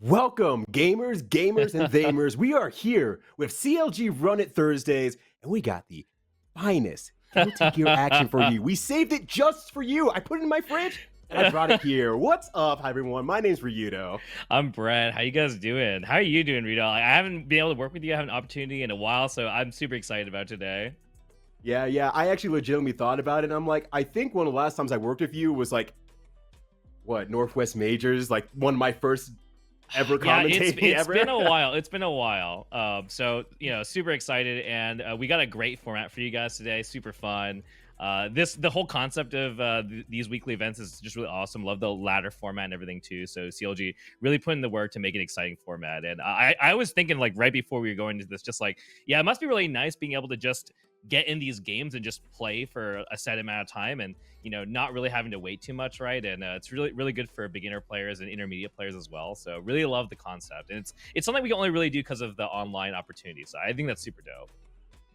Welcome, gamers, and thamers. We are here with CLG Run It Thursdays, and we got the finest Guilty Gear action for you. We saved it just for you. I put it in my fridge, and I brought it here. What's up, hi everyone? My name's Ryudo. I'm Brett. How you guys doing? How are you doing, Rito? I haven't been able to work with you. I have an opportunity in a while, so I'm super excited about today. Yeah. I actually legitimately thought about it, and I'm like, I think one of the last times I worked with you was like, what, Northwest Majors? Like one of my first ever commentating it's ever. been a while. It's been a while. So super excited, and we got a great format for you guys today. Super fun. The whole concept of these weekly events is just really awesome. Love the ladder format and everything too. So CLG really put in the work to make an exciting format. And I was thinking, like, right before we were going to this, just like, yeah, it must be really nice being able to just get in these games and just play for a set amount of time, and not really having to wait too much, right? And it's really good for beginner players and intermediate players as well. So really love the concept, and it's something we can only really do because of the online opportunity. So I think that's super dope.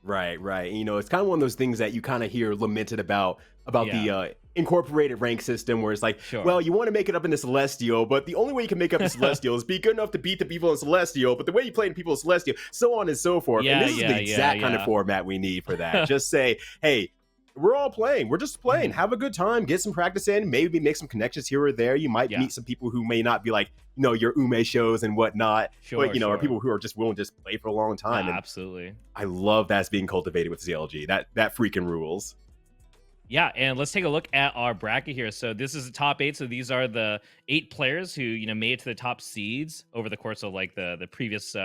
Right. It's kind of one of those things that you kind of hear lamented about Yeah. the incorporated rank system, where it's like, Sure. well, you want to make it up in the Celestial, but the only way you can make up the Celestial is be good enough to beat the people in Celestial, but the way you play the people in Celestial, so on and so forth. And this is the exact kind of format we need for that. Just say, hey, we're all playing. We're just playing. Have a good time. Get some practice in. Maybe make some connections here or there. You might meet some people who may not be like, your UMISHOs and whatnot. Sure, but, are people who are just willing to just play for a long time. And Absolutely. I love that's being cultivated with CLG. That freaking rules. Yeah, and let's take a look at our bracket here. So this is the top 8. So these are the 8 players who made it to the top seeds over the course of like the previous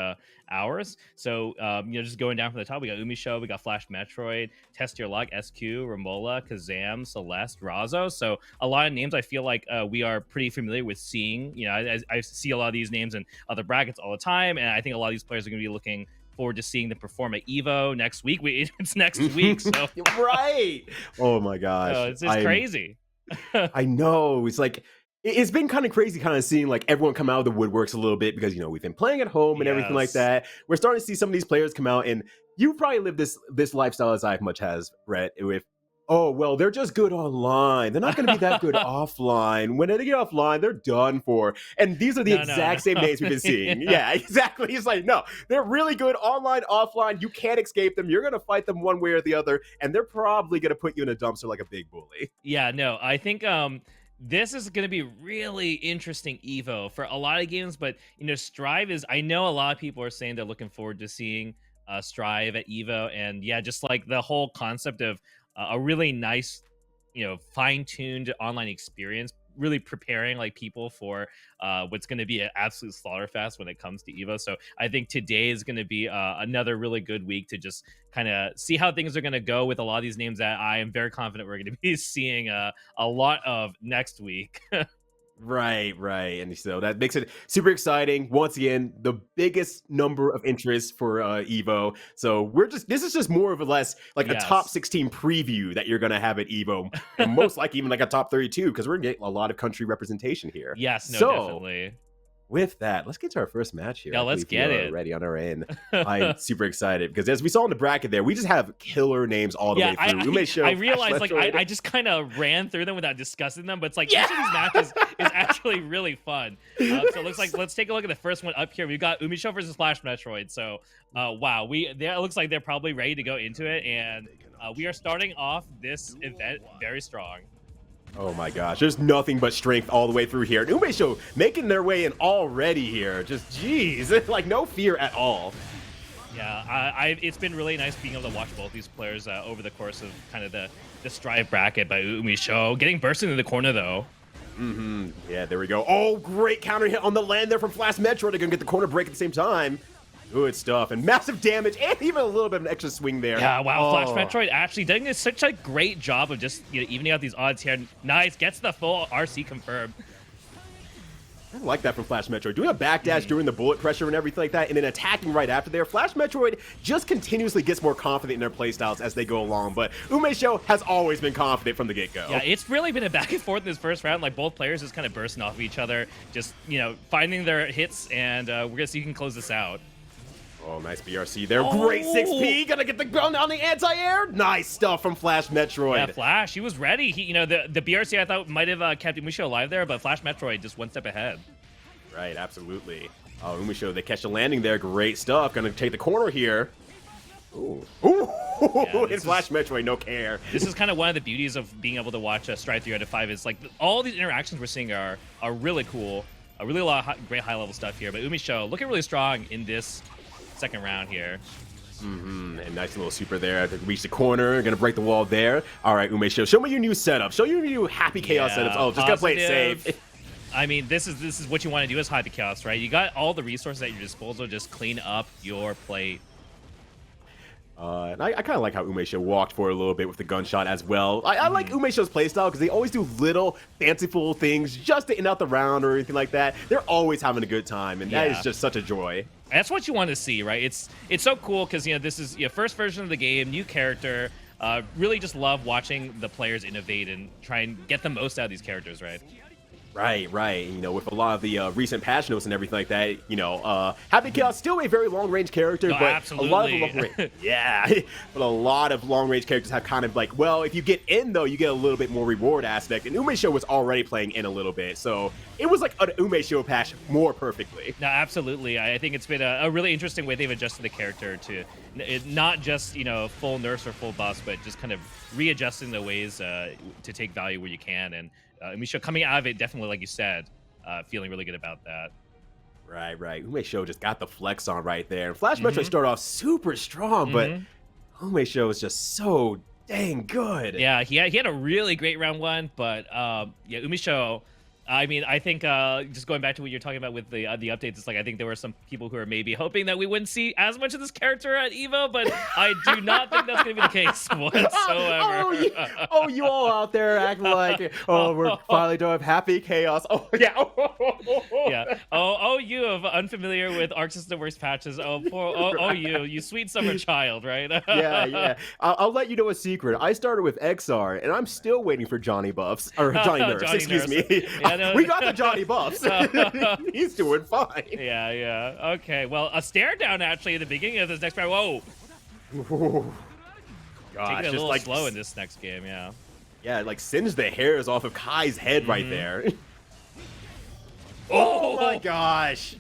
hours. So just going down from the top, we got UMISHO, we got FlashMetroid, TestYourLuck, SQ, Romolla, Kazam, Celeste, Razzo. So a lot of names I feel like we are pretty familiar with seeing. I see a lot of these names in other brackets all the time, and I think a lot of these players are going to be looking forward to seeing them perform at Evo next week. It's next week, so right. Oh my gosh, it's just crazy. I know. It's like it's been kind of crazy, kind of seeing like everyone come out of the woodworks a little bit because we've been playing at home and everything like that. We're starting to see some of these players come out, and you probably live this lifestyle as I much has, Brett. With oh well, they're just good online. They're not going to be that good offline. When they get offline, they're done for. And these are the exact same names we've been seeing. Yeah, exactly. It's like, no, they're really good online, offline. You can't escape them. You're going to fight them one way or the other, and they're probably going to put you in a dumpster like a big bully. Yeah, no, I think this is going to be really interesting Evo for a lot of games, but Strive is, I know a lot of people are saying they're looking forward to seeing Strive at Evo, and yeah, just like the whole concept of a really nice, fine-tuned online experience, really preparing like people for what's going to be an absolute slaughterfest when it comes to Evo. So I think today is going to be another really good week to just kind of see how things are going to go with a lot of these names that I am very confident we're going to be seeing a lot of next week. Right. And so that makes it super exciting. Once again, the biggest number of interest for Evo. So this is just more of a less like a top 16 preview that you're going to have at Evo. And most likely even like a top 32, because we're going to get a lot of country representation here. Yes, no, definitely. With that, let's get to our first match here. Yeah, let's get it. Ready on our end. I'm super excited because as we saw in the bracket there, we just have killer names all the way through. I realized like I just kind of ran through them without discussing them, but it's like each of these matches is actually really fun. So it looks like, let's take a look at the first one up here. We've got UMISHO versus FlashMetroid. So wow, it looks like they're probably ready to go into it, and we are starting off this event very strong. Oh my gosh, there's nothing but strength all the way through here. UMISHO making their way in already here. Just, geez, like no fear at all. Yeah, it's been really nice being able to watch both these players over the course of kind of the Strive bracket by UMISHO. Getting bursted in the corner, though. Yeah, there we go. Oh, great counter hit on the land there from FlashMetroid. They're going to get the corner break at the same time. Good stuff, and massive damage, and even a little bit of an extra swing there. Yeah, wow, FlashMetroid actually doing such a great job of just evening out these odds here. Nice, gets the full RC confirmed. I like that from FlashMetroid. Doing a backdash during the bullet pressure and everything like that, and then attacking right after there. FlashMetroid just continuously gets more confident in their playstyles as they go along, but UMISHO has always been confident from the get-go. Yeah, it's really been a back and forth in this first round. Like, both players just kind of bursting off of each other, just, finding their hits, and we're going to see who can close this out. Oh, nice BRC there. Oh. Great 6P. Gonna get the gun on the anti-air. Nice stuff from FlashMetroid. Yeah, Flash, he was ready. The BRC I thought might have kept UMISHO alive there, but FlashMetroid just one step ahead. Right, absolutely. Oh, UMISHO, they catch the landing there. Great stuff. Gonna take the corner here. Ooh. Ooh! Yeah, In FlashMetroid, no care. This is kind of one of the beauties of being able to watch Stride 3 out of 5 is like all these interactions we're seeing are really cool. Really a lot of great high level stuff here. But UMISHO looking really strong in this second round here. And nice little super there to reach the corner. Gonna break the wall there. All right, UMISHO, show me your new setup. Show me your new Happy Chaos setups. Oh, just gotta play it safe. I mean, this is what you want to do as Happy Chaos, right? You got all the resources at your disposal. Just clean up your plate. And I kind of like how UMISHO walked for a little bit with the gunshot as well. I like UMISHO's playstyle because they always do little fanciful things just to end out the round or anything like that. They're always having a good time, and that is just such a joy. That's what you want to see, right? It's so cool because this is your first version of the game, new character. Really just love watching the players innovate and try and get the most out of these characters, right? Right. With a lot of the recent patch notes and everything like that, Happy Chaos still a very long-range character, but absolutely. a lot of but a lot of long-range characters have kind of like, well, if you get in though, you get a little bit more reward aspect, and UMISHO was already playing in a little bit, so it was like an UMISHO patch more perfectly. No, absolutely. I think it's been a really interesting way they've adjusted the character to not just full nerfs or full buffs, but just kind of readjusting the ways to take value where you can. And UMISHO coming out of it, definitely, like you said, feeling really good about that. Right. UMISHO just got the flex on right there. And FlashMetroid started off super strong, but UMISHO is just so dang good. Yeah, he had a really great round one, but UMISHO. I mean, I think just going back to what you're talking about with the updates, it's like I think there were some people who are maybe hoping that we wouldn't see as much of this character at EVO, but I do not think that's going to be the case whatsoever. You all out there acting like, we're finally done with Happy Chaos. Oh, yeah. Yeah. You of unfamiliar with Arc System Works patches. You sweet summer child, right? Yeah. I'll let you know a secret. I started with XR, and I'm still waiting for Johnny Buffs, or Johnny Nurse, excuse me. Yeah, we got the Johnny Buffs. He's doing fine. Yeah. Okay. Well, a stare down actually at the beginning of this next round. Whoa. Gosh, taking it a little like slow in this next game. Yeah. Yeah, like singed the hairs off of Kai's head right there. Oh my gosh.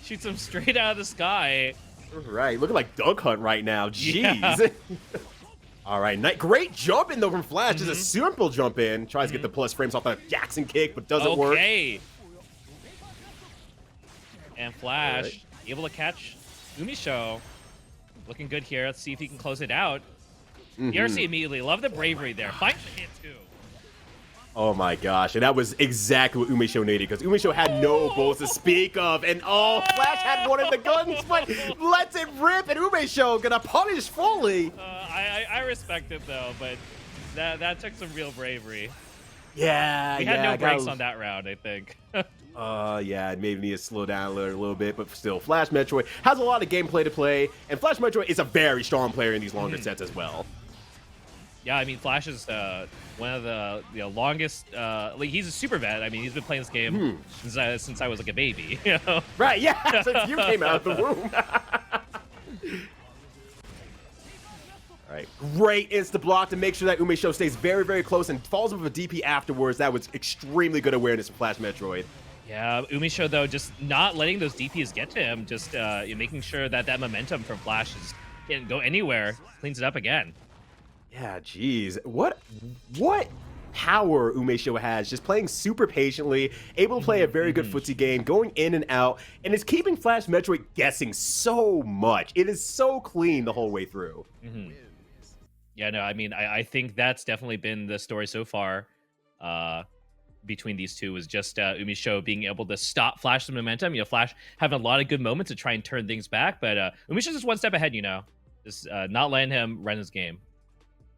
Shoots him straight out of the sky. Right, looking like Duck Hunt right now. Jeez. Yeah. All right, great jump in though from Flash. Just a simple jump in. Tries to get the plus frames off that Jackson kick, but doesn't work. And Flash able to catch UMISHO. Looking good here. Let's see if he can close it out. DRC immediately. Love the bravery there. Finds the hit too. Oh my gosh, and that was exactly what UMISHO needed, because UMISHO had no bullets to speak of, and Flash had one of the guns, but lets it rip, and UMISHO gonna punish fully. I respect it though, but that took some real bravery. Yeah, he had no brakes on that round, I think. Yeah, maybe need to slow down a little bit, but still, FlashMetroid has a lot of gameplay to play, and FlashMetroid is a very strong player in these longer sets as well. Yeah, I mean, Flash is one of the longest. Like he's a super vet. I mean, he's been playing this game since I was like a baby. You know? Right? Yeah, since you came out of the womb. All right, great insta block to make sure that UMISHO stays very, very close and falls with a DP afterwards. That was extremely good awareness from FlashMetroid. Yeah, UMISHO though, just not letting those DPs get to him, just making sure that momentum from Flash can't go anywhere. Cleans it up again. Yeah, geez. What power UMISHO has, just playing super patiently, able to play a very good footsie game, going in and out, and it's keeping FlashMetroid guessing so much. It is so clean the whole way through. Yeah, no, I mean, I think that's definitely been the story so far between these two, is just UMISHO being able to stop Flash's momentum. Flash having a lot of good moments to try and turn things back, but UMISHO's just one step ahead, just not letting him run his game.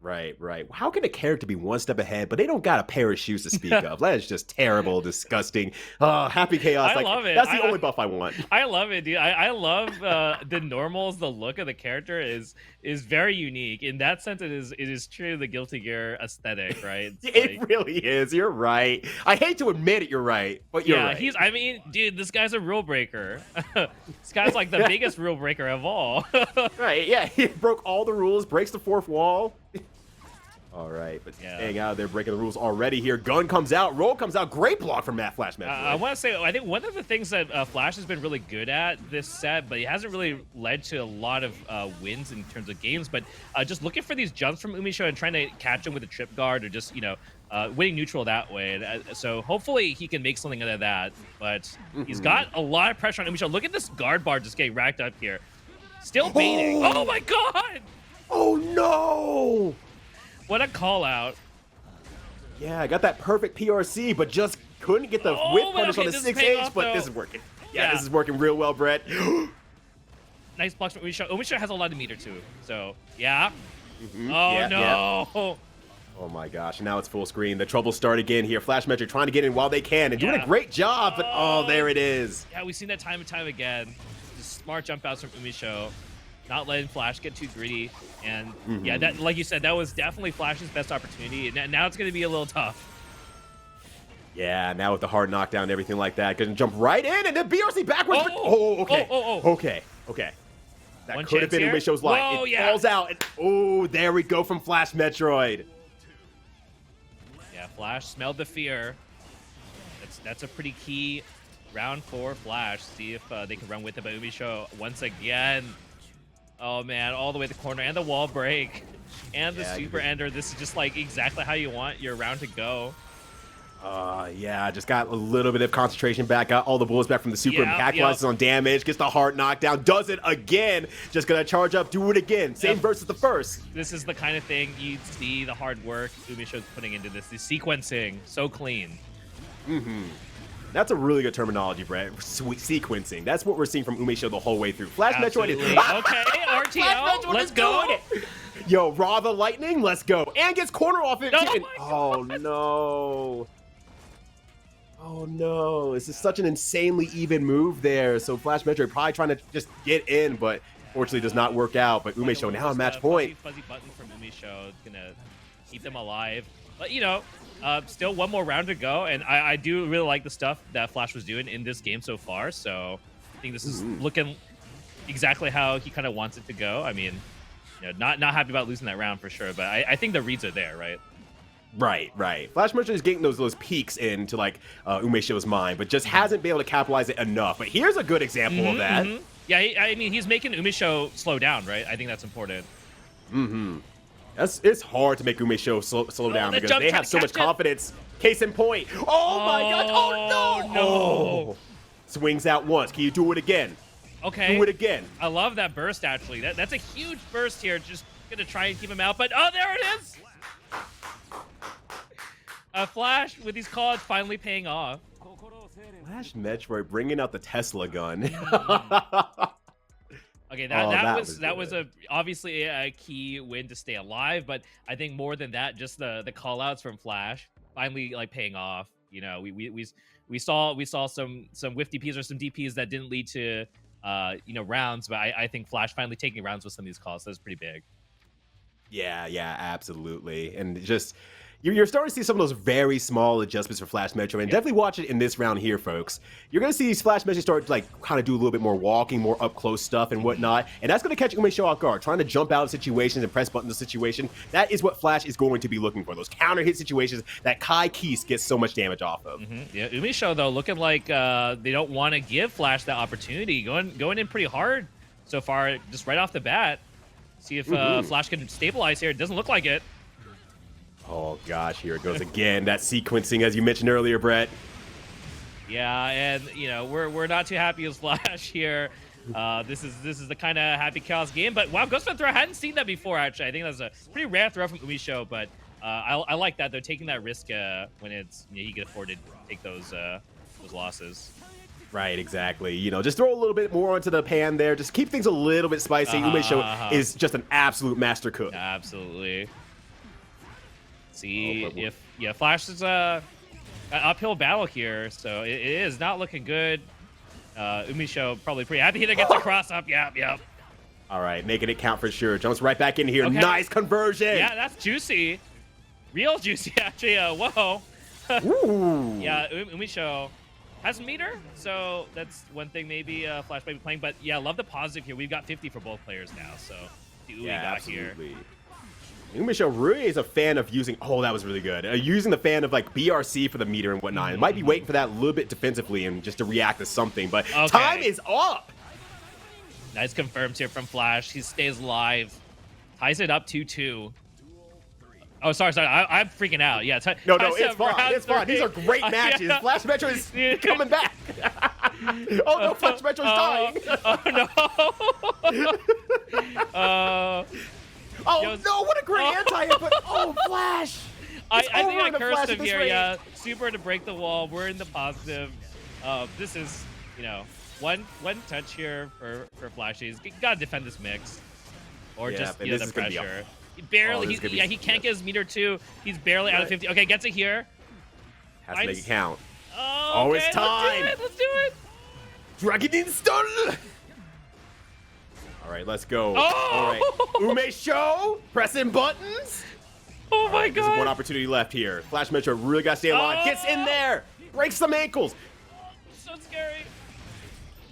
Right. How can a character be one step ahead, but they don't got a pair of shoes to speak of? That is just terrible, disgusting. Happy Chaos. I love it. That's the only buff I want. I love it, dude. I love the normals. The look of the character is very unique. In that sense, it is true the Guilty Gear aesthetic, right? It really is. You're right. I hate to admit it, you're right, but you're right. I mean, dude, this guy's a rule breaker. This guy's like the biggest rule breaker of all. Right, yeah. He broke all the rules, breaks the fourth wall. All right, but Yeah. staying out of there, breaking the rules already here. Gun comes out, roll comes out. Great block from Matt FlashMetroid. I want to say, I think one of the things that Flash has been really good at this set, but he hasn't really led to a lot of wins in terms of games, but just looking for these jumps from UMISHO and trying to catch him with a trip guard or just, winning neutral that way. And, so hopefully he can make something out of that, but he's got a lot of pressure on UMISHO. Look at this guard bar just getting racked up here. Still baiting. Oh my god! Oh no! What a call out. Yeah, I got that perfect PRC, but just couldn't get the whip punish on the 6H, but this is working. Yeah, this is working real well, Brett. Nice blocks from UMISHO. UMISHO has a lot of meter too, so yeah. Mm-hmm. Oh yeah, no! Yeah. Oh my gosh, now it's full screen. The trouble start again here. FlashMetroid trying to get in while they can and doing a great job, but oh, there it is. Yeah, we've seen that time and time again. Just smart jump outs from UMISHO. Not letting Flash get too greedy. And yeah, that, like you said, that was definitely Flash's best opportunity. And now it's going to be a little tough. Yeah, now with the hard knockdown and everything like that, gonna jump right in and then BRC backwards. Okay. Okay. That could have been UMISHO's life. It falls out. And, oh, there we go from FlashMetroid. Yeah, Flash smelled the fear. That's a pretty key round for Flash. See if they can run with it. But UMISHO once again. Oh man, all the way to the corner and the wall break and the super ender. This is just like exactly how you want your round to go. Yeah, just got a little bit of concentration back, got all the bullets back from the super, and capitalizes on damage, gets the hard knockdown, does it again, just gonna charge up, do it again, same verse as the first. This is the kind of thing you see the hard work UMISHO's putting into this, the sequencing, so clean. That's a really good terminology, Brett. Sweet sequencing. That's what we're seeing from UMISHO the whole way through. FlashMetroid is okay, RTO, let's go. Yo, Raw the Lightning, let's go. And gets corner off it. Oh no. Oh no, this is such an insanely even move there. So FlashMetroid probably trying to just get in, but fortunately does not work out. But UMISHO now on match point. Fuzzy button from UMISHO is gonna keep them alive. But still one more round to go, and I do really like the stuff that Flash was doing in this game so far. So I think this is looking exactly how he kind of wants it to go. I mean, not happy about losing that round for sure, but I think the reads are there, right? Right. FlashMetroid is getting those peaks into like UMISHO's mind, but just hasn't been able to capitalize it enough. But here's a good example of that. Yeah, I mean, he's making UMISHO slow down, right? I think that's important. It's hard to make UMISHO slow down because they have so much confidence. Case in point. Oh my god. Oh no. No. Swings out once. Can you do it again? Okay. Do it again. I love that burst, actually. That's a huge burst here. Just going to try and keep him out. But, oh, there it is. Flash, with these calls, finally paying off. FlashMetroid bringing out the Tesla gun. Okay, that was obviously a key win to stay alive, but I think more than that, just the call outs from Flash finally like paying off. We saw some whiff DPs or some DPs that didn't lead to rounds, but I think Flash finally taking rounds with some of these calls. That's pretty big. Yeah, absolutely. And just you're starting to see some of those very small adjustments for FlashMetroid, and definitely watch it in this round here, folks. You're going to see these FlashMetroid start to like kind of do a little bit more walking, more up close stuff and whatnot, and that's going to catch UMISHO off guard, trying to jump out of situations and press buttons in situation. That is what Flash is going to be looking for, those counter hit situations that Kai Keese gets so much damage off of. Yeah, UMISHO though looking like they don't want to give Flash that opportunity, going in pretty hard so far, just right off the bat. See if Flash can stabilize here. It doesn't look like it. Oh gosh, here it goes again. That sequencing, as you mentioned earlier, Brett. Yeah, and we're not too happy as Flash here. This is the kind of happy chaos game. But wow, Ghost Throw, I hadn't seen that before. Actually, I think that's a pretty rare throw from UMISHO. But I like that though, taking that risk when it's he can afford to take those losses. Right, exactly. Just throw a little bit more onto the pan there. Just keep things a little bit spicy. UMISHO is just an absolute master cook. Absolutely. See if Flash is an uphill battle here, so it is not looking good. UMISHO probably pretty happy to get the cross up. Yep. All right, making it count for sure. Jumps right back in here. Okay. Nice conversion. Yeah, that's juicy. Real juicy, actually. Whoa. Ooh. Yeah, UMISHO has meter, so that's one thing maybe Flash might be playing. But yeah, love the positive here. We've got 50 for both players now, so see what we got absolutely. here. UMISHO really is a fan of using. Oh, that was really good. Using the fan of like BRC for the meter and whatnot. It might be waiting for that a little bit defensively and just to react to something. But time is up. Nice confirms here from Flash. He stays live. Ties it up 2-2. Oh, sorry. I'm freaking out. Yeah. No, it's fine. It's fine. These are great matches. Yeah. FlashMetroid is coming back. Oh, no, FlashMetroid's dying. Oh, no. Oh, no, what a great anti-hit, but Flash. I think I cursed him here, yeah. Super to break the wall. We're in the positive. This is, one touch here for Flashies. You gotta defend this mix. Or just, the pressure. He barely, he can't get his meter too. He's barely out of 50. Okay, gets it here. Has to make it count. Oh, okay, it's time. Let's do it. Dragon install. All right, let's go. Oh! All right, UMISHO, pressing buttons. Oh my God. There's one opportunity left here. FlashMetroid really got to stay alive. Gets in there, breaks some ankles. So scary.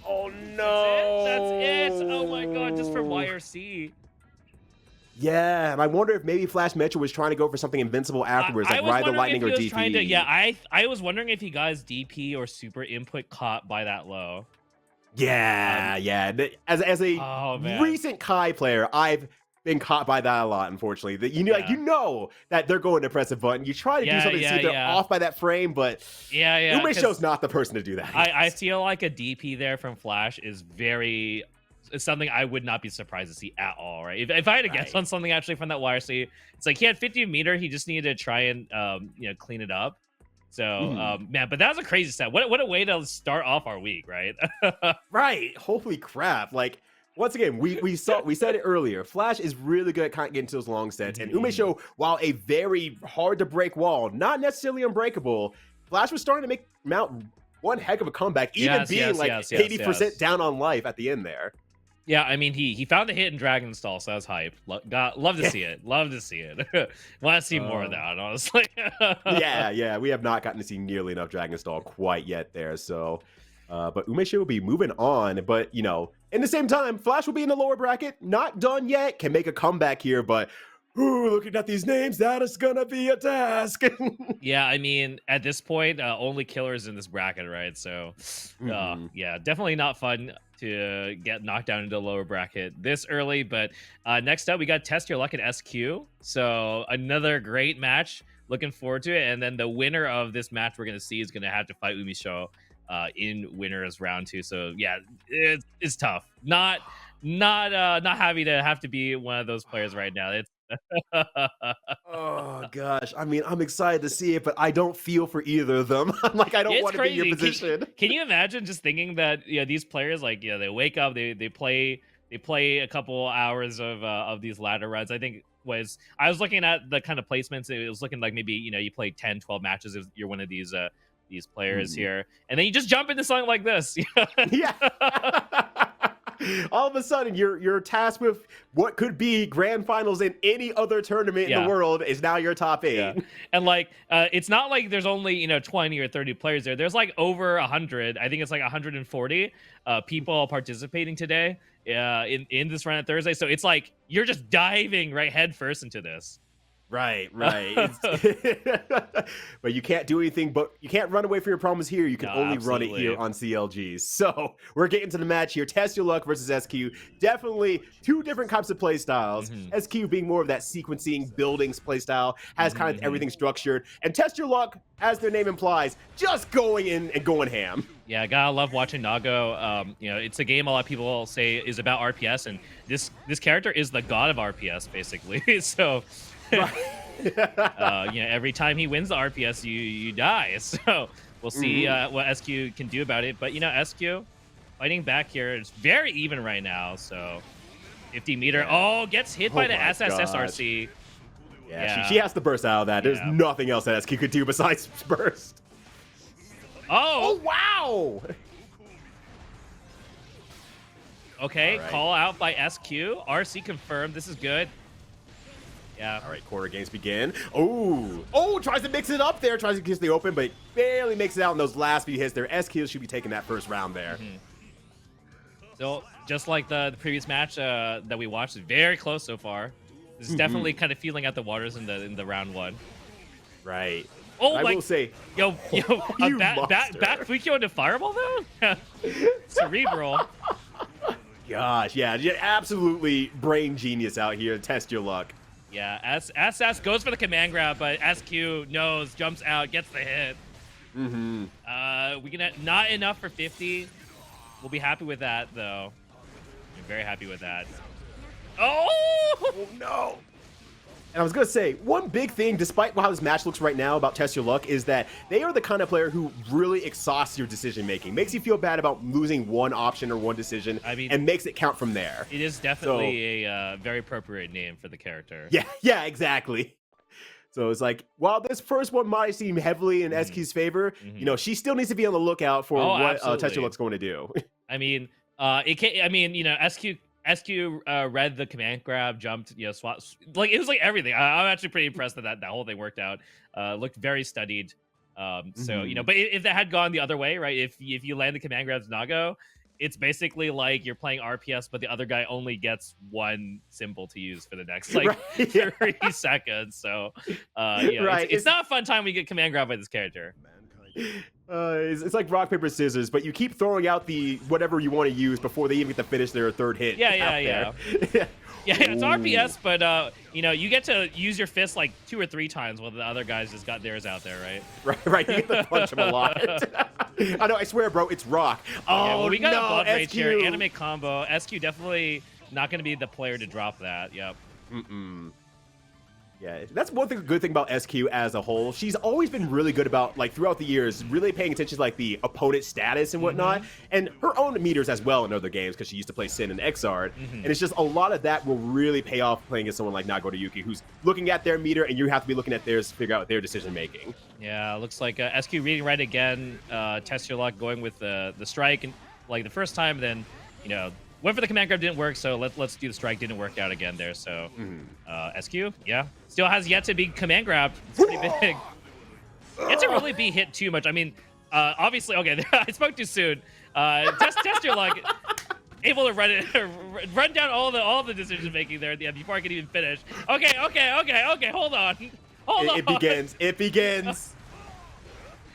Oh no. That's it. Oh my God, just from YRC. Yeah, and I wonder if maybe FlashMetroid was trying to go for something invincible afterwards, like Ride the Lightning or DP. I was wondering if he got his DP or super input caught by that low. Yeah, As a recent Kai player, I've been caught by that a lot, unfortunately. That you know that they're going to press a button. You try to do something to see if they're off by that frame, but UMISHO's not the person to do that. I feel like a DP there from Flash is it's something I would not be surprised to see at all, right? If I had to guess on something actually from that YRC, it's like he had 50 meter, he just needed to try and clean it up. So man, but that was a crazy set. What a way to start off our week, right? Right. Holy crap. Like, once again, we said it earlier. Flash is really good at kind of getting to those long sets. And UMISHO, while a very hard to break wall, not necessarily unbreakable, Flash was starting to mount one heck of a comeback, even being 80% down on life at the end there. Yeah, I mean, he found the hit in Dragon Stall, so that was hype. Love to see it. Love to see it. Want to see more of that, honestly. yeah. We have not gotten to see nearly enough Dragon Stall quite yet there. So, but UMISHO will be moving on. But, in the same time, Flash will be in the lower bracket. Not done yet. Can make a comeback here, but looking at these names, that is going to be a task. Yeah, I mean, at this point, only killers in this bracket, right? So, yeah, definitely not fun to get knocked down into the lower bracket this early. But next up, we got Test Your Luck at SQ. So another great match. Looking forward to it. And then the winner of this match we're going to see is going to have to fight UMISHO in winners round 2. So yeah, it's tough. Not happy to have to be one of those players right now. It's oh gosh, I mean, I'm excited to see it, but I don't feel for either of them. I'm like, I don't want to be in your position. Can you imagine just thinking that these players, like, they wake up, they play a couple hours of these ladder runs. I think I was looking at the kind of placements. It was looking like maybe you play 10, 12 matches if you're one of these players here, and then you just jump into something like this. Yeah. All of a sudden, you're tasked with what could be grand finals in any other tournament in the world is now your top 8. Yeah. And like, it's not like there's only 20 or 30 players there. There's like over 100. I think it's like 140 people participating today in this run at Thursday. So it's like you're just diving right head first into this. Right. But you can't do anything, but you can't run away from your problems here. You can only run it here on CLG. So we're getting to the match here. Test Your Luck versus SQ. Definitely two different types of play styles. SQ being more of that sequencing, buildings play style, has kind of everything structured. And Test Your Luck, as their name implies, just going in and going ham. Yeah, gotta love watching Nago. It's a game a lot of people say is about RPS, and this character is the god of RPS, basically. So... every time he wins the RPS, you die. So we'll see what SQ can do about it. But SQ fighting back here. It's very even right now. So 50 meter. Oh, gets hit by the SSSRC. Yeah, she has to burst out of that. There's nothing else that SQ could do besides burst. Oh wow. Okay, call out by SQ. RC confirmed. This is good. Yeah. All right, quarter games begin. Oh, tries to mix it up there. Tries to kiss the open, but barely makes it out in those last few hits there. SQ should be taking that first round there. So, just like the previous match that we watched, very close so far. is definitely kind of feeling out the waters in the round 1. Right. Oh I my! will say, Yo, you back Fukio into Fireball though. Cerebral. Gosh, yeah, absolutely brain genius out here. Test your luck. Yeah, SS goes for the command grab, but SQ knows, jumps out, gets the hit. We can not enough for 50. We'll be happy with that though. I'm very happy with that. Oh no! And I was gonna say, one big thing, despite how this match looks right now about Test Your Luck, is that they are the kind of player who really exhausts your decision making, makes you feel bad about losing one option or one decision, and makes it count from there. It is definitely a very appropriate name for the character. Yeah, exactly. So it's like, while this first one might seem heavily in SQ's favor, you know, she still needs to be on the lookout for what Test Your Luck's going to do. I mean, you know, SQ read the command grab, jumped, you know, swap, like it was like everything. I'm actually pretty impressed that whole thing worked out. Looked very studied. So you know, but if that had gone the other way, right? If you land the command grabs Nago, it's basically like you're playing RPS, but the other guy only gets one symbol to use for the next like 30 seconds. So it's not a fun time when you get command grab by this character. It's like rock, paper, scissors, but you keep throwing out the whatever you want to use before they even get to finish their third hit. Yeah, it's RPS, but you know, you get to use your fist like 2 or 3 times while the other guys just got theirs out there, right? Right. You get to punch him a lot. I know, I swear, bro, it's rock. Well, we got a blood rage here. Anime combo. SQ definitely not going to be the player to drop that. Yep. Yeah, that's one thing, good thing about SQ as a whole. She's always been really good about, like, throughout the years, really paying attention to, like, the opponent's status and whatnot, and her own meters as well in other games, because she used to play Sin and Exard, and it's just a lot of that will really pay off playing against someone like Nagoriyuki, who's looking at their meter, and you have to be looking at theirs to figure out their decision-making. Yeah, looks like SQ reading right again, Test Your Luck going with the strike, and like the first time, then, you know, went for the command grab, didn't work, so let's do the strike, didn't work out again there, so SQ, yeah, still has yet to be command grabbed. It's pretty big. Yet to really be hit too much. I mean, obviously, okay, I spoke too soon. Test Your Luck, able to run down all the decision making there at the end before I could even finish. Okay, hold on. It begins.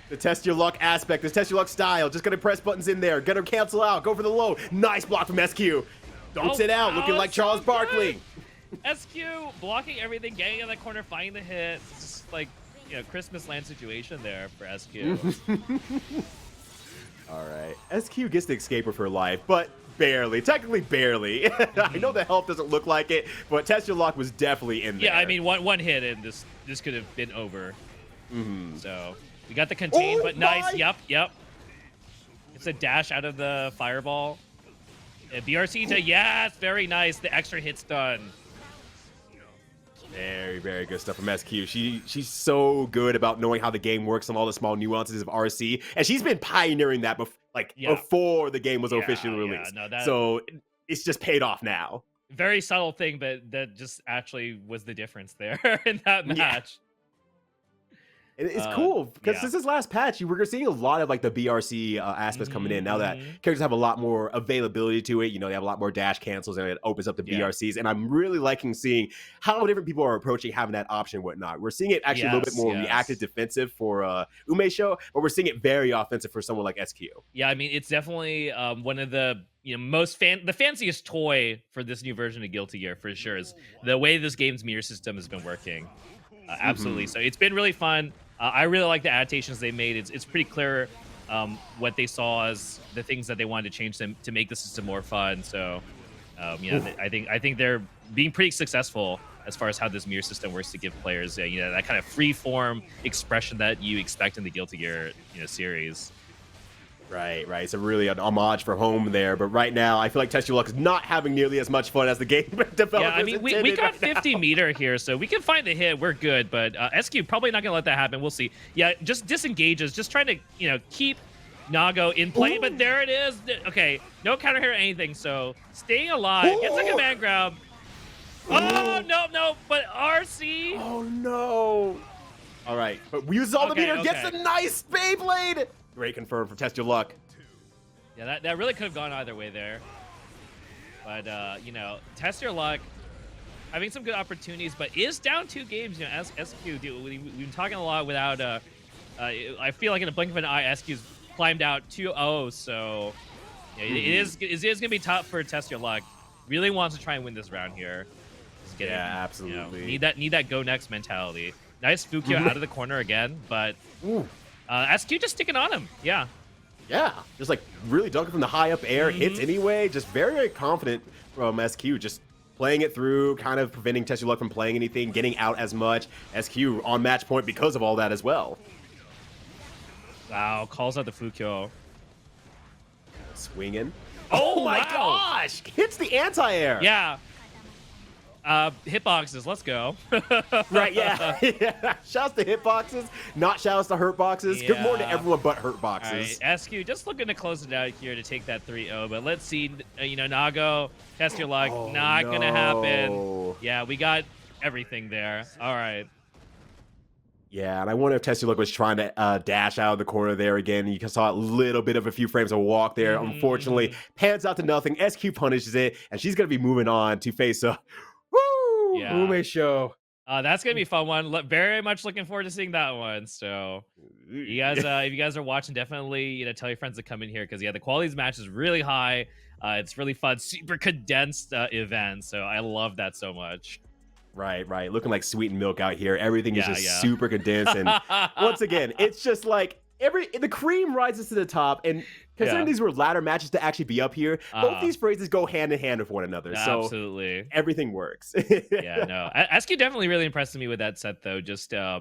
The Test Your Luck aspect, the Test Your Luck style. Just gonna press buttons in there. Gonna cancel out. Go for the low. Nice block from SQ. Don't sit out. Looking like Charles Barkley. SQ blocking everything, getting in that corner, finding the hit. It's just like, you know, Christmas land situation there for SQ. All right. SQ gets the escape of her life, but barely. Technically, barely. I know the health doesn't look like it, but Test Your Luck was definitely in there. Yeah, I mean, one hit and this could have been over. So we got the contain, but nice. Yep. It's a dash out of the fireball. BRC to yes, very nice. The extra hits done. Very, very good stuff from SQ. She's so good about knowing how the game works and all the small nuances of RC, and she's been pioneering that before the game was officially released. So it's just paid off now. Very subtle thing, but that just actually was the difference there in that match. It's cool because since this last patch, we're seeing a lot of like the BRC aspects coming in now that characters have a lot more availability to it. You know, they have a lot more dash cancels and it opens up the BRCs. And I'm really liking seeing how different people are approaching having that option and whatnot. We're seeing it actually a little bit more reactive defensive for UMISHO, but we're seeing it very offensive for someone like SQ. Yeah, I mean, it's definitely one of the the fanciest toy for this new version of Guilty Gear for sure is the way this game's mirror system has been working. Absolutely. So it's been really fun. I really like the adaptations they made. It's pretty clear what they saw as the things that they wanted to change them to make the system more fun. So, I think they're being pretty successful as far as how this mirror system works to give players, that kind of free form expression that you expect in the Guilty Gear, series. Right. It's a really an homage for home there, but right now I feel like Test Your Luck is not having nearly as much fun as the game developers. Yeah, I mean we got 50 meter here, so we can find the hit. We're good, but SQ probably not gonna let that happen. We'll see. Yeah, just disengages, just trying to keep Nago in play. But there it is. Okay, no counter hit or anything. So staying alive, gets a command grab. Oh no, but RC. Oh no. All right, but we use all the meter. Gets a nice Beyblade. Great confirm for Test Your Luck. Yeah, that really could have gone either way there. But, Test Your Luck having some good opportunities, but is down 2 games. You know, as SQ, dude, we've been talking a lot without. I feel like in a blink of an eye, SQ's climbed out 2-0. So yeah, it is gonna be tough for Test Your Luck. Really wants to try and win this round here. Just get absolutely. You know, need that go next mentality. Nice Fukyo out of the corner again, but SQ just sticking on him. Yeah. Yeah, just like really dunking from the high up air, hits anyway. Just very, very confident from SQ. Just playing it through, kind of preventing TestYourLuck from playing anything, getting out as much. SQ on match point because of all that as well. Wow, calls out the Fukyo. Swinging. Oh my gosh! Hits the anti-air. Yeah. Hitboxes, let's go. Right, yeah. Yeah. Shouts to hitboxes, not shouts to hurtboxes. Good morning to everyone but hurtboxes. Right, SQ just looking to close it out here to take that 3-0, but let's see, you know, Nago, Test Your Luck, not gonna happen. Yeah, we got everything there. All right. Yeah, and I wonder if TestYourLuck was trying to dash out of the corner there again. You saw a little bit of a few frames of walk there. Unfortunately, pans out to nothing. SQ punishes it, and she's going to be moving on to face a UMISHO. That's gonna be a fun one. Very much looking forward to seeing that one. So, you guys, if you guys are watching, definitely tell your friends to come in here because the quality of the match is really high. It's really fun, super condensed event. So I love that so much. Right. Looking like sweetened milk out here. Everything is just super condensed, and once again, it's just like the cream rises to the top. And considering these were ladder matches to actually be up here, both these phrases go hand in hand with one another. So absolutely, everything works. Yeah, no. SQ definitely really impressed me with that set, though. Just her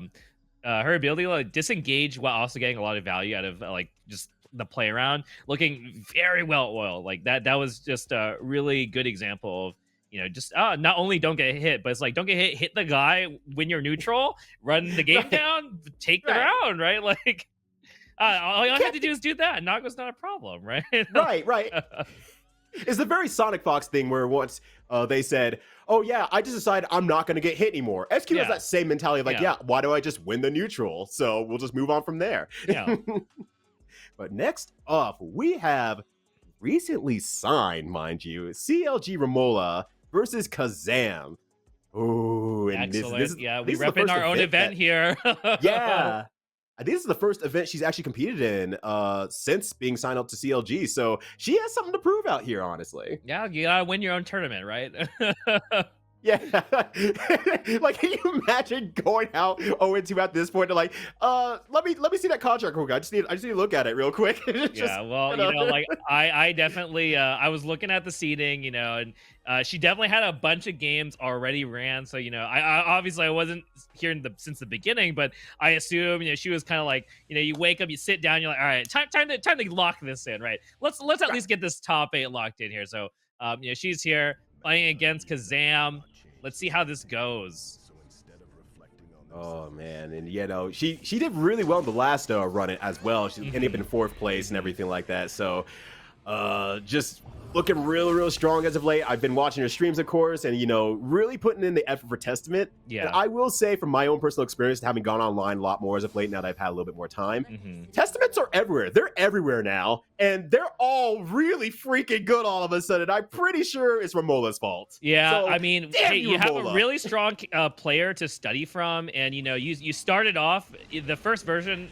ability to disengage while also getting a lot of value out of just the play around, looking very well oiled. Like that was just a really good example of just not only don't get hit, but it's like don't get hit the guy when you're neutral, run the game down, take the round, right? Like. All you have to do is do that. Nago's not a problem, right? Right. It's the very Sonic Fox thing where once they said, oh yeah, I just decided I'm not going to get hit anymore. SQ has that same mentality of like, why do I just win the neutral? So we'll just move on from there. Yeah. But next up, we have recently signed, mind you, CLG Romolla versus Kazam. Ooh, and excellent. We repping our own event here. Yeah. This is the first event she's actually competed in since being signed up to CLG, so she has something to prove out here, honestly. Yeah, you gotta win your own tournament, right? Yeah. Like, can you imagine going out 0-2 at this point? To like, let me see that contract real quick. I just need to look at it real quick. Yeah, well, like I definitely I was looking at the seeding, and she definitely had a bunch of games already ran. So I obviously I wasn't here since the beginning, but I assume she was kind of like you wake up, you sit down, you're like, all right, time to lock this in, right? Let's at least get this top 8 locked in here. So she's here playing against Kazam. Let's see how this goes. Oh man, and she did really well in the last run as well. She ended up in 4th place and everything like that. So just looking real strong as of late. I've been watching her streams, of course, and really putting in the effort for Testament. Yeah. And I will say, from my own personal experience, having gone online a lot more as of late, now that I've had a little bit more time, Testaments are everywhere. They're everywhere now, and they're all really freaking good all of a sudden. I'm pretty sure it's Romolla's fault. Yeah, so, I mean, you have a really strong player to study from, and you started off the first version,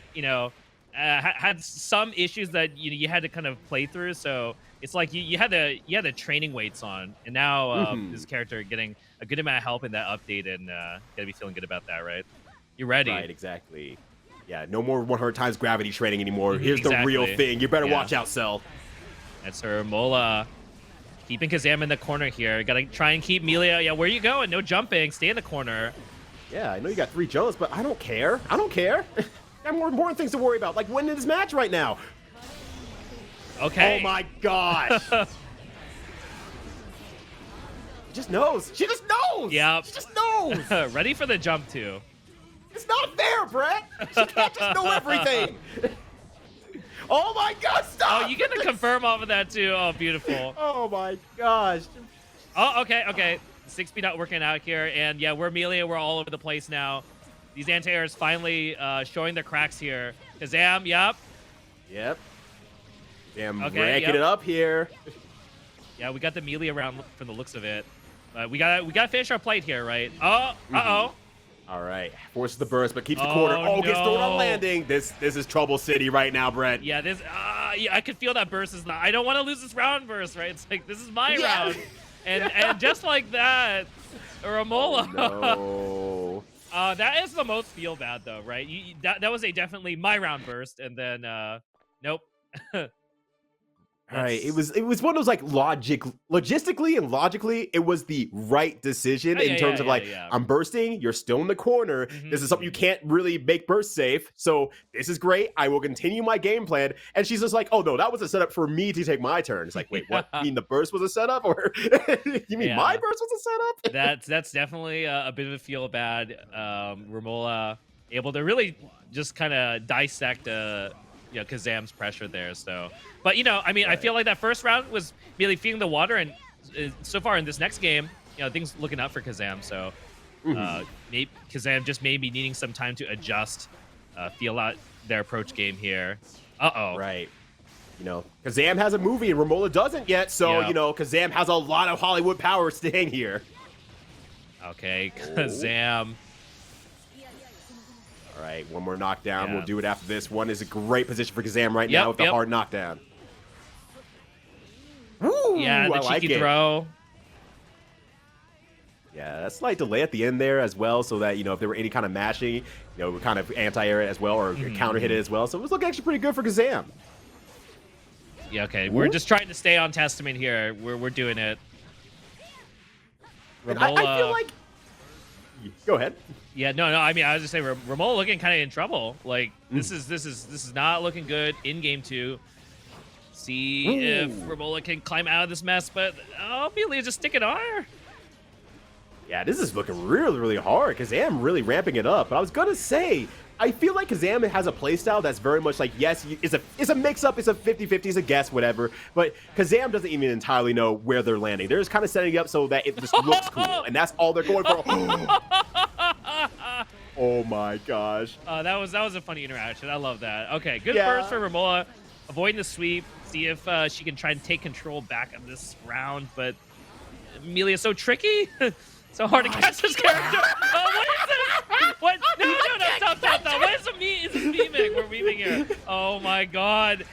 had some issues that you had to kind of play through, so it's like you had the training weights on, and now this character getting a good amount of help in that update, and gotta be feeling good about that, right? You're ready. Right, exactly. Yeah, no more 100 times gravity training anymore. Here's the real thing. You better watch out, Cell. That's her Mola. Keeping Kazam in the corner here. Gotta try and keep Millia. Yeah, where you going? No jumping. Stay in the corner. Yeah, I know you got 3 jumps, but I don't care. I don't care. I have more important things to worry about, like winning this match right now. Okay. Oh my gosh. She just knows. She just knows. Yep. She just knows. Ready for the jump too. It's not fair, Brett. She can't just know everything. Oh my God, stop. Oh, you get to confirm off of that too. Oh, beautiful. Oh my gosh. Oh, okay. 6B not working out here. And yeah, we're Millia. We're all over the place now. These anti-airs finally showing their cracks here. Kazam, Yep. Damn, ranking it up here. Yeah, we got the Millia round from the looks of it. We gotta finish our plate here, right? Oh, uh-oh. All right, forces the burst, but keeps the corner. Oh, gets thrown on landing. This is trouble city right now, Brett. Yeah, yeah, I could feel that burst is not. I don't want to lose this round burst, right? It's like this is my round, and just like that, Romolla. Oh, no. That is the most feel bad though, right? That was a definitely my round burst, and then nope. Right. It was one of those like logistically and logically, it was the right decision in terms of like, I'm bursting, you're still in the corner. This is something you can't really make burst safe. So this is great. I will continue my game plan. And she's just like, oh no, that was a setup for me to take my turn. It's like, wait, what? You mean the burst was a setup? Or you mean my burst was a setup? That's definitely a bit of a feel bad. Romolla able to really just kind of dissect Kazam's pressure there. So, but I mean, I feel like that first round was really feeding the water, and so far in this next game, things looking up for Kazam. So, maybe Kazam just may be needing some time to adjust, feel out their approach game here. Right. Kazam has a movie and Romolla doesn't yet, so Kazam has a lot of Hollywood power staying here. Okay, Kazam. All right, one more knockdown. We'll do it after this. One is a great position for Kazam right now with the hard knockdown. Woo, yeah, the cheeky throw. Yeah, a slight delay at the end there as well, so that, if there were any kind of mashing, we kind of anti-air it as well, or counter hit it as well. So it was looking actually pretty good for Kazam. Yeah, okay. We're just trying to stay on Testament here. We're doing it. Romolla, I feel like... Go ahead. Yeah, no. I mean, I was just saying, Romolla looking kind of in trouble. Like this is not looking good in game 2. See if Romolla can climb out of this mess, but Millia just sticking on her. Yeah, this is looking really, really hard. Kazam really ramping it up. But I was gonna say, I feel like Kazam has a playstyle that's very much like, yes, it's a mix-up, it's a 50-50, it's a guess, whatever. But Kazam doesn't even entirely know where they're landing. They're just kind of setting it up so that it just looks cool, and that's all they're going for. Oh my gosh. That was a funny interaction. I love that. Okay, good burst for Romolla, avoiding the sweep. See if she can try and take control back of this round, but Millia so tricky. So hard to catch this character. Oh, what is this? What? No, stop. What is this memeing? We're memeing here. Oh my god.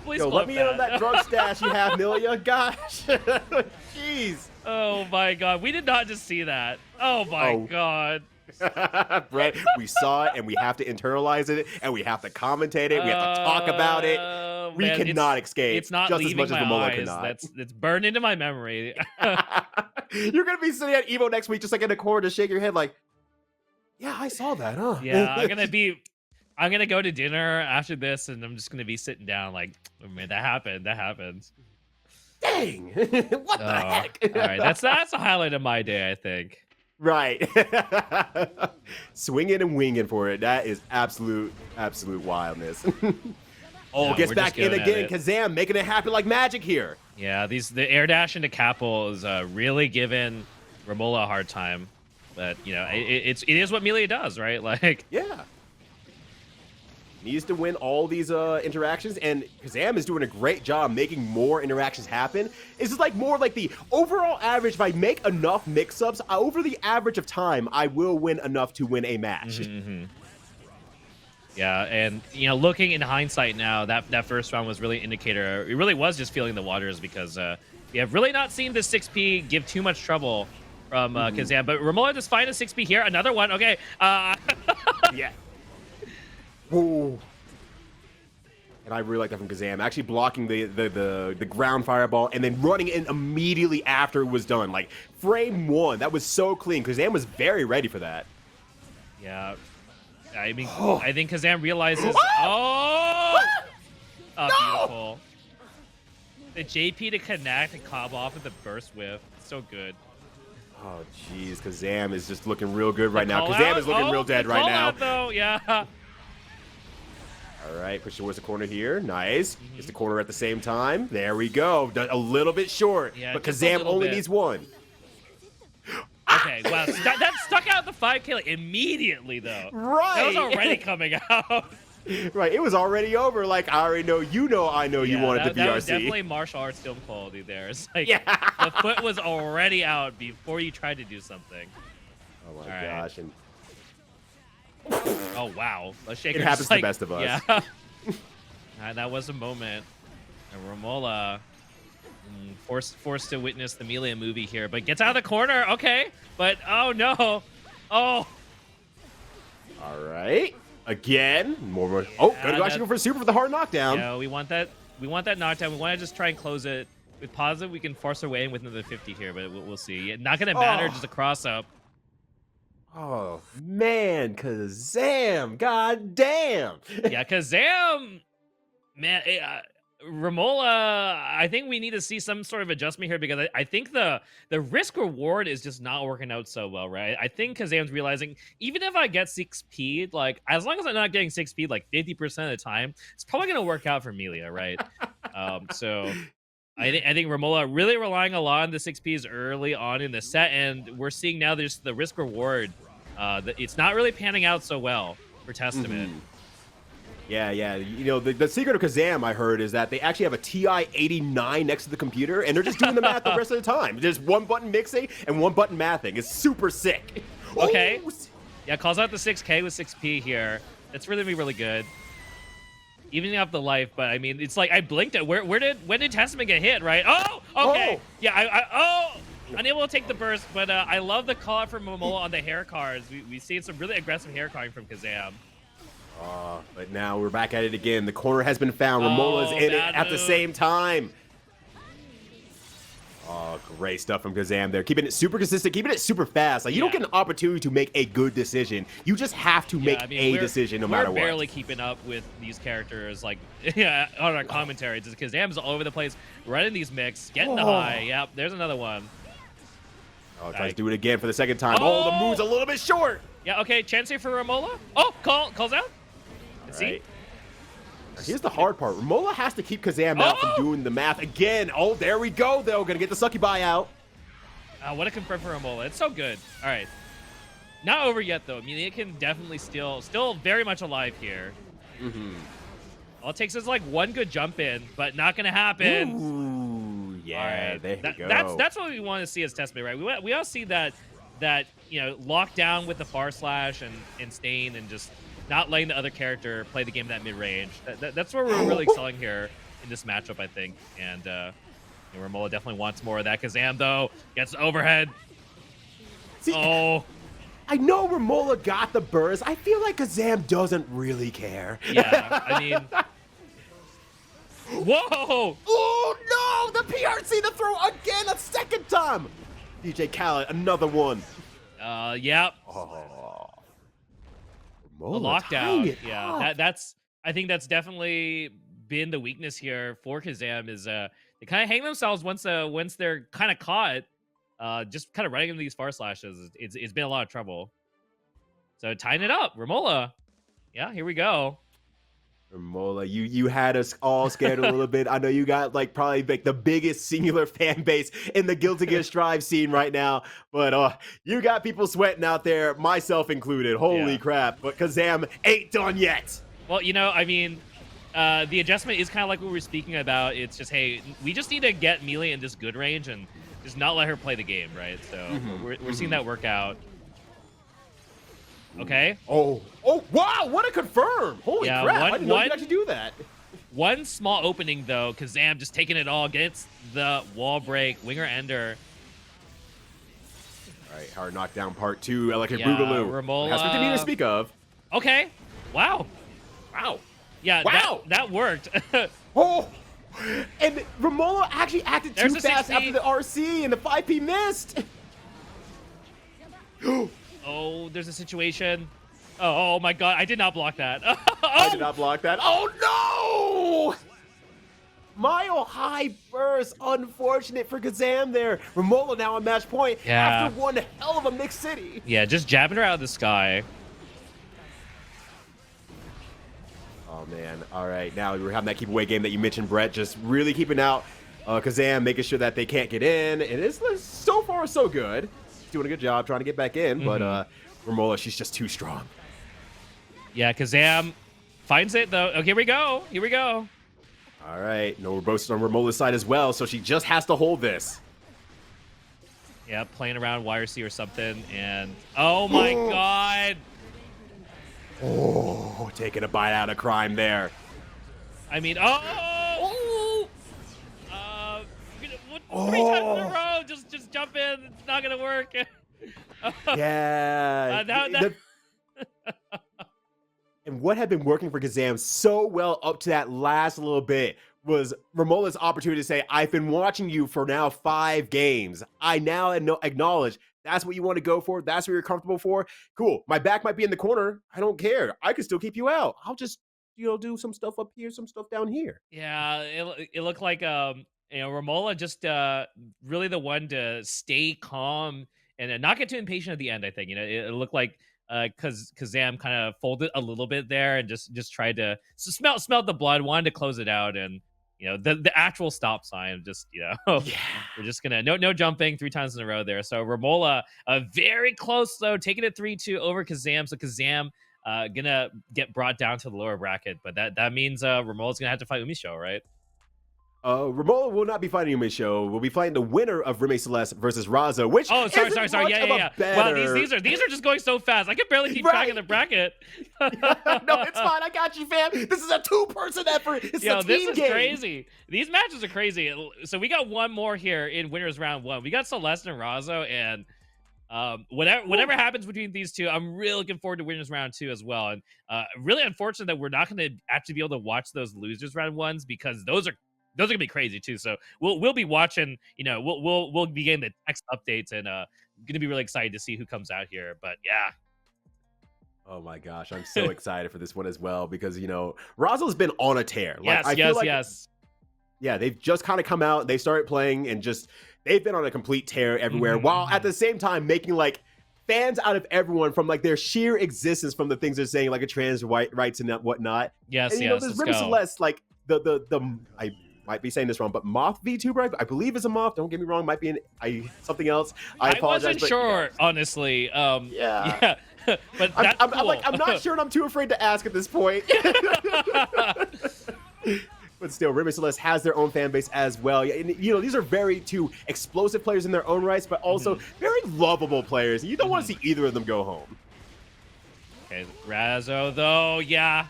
Please let me in on that drug stash you have, Millia. Gosh. Jeez. Oh my god. We did not just see that. Oh my god. Brett, we saw it, and we have to internalize it, and we have to commentate it. We have to talk about it. We cannot escape. It's not just leaving as much my as Romolla eyes. cannot. It's burned into my memory. You're gonna be sitting at Evo next week, just like in the corner, to shake your head, like, yeah, I saw that, huh? Yeah, I'm gonna go to dinner after this, and I'm just gonna be sitting down, like, oh, man, that happened. Dang, what the heck? All right, that's a highlight of my day, I think. Right. Swinging and winging for it. That is absolute wildness. Gets back in again. Kazam making it happen like magic here. Yeah, the air dash into Capel is really giving Romolla a hard time. But, it is what Millia does, right? Like, yeah. Needs to win all these interactions, and Kazam is doing a great job making more interactions happen. It's just like more like the overall average. If I make enough mix-ups over the average of time, I will win enough to win a match. Yeah, and looking in hindsight now, that first round was really an indicator. It really was just feeling the waters, because we have really not seen the 6P give too much trouble from Kazam. But Romolla just find a 6P here. Another one. Okay. Yeah. Ooh. And I really like that from Kazam. Actually blocking the ground fireball and then running in immediately after it was done. Like, frame 1. That was so clean. Kazam was very ready for that. Yeah. I mean, I think Kazam realizes... Beautiful. The JP to connect and cob off with the burst whiff. So good. Oh, jeez. Kazam is just looking real good right now. Kazam is looking real dead right now. Though. Yeah. All right, push towards the corner here. Nice. Gets the corner at the same time. There we go. A little bit short, but Kazam only needs one. Okay, wow. That stuck out the 5K like immediately, though. Right. That was already coming out. Right, it was already over. Like, I already know, I know you wanted the that was VRC. definitely martial arts film quality there. It's like Yeah. the foot was already out before you tried to do something. Oh my All right. gosh, and Oh wow, a shaker it happens just, to like, the best of us. Yeah, that was a moment. And Romolla forced to witness the Millia movie here, but gets out of the corner. Okay, but oh no, oh. All right, again, more. Oh, gonna actually go for a super for the hard knockdown. Yeah, we want that. We want that knockdown. We want to just try and close it. With positive, we can force our way in with another 50 here, but we'll see. Not gonna matter, just a cross up. Oh man, Kazam! God damn! Yeah, Kazam, man, Romolla. I think we need to see some sort of adjustment here because I think the risk reward is just not working out so well, right? I think Kazam's realizing even if I get 6P, like as long as I'm not getting 6P like 50% of the time, it's probably gonna work out for Millia, right? So I think Romolla really relying a lot on the 6Ps early on in the set, and we're seeing now there's the risk reward. It's not really panning out so well for Testament. Yeah. You know, the secret of Kazam, I heard, is that they actually have a TI-89 next to the computer, and they're just doing the math the rest of the time. Just one button mixing and one button mathing. It's super sick. Okay. Ooh. Yeah, calls out the 6K with 6P here. It's really good. Evening up the life, but I mean, it's like I blinked at when did Testament get hit, right? Oh, okay. Oh. Yeah, unable to take the burst, but I love the call out from Romolla on the hair cards. We see some really aggressive hair carding from Kazam. But now we're back at it again. The corner has been found. Romolla's in it at the same time. Oh, great stuff from Kazam there. Keeping it super consistent, keeping it super fast. Like, you don't get an opportunity to make a good decision. You just have to make a decision no matter what. We're barely keeping up with these characters, like, on our commentary. Just Kazam's all over the place, running these mix, getting the high. Yep, there's another one. Oh, tries to do it again for the second time. Oh, the move's a little bit short. Yeah, okay, chance here for Romolla. Oh, calls out. Let's see. Here's the hard part. Romolla has to keep Kazam out from doing the math again. Oh, there we go, though. Gonna get the succubi out. What a confirm for Romolla. It's so good. All right. Not over yet, though. I mean, it can definitely still very much alive here. All it takes is like one good jump in, but not gonna happen. Ooh, yeah, right. there you go. That's what we want to see as Testament, right? We all see that you know, lockdown with the far slash and stain and just not letting the other character play the game that mid-range. That's where we're really excelling here in this matchup, I think. And Romolla definitely wants more of that. Kazam, though, gets overhead. See, I know Romolla got the burst. I feel like Kazam doesn't really care. Yeah, I mean... Whoa! Oh, no! The PRC to throw again a second time! DJ Khaled, another one. Yep. The lockdown, that's I think that's definitely been the weakness here for Kazam is they kind of hang themselves once they're kind of caught, just kind of running into these far slashes. It's been a lot of trouble. So tying it up, Romolla. Yeah, here we go. Romolla, you had us all scared a little bit. I know you got like probably like the biggest singular fan base in the Guilty Gear Strive scene right now, but you got people sweating out there, myself included. Holy crap! But Kazam ain't done yet. Well, you know, I mean, the adjustment is kind of like what we were speaking about. It's just, hey, we just need to get Millia in this good range and just not let her play the game, right? So we're seeing that work out. Okay. Oh, wow, what a confirm. Holy crap, I didn't know you could actually do that. One small opening, though. Kazam just taking it all, gets the wall break, winger ender. All right, hard knockdown part 2, Electric Boogaloo. Romolla. Has 15 to speak of. Okay. Wow. Yeah, wow. That worked. And Romolla actually acted too fast after the RC and the 5P missed. Oh, there's a situation. Oh my god, I did not block that. I did not block that. Oh no! Mile high burst. Unfortunate for Kazam there. Romolla now on match point after one hell of a mixed city. Yeah, just jabbing her out of the sky. Oh man. All right, now we're having that keep away game that you mentioned, Brett. Just really keeping out Kazam, making sure that they can't get in. And it's so far so good. Doing a good job trying to get back in, but Romolla, she's just too strong. Yeah, Kazam Finds it though. Okay, here we go. Here we go. All right. No, we're both on Romola's side as well, so she just has to hold this. Yeah, playing around YRC or something, and oh my god. Oh, taking a bite out of crime there. I mean, oh. Three times in a row. Just jump in. It's not gonna work. Yeah. And what had been working for Kazam so well up to that last little bit was Romola's opportunity to say, I've been watching you for now 5 games. I now acknowledge that's what you want to go for. That's what you're comfortable for. Cool. My back might be in the corner. I don't care. I can still keep you out. I'll just, do some stuff up here, some stuff down here. Yeah, it looked like Romolla just really the one to stay calm and not get too impatient at the end. I think it looked like Kazam kind of folded a little bit there and just tried to smell the blood, wanted to close it out, and the actual stop sign just Yeah. we're just gonna no jumping 3 times in a row there. So Romolla very close though, taking it 3-2 over Kazam. So Kazam gonna get brought down to the lower bracket, but that means Romolla's gonna have to fight UMISHO, right? Romolla will not be fighting UMISHO. We'll be fighting the winner of Remi Celeste versus Razzo, which sorry. Yeah. Well, these are just going so fast. I can barely keep track of the bracket. No, it's fine. I got you, fam. This is a 2-person effort. It's a team this is game. Crazy. These matches are crazy. So we got one more here in winners round 1. We got Celeste and Razzo, and whatever happens between these two, I'm really looking forward to winners round 2 as well. And really unfortunate that we're not going to actually be able to watch those losers round 1s because those are gonna be crazy too. So we'll be watching. We'll be getting the text updates and gonna be really excited to see who comes out here. But yeah. Oh my gosh, I'm so excited for this one as well because Razzo's been on a tear. Yes. Yeah, they've just kind of come out. They started playing and they've been on a complete tear everywhere, while at the same time making fans out of everyone from their sheer existence from the things they're saying, like a trans rights and whatnot. Yes, and, yes. There's Remi Celeste, I might be saying this wrong, but Moth VTuber, I believe is a Moth. Don't get me wrong, might be something else. I apologize. Wasn't sure, honestly. Yeah. But that's cool. I'm not sure, and I'm too afraid to ask at this point. But still, Remi Celeste has their own fan base as well. And, these are very two explosive players in their own rights, but also very lovable players. You don't want to see either of them go home. Okay, Razzo though, yeah.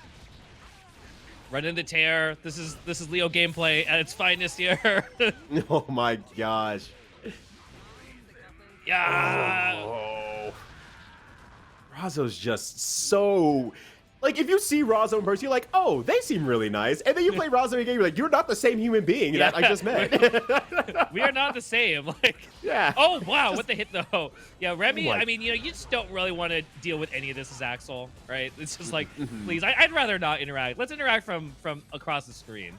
Running the tear. This is Leo gameplay at its finest here. Oh my gosh. Yeah. Oh. Razzo's just so if you see Razzo in person, you're like, oh, they seem really nice. And then you play Razzo again, you're like, you're not the same human being that I just met. We are not the same. Yeah. Oh wow, what the hit though. Yeah, Remi, I mean, you just don't really want to deal with any of this as Axel, right? It's just please, I'd rather not interact. Let's interact from across the screen.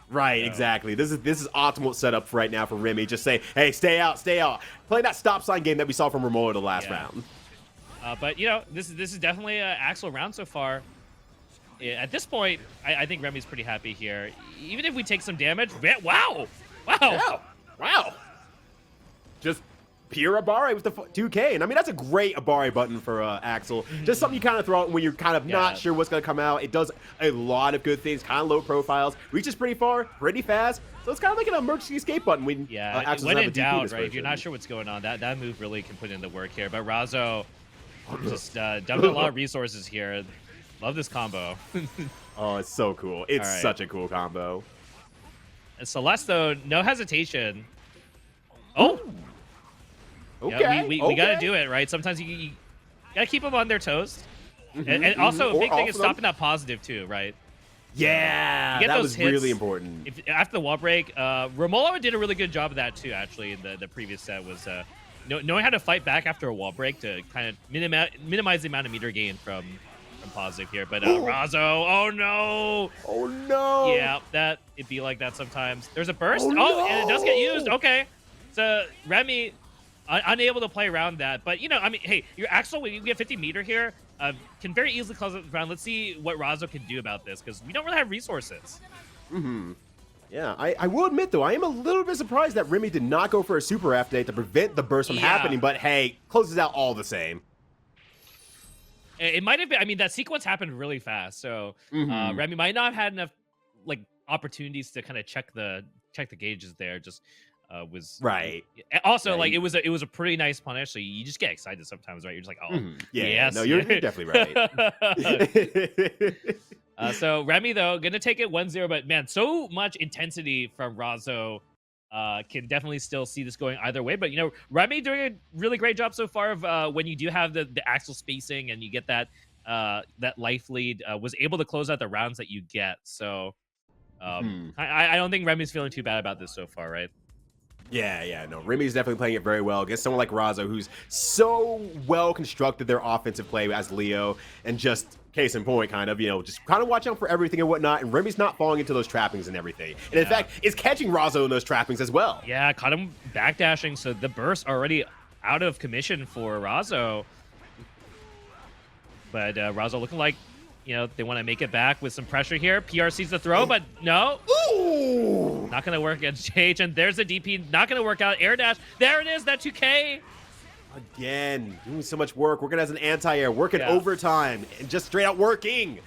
Right, exactly. This is optimal setup right now for Remi. Just say, hey, stay out. Play that stop sign game that we saw from Romolla the last round. But this is definitely an Axel round so far. At this point, I think Remi's pretty happy here. Even if we take some damage, wow. Just pure Abare with the 2K. And I mean, that's a great Abare button for Axel. Just something you kind of throw out when you're kind of not sure what's going to come out. It does a lot of good things, kind of low profiles, reaches pretty far, pretty fast. So it's kind of like an emergency escape button when when in doubt, right? If you're not sure what's going on, that move really can put in the work here. But Razzo just dumping a lot of resources here. Love this combo. Oh, it's so cool. It's such a cool combo. And Celeste, though, no hesitation. Oh. Okay. We got to do it, right? Sometimes you got to keep them on their toes. And also, a big thing is stopping that positive, too, right? Yeah, that was really important. After the wall break, Romolla did a really good job of that, too, actually, in the previous set, was knowing how to fight back after a wall break to kind of minimize the amount of meter gain from positive here. But Razzo, oh no, yeah, it'd be like that sometimes. There's a burst, and it does get used. Okay, so Remi unable to play around that, but I mean, hey, your Axel, when you get 50 meter here, can very easily close it around. Let's see what Razzo can do about this, because we don't really have resources. Yeah, I will admit, though, I am a little bit surprised that Remi did not go for a super update to prevent the burst from happening, but hey, closes out all the same. It might have been. I mean, that sequence happened really fast, so Hmm. Remy might not have had enough like opportunities to kind of check the gauges there. Just was Right. also Yeah. like it was a pretty nice punish. So you just get excited sometimes, right? You're just like, oh Yeah. No, yes, you're yeah. definitely right. So Remy though gonna take it 1-0, but man, so much intensity from Razzo. Can definitely still see this going either way, but Remy doing a really great job so far of when you do have the axle spacing and you get that life lead, was able to close out the rounds that you get. So Mhm. I don't think Remy's feeling too bad about this so far, right? Yeah, no. Remi's definitely playing it very well against someone like Razzo, who's so well constructed their offensive play as Leo, and just case in point, just kind of watch out for everything and whatnot. And Remi's not falling into those trappings and everything, and in Yeah. fact, is catching Razzo in those trappings as well. Yeah, caught him backdashing, so the burst already out of commission for Razzo. But Razzo looking like, they want to make it back with some pressure here. PRC's the throw, but no. Ooh! Not going to work against JH, and there's a DP. Not going to work out. Air dash. There it is, that 2K. Again, doing so much work, working as an anti-air, working Yeah. overtime, and just straight out working.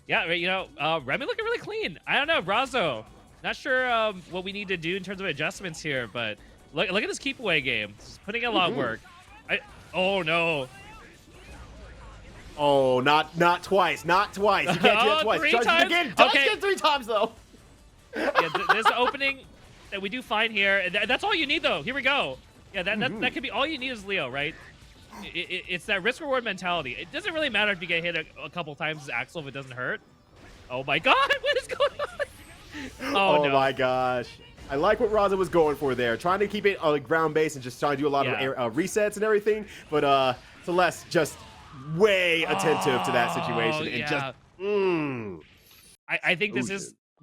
Yeah, Remi looking really clean. I don't know, Razzo. Not sure what we need to do in terms of adjustments here, but look at this keep away game. It's putting in a lot of work. Oh no. Oh, not twice, not twice. You can't do that twice. 3 Try to do it times? again. Try Okay. again 3 times though. Yeah, there's an opening that we do find here. And that's all you need, though. Here we go. Yeah, that could be all you need is Leo, right? It's that risk reward mentality. It doesn't really matter if you get hit a couple times as Axel if it doesn't hurt. Oh my god, what is going on? Oh no. my gosh. I like what Razzo was going for there, trying to keep it ground base and just trying to do a lot of resets and everything. But Celeste just way attentive to that situation and just. I think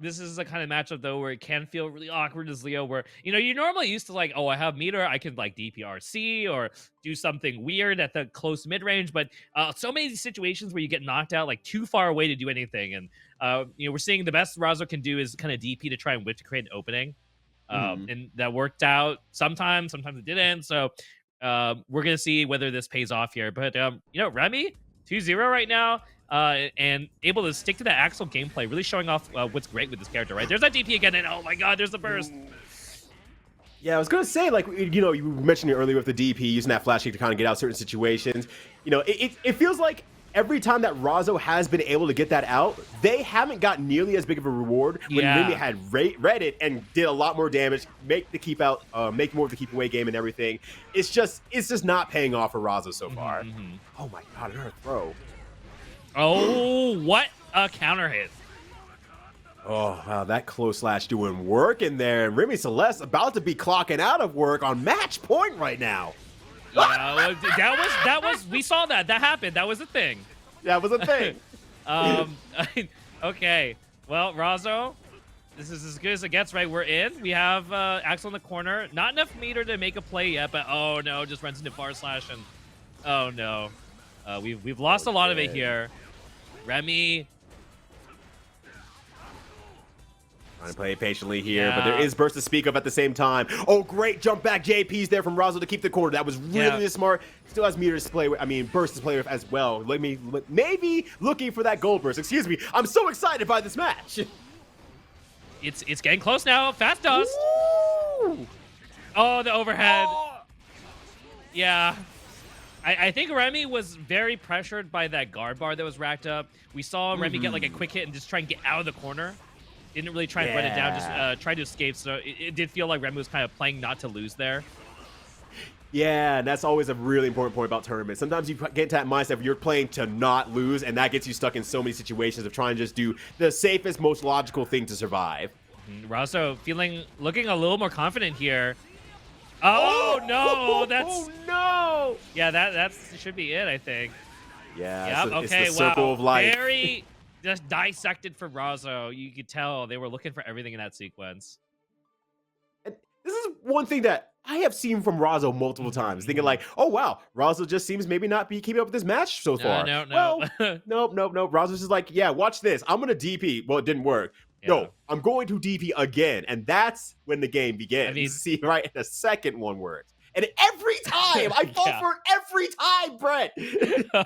this is a kind of matchup though where it can feel really awkward as Leo, where you're normally used to like, oh, I have meter, I can like DPRC or do something weird at the close mid range, but so many situations where you get knocked out like too far away to do anything, and we're seeing the best Razzo can do is kind of DP to try and whip to create an opening, and that worked out sometimes it didn't. So we're gonna see whether this pays off here, but Remi 2-0 right now. And able to stick to that Axel gameplay, really showing off what's great with this character, right? There's that DP again, and oh my god, there's the burst. Yeah, I was gonna say, like, you mentioned it earlier with the DP using that flash kick to kind of get out certain situations. It feels like every time that Razzo has been able to get that out, they haven't got nearly as big of a reward when Millia had read it and did a lot more damage, make more of the keep away game and everything. It's just not paying off for Razzo so far. Oh my god, another throw. Oh, what a counter hit. Oh, wow, that close slash doing work in there. And Remi Celeste about to be clocking out of work on match point right now. Yeah, that was we saw that happened. That was a thing. That was a thing. Okay. Well, Razzo, this is as good as it gets, right? We're in. We have Axel in the corner. Not enough meter to make a play yet, but oh no, just runs into bar slash, and oh no. We've lost a lot of it here. Remi trying to play it patiently here, but there is burst to speak of at the same time. Oh, great jump back JP's there from Razzo to keep the corner. That was really smart. Still has meter to play with. I mean, burst to play with as well. Maybe looking for that gold burst. Excuse me. I'm so excited by this match. It's getting close now. Fast dust. Woo! Oh, the overhead. Oh. Yeah. I think Remi was very pressured by that guard bar that was racked up. We saw Remi get like a quick hit and just try and get out of the corner. Didn't really try and run it down, just tried to escape. So it did feel like Remi was kind of playing not to lose there. Yeah, and that's always a really important point about tournaments. Sometimes you get into that mindset where you're playing to not lose, and that gets you stuck in so many situations of trying to just do the safest, most logical thing to survive. Razzo looking a little more confident here. Oh no, Oh no! Yeah, that should be it, I think. Yeah, Yep, it's okay, the circle of life. Very just dissected for Razzo. You could tell they were looking for everything in that sequence. And this is one thing that I have seen from Razzo multiple times, thinking like, oh wow, Razzo just seems maybe not be keeping up with this match so far. No. Well, nope. Razzo's just like, yeah, watch this. I'm gonna DP. Well, it didn't work. Yeah. No, I'm going to DP again, and that's when the game begins. I mean, see, right, the second one worked. And every time, I fall Yeah. for it every time, Brett.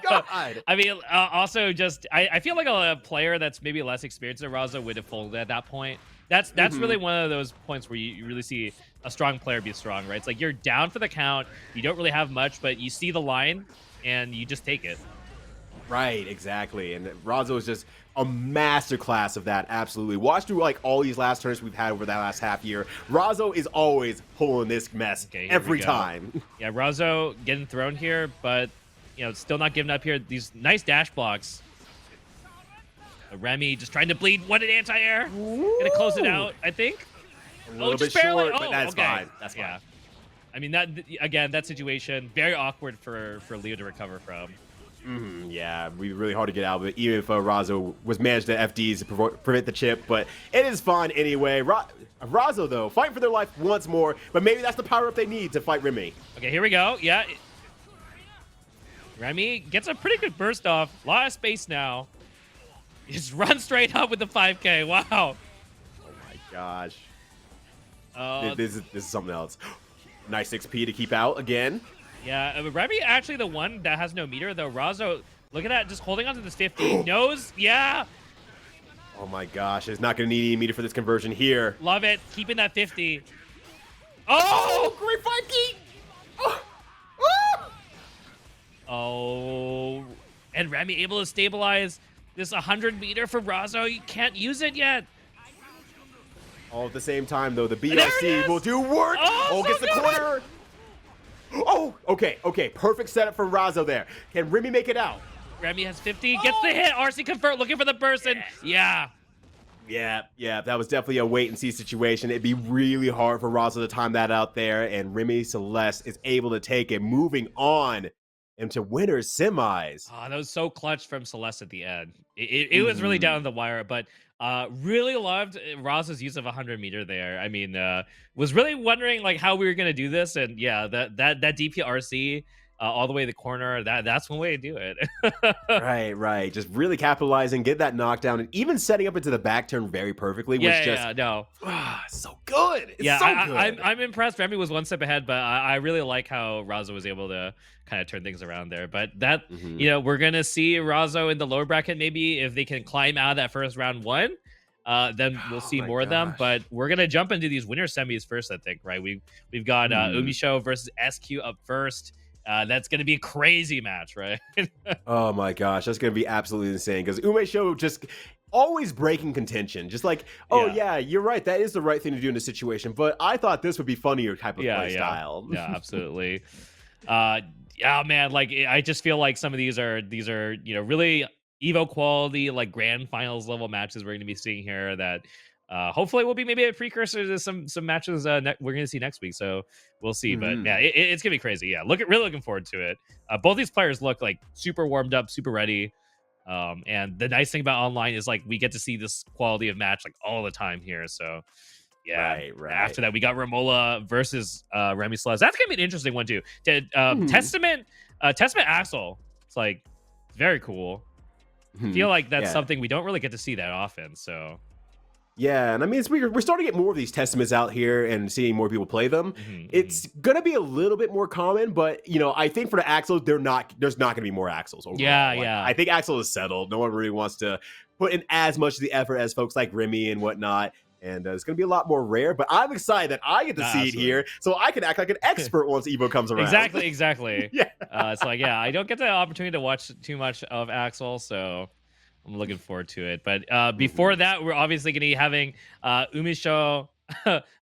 God. I mean, also just I feel like a player that's maybe less experienced than Razzo would have folded at that point. That's really one of those points where you really see a strong player be strong, right? It's like you're down for the count, you don't really have much, but you see the line and you just take it. Right, exactly. And Razzo is just a masterclass of that, absolutely. Watch through like all these last turns we've had over that last half year. Razzo is always pulling this mess every time. Yeah, Razzo getting thrown here, but still not giving up here. These nice dash blocks. Remi just trying to bleed. What an anti-air. Gonna close it out, I think. A little bit short, but that's okay. fine. That's fine. Yeah. I mean, that situation, very awkward for Leo to recover from. Yeah, really hard to get out of it, even if Razzo was managed to FDs to prevent the chip, but it is fine anyway. Razzo, though, fighting for their life once more, but maybe that's the power-up they need to fight Remi. Okay, here we go. Yeah. Remi gets a pretty good burst off. A lot of space now. Just run straight up with the 5K. Wow. Oh my gosh. This is something else. Nice XP to keep out again. Yeah, Remi actually the one that has no meter, though. Razzo, look at that, just holding onto this 50. Knows, yeah. Oh my gosh, it's not going to need any meter for this conversion here. Love it, keeping that 50. Oh! Great 5K! Oh, and Remi able to stabilize this 100 meter for Razzo. You can't use it yet. All at the same time, though, the BRC will do work. Oh, so gets the corner. Oh, okay. Perfect setup for Razzo there. Can Remi make it out? Remi has 50, gets the hit. RC convert, looking for the person. Yeah. Yeah, that was definitely a wait-and-see situation. It'd be really hard for Razzo to time that out there, and Remi Celeste is able to take it, moving on into winners semis. Oh, that was so clutch from Celeste at the end. It was really down the wire, but really loved Razzo's use of 100 meter there. I mean, was really wondering like how we were gonna do this, and yeah, that DPRC all the way to the corner. That's one way to do it. Right. Just really capitalizing, get that knockdown, and even setting up into the back turn very perfectly. So good. It's so good. I'm impressed. Remi was one step ahead, but I really like how Razzo was able to kind of turn things around there. But that, we're gonna see Razzo in the lower bracket. Maybe if they can climb out of that first round one, then we'll see more of them. But we're gonna jump into these winner semis first, I think. Right? We've got UMISHO versus SQ up first. That's going to be a crazy match, right? Oh my gosh, that's going to be absolutely insane because UMISHO just always breaking contention. Just like, yeah, you're right. That is the right thing to do in this situation. But I thought this would be funnier type of play style. Yeah, absolutely. Yeah, man. Like, I just feel like some of these are really Evo quality, like grand finals level matches we're going to be seeing here that hopefully will be maybe a precursor to some matches we're going to see next week. So we'll see. But yeah, it's going to be crazy. Yeah, really looking forward to it. Both these players look like super warmed up, super ready. And the nice thing about online is like we get to see this quality of match like all the time here. So yeah, right. After that, we got Romolla versus Remi Celeste. That's going to be an interesting one too. Testament Axel. It's like very cool. I feel like that's something we don't really get to see that often. So yeah, and I mean, we're starting to get more of these testaments out here and seeing more people play them. It's gonna be a little bit more common, but I think for the Axels, there's not gonna be more Axels. Overall. Yeah. I think Axel is settled. No one really wants to put in as much of the effort as folks like Remi and whatnot. And it's gonna be a lot more rare. But I'm excited that I get to see it here, so I can act like an expert once Evo comes around. Exactly. Yeah. It's like I don't get the opportunity to watch too much of Axel, so I'm looking forward to it. But before that, we're obviously going to be having UMISHO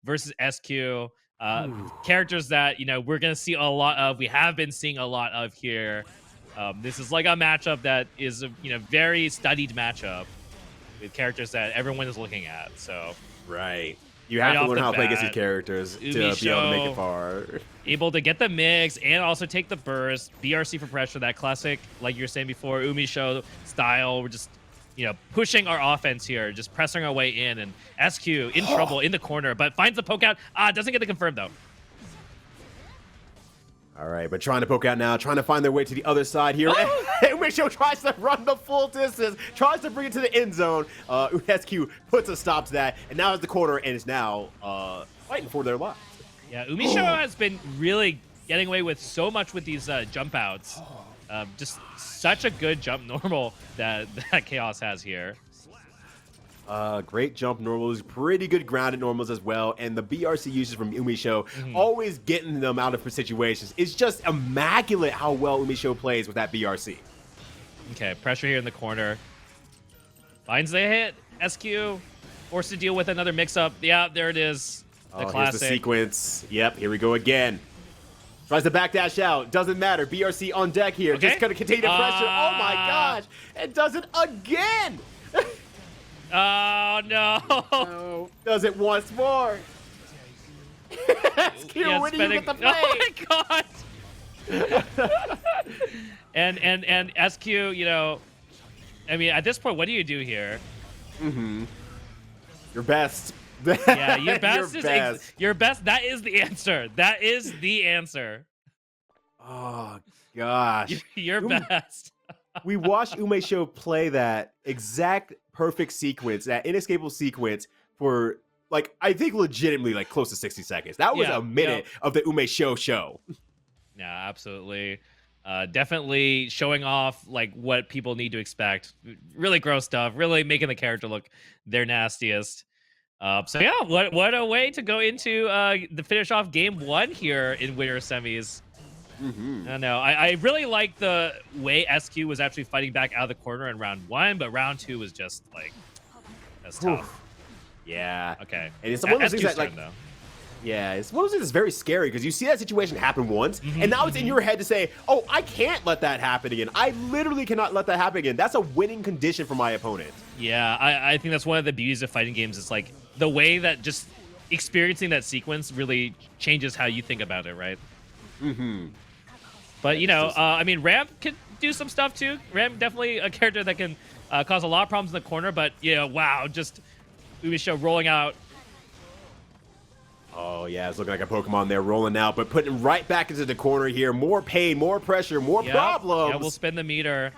versus SQ. Characters that, we're going to see a lot of. We have been seeing a lot of here. This is like a matchup that is a very studied matchup with characters that everyone is looking at. So right. You have to learn how to play against these characters to be able to make it far. Able to get the mix and also take the burst. BRC for pressure, that classic, like you were saying before, UMISHO style. We're just, pushing our offense here, just pressing our way in. And SQ in trouble in the corner, but finds the poke out. Doesn't get the confirm, though. All right, but trying to poke out now, trying to find their way to the other side here. UMISHO tries to run the full distance, tries to bring it to the end zone. SQ puts a stop to that, and now it's the corner, and is now fighting for their lives. Yeah, UMISHO has been really getting away with so much with these jump outs. Just such a good jump normal that Chaos has here. Great jump normals, pretty good grounded normals as well, and the BRC usage from UMISHO, always getting them out of situations. It's just immaculate how well UMISHO plays with that BRC. Okay, pressure here in the corner. Finds the hit. SQ forced to deal with another mix-up. Yeah, there it is. The classic. Here's the sequence. Yep, here we go again. Tries to backdash out. Doesn't matter. BRC on deck here. Okay. Just going to continue to pressure. Oh my gosh. And does it again. Oh, no. No. Does it once more. SQ, where do you get the play? Oh my god. and SQ, you know, I mean, at this point, what do you do here? Your best. Yeah, your best your is best. Your best. That is the answer. That is the answer. Oh gosh. Your best. We watched UMISHO play that exact perfect sequence, that inescapable sequence for like I think legitimately like close to 60 seconds. That was a minute of the UMISHO show. Yeah, absolutely. Definitely showing off like what people need to expect. Really gross stuff. Really making the character look their nastiest. So yeah, what a way to go into the finish off game 1 here in winter semis. I don't know. I really like the way SQ was actually fighting back out of the corner in round 1, but round 2 was just like that's tough. Yeah. Okay. And it's one of those things that turn, like though. yeah, it's one of those things that's very scary because you see that situation happen once, and now it's in your head to say, oh, I can't let that happen again. I literally cannot let that happen again. That's a winning condition for my opponent. Yeah, I think that's one of the beauties of fighting games. It's like the way that just experiencing that sequence really changes how you think about it, right? But, you know, I mean, Ram can do some stuff, too. Ram definitely a character that can cause a lot of problems in the corner, but, you know, wow, just UMISHO rolling out. Oh, yeah, it's looking like a Pokemon there rolling out, but putting right back into the corner here. More pain, more pressure, more problems. Yeah, we'll spin the meter.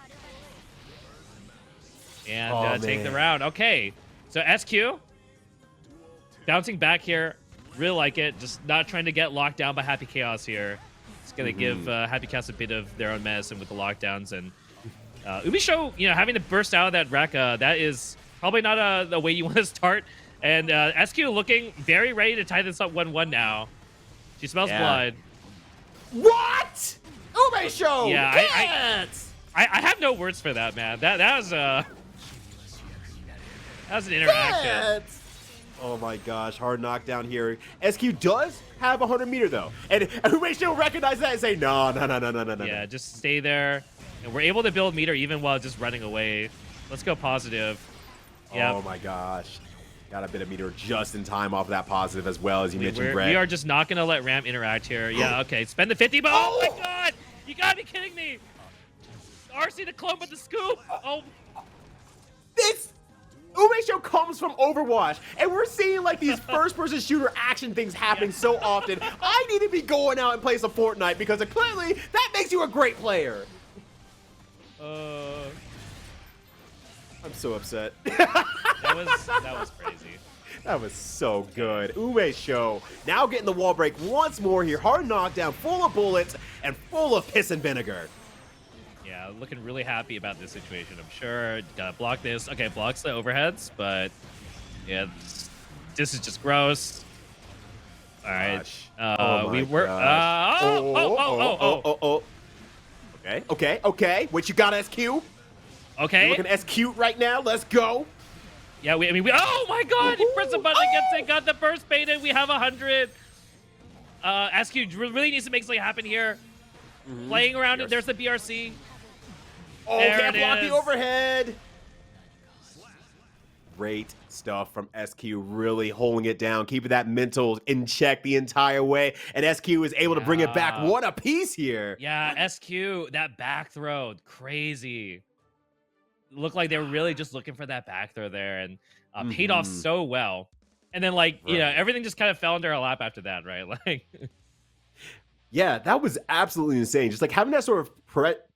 And take the round. Okay, so SQ bouncing back here. Really like it. Just not trying to get locked down by Happy Chaos here. It's going to give Happy Chaos a bit of their own medicine with the lockdowns. And UMISHO, you know, having to burst out of that Rekka, that is probably not the way you want to start. And SQ looking very ready to tie this up 1-1 now. She smells blood. What? UMISHO! Yeah, I have no words for that, man. That was an interaction. Oh my gosh, hard knockdown here. SQ does have a 100-meter though. And UMISHO recognize that and say, no. Yeah, just stay there. And we're able to build meter even while just running away. Let's go positive. Yep. Oh my gosh. Got a bit of meter just in time off of that positive as well, as you mentioned, Brett. We are just not going to let Ram interact here. Yeah, okay. Spend the 50, but oh my god! You gotta be kidding me! RC the clone with the scoop! Oh. This UMISHO comes from Overwatch, and we're seeing like these first-person shooter action things happening so often. I need to be going out and playing some Fortnite because clearly that makes you a great player. I'm so upset. That was crazy. That was so good. UMISHO now getting the wall break once more here. Hard knockdown, full of bullets, and full of piss and vinegar. Yeah, looking really happy about this situation. I'm sure. Gotta block this. Okay, blocks the overheads, but yeah, this is just gross. All right. We were. Okay. What you got, SQ? Okay. You're looking SQ right now. Let's go. Yeah, we oh my god! He pressed the button, gets it, got the burst baited. We have 100. SQ really needs to make something happen here. Playing around it. There's the BRC. Oh, there can't block is. the overhead. Great stuff from SQ, really holding it down, keeping that mental in check the entire way. And SQ is able to bring it back one apiece here. Yeah, SQ, that back throw, crazy. Looked like they were really just looking for that back throw there, and paid off so well. And then, like, you know, everything just kind of fell into our lap after that, right? Like, yeah, that was absolutely insane. Just like having that sort of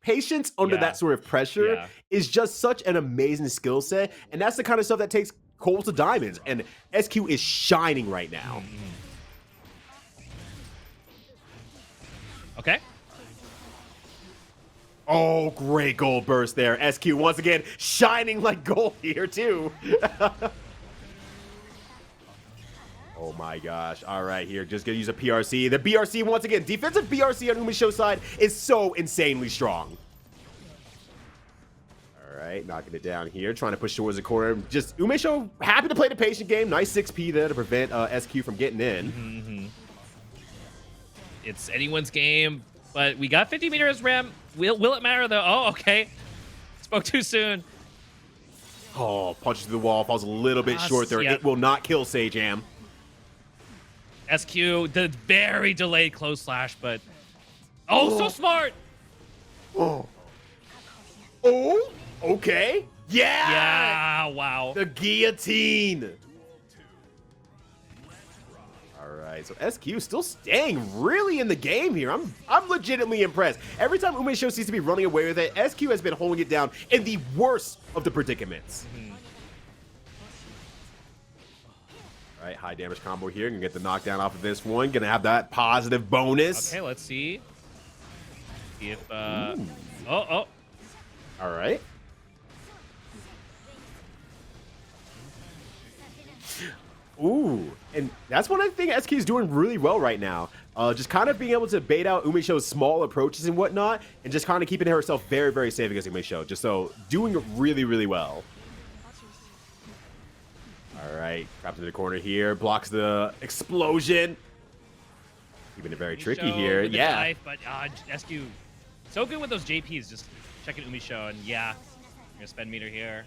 patience under that sort of pressure is just such an amazing skill set. And that's the kind of stuff that takes coal to diamonds. And SQ is shining right now. Okay. Oh, great gold burst there. SQ once again shining like gold here too. Oh my gosh. All right, here, just gonna use a PRC. The BRC once again, defensive BRC on UMISHO's side is so insanely strong. All right, knocking it down here, trying to push towards the corner. Just UMISHO happy to play the patient game. Nice 6P there to prevent SQ from getting in. It's anyone's game, but we got 50 meters, Rem. Will it matter though? Oh, okay. Spoke too soon. Oh, punches to the wall, falls a little bit short there. Yep. It will not kill Sajam. SQ, the very delayed close slash, but so smart. Oh, okay. Yeah, wow. The guillotine. All right, so SQ still staying really in the game here. I'm legitimately impressed. Every time UMISHO seems to be running away with it, SQ has been holding it down in the worst of the predicaments. All right, high damage combo here. Gonna get the knockdown off of this one. Gonna have that positive bonus. Okay, let's see. See if All right. Ooh, and that's one I think SQ is doing really well right now. Just kind of being able to bait out UMISHO's small approaches and whatnot, and just kind of keeping herself very, very safe against UMISHO. Just so doing it really, really well. All right, trapped in the corner here, blocks the explosion. Keeping it very tricky here. Yeah. Knife, but SQ so good with those JPs. Just checking UMISHO, and yeah, gonna spend meter here.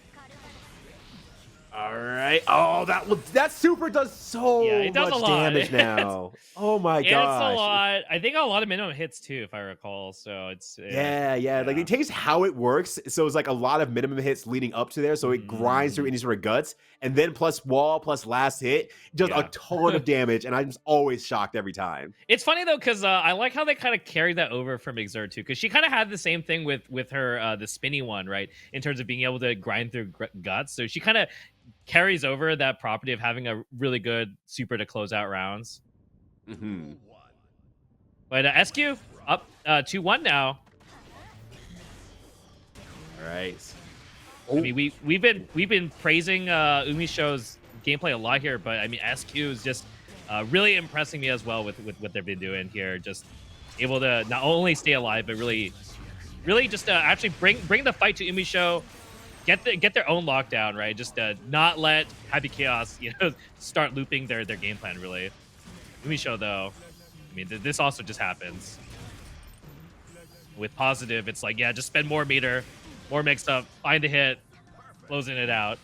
All right. Oh, that super does so it does much a lot. damage now. Oh my gosh. It's a lot. I think a lot of minimum hits too, if I recall. So it's yeah. Like it takes how it works. So it's like a lot of minimum hits leading up to there. So it grinds through any sort of guts, and then plus wall plus last hit does a ton of damage. And I'm just always shocked every time. It's funny though, because I like how they kind of carried that over from Exert too, because she kind of had the same thing with her the spinny one, right? In terms of being able to grind through guts. So she kind of carries over that property of having a really good super to close out rounds. But SQ up 2-1 now. All right. I mean, we've been praising UMISHO's gameplay a lot here, but I mean SQ is just really impressing me as well with what they've been doing here. Just able to not only stay alive, but really just actually bring the fight to UMISHO. Get their own lockdown, right? Just not let Happy Chaos, start looping their game plan. Really, UMISHO though, I mean, this also just happens with positive. It's like just spend more meter, more mixed up, find a hit, closing it out.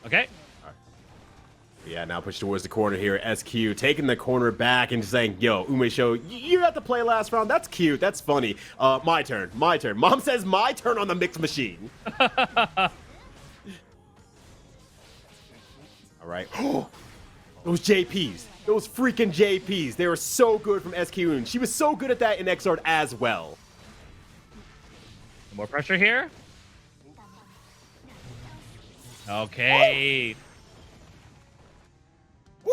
Okay. Yeah, now push towards the corner here. SQ taking the corner back and saying, yo, UMISHO, you have to play last round. That's cute. That's funny. My turn. Mom says my turn on the mixed machine. All right. Those JPs. Those freaking JPs. They were so good from SQ, and she was so good at that in Xrd as well. More pressure here. Okay. Woo!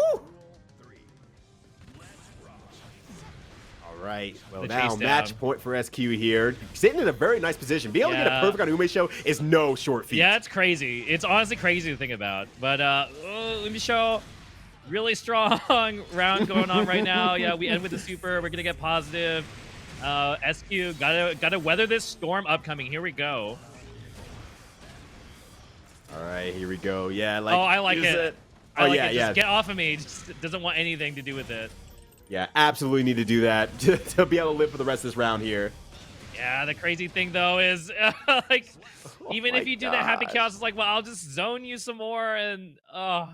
All right. Well, now match point for SQ here. Sitting in a very nice position. Being able to get a perfect on UMISHO is no short feat. Yeah, it's crazy. It's honestly crazy to think about. But UMISHO, really strong round going on right now. Yeah, we end with the super. We're gonna get positive. SQ gotta weather this storm upcoming. Here we go. All right, here we go. Yeah, like I like it. I like it. Just get off of me. Just doesn't want anything to do with it. Yeah, absolutely need to do that to be able to live for the rest of this round here. Yeah, the crazy thing though is like even if you do that Happy Chaos, it's like, well, I'll just zone you some more and oh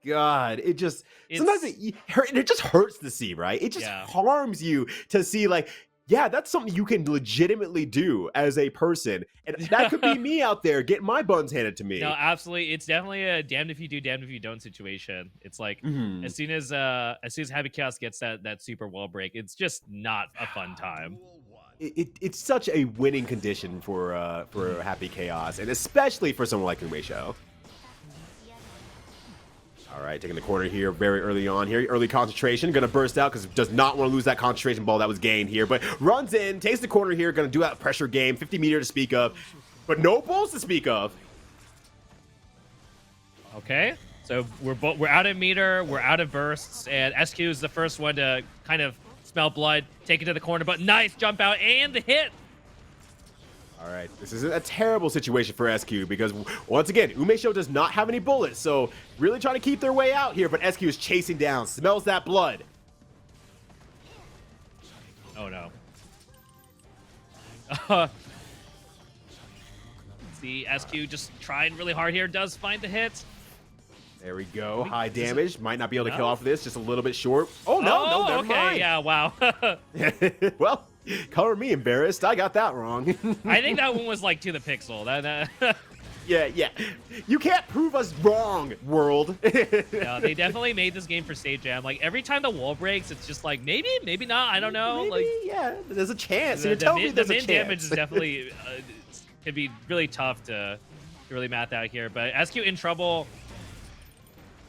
God, it just sometimes it just hurts to see, right? It just harms you to see like, yeah, that's something you can legitimately do as a person. And that could be me out there getting my buns handed to me. No, absolutely. It's definitely a damned if you do, damned if you don't situation. It's like as soon as Happy Chaos gets that super wall break, it's just not a fun time. It's such a winning condition for Happy Chaos, and especially for someone like UMISHO. All right, taking the corner here very early on here. Early concentration, gonna burst out because does not want to lose that concentration ball that was gained here. But runs in, takes the corner here, gonna do that pressure game, 50 meter to speak of, but no bulls to speak of. Okay, so we're out of meter, we're out of bursts, and SQ is the first one to kind of smell blood, take it to the corner, but nice jump out and the hit. All right, this is a terrible situation for SQ because, once again, UMISHO does not have any bullets, so really trying to keep their way out here, but SQ is chasing down, smells that blood. Oh, no. See, SQ just trying really hard here, does find the hit. There we go, high damage, might not be able to kill off of this, just a little bit short. Oh, no, never mind. Yeah, wow. Well, color me embarrassed. I got that wrong. I think that one was like to the pixel. Yeah. You can't prove us wrong, world. No, they definitely made this game for stage jam. Like every time the wall breaks, it's just like maybe not. I don't know. Maybe, like yeah, there's a chance. The, You're telling me there's a min chance. damage is definitely could be really tough to really math out here. But SQ in trouble.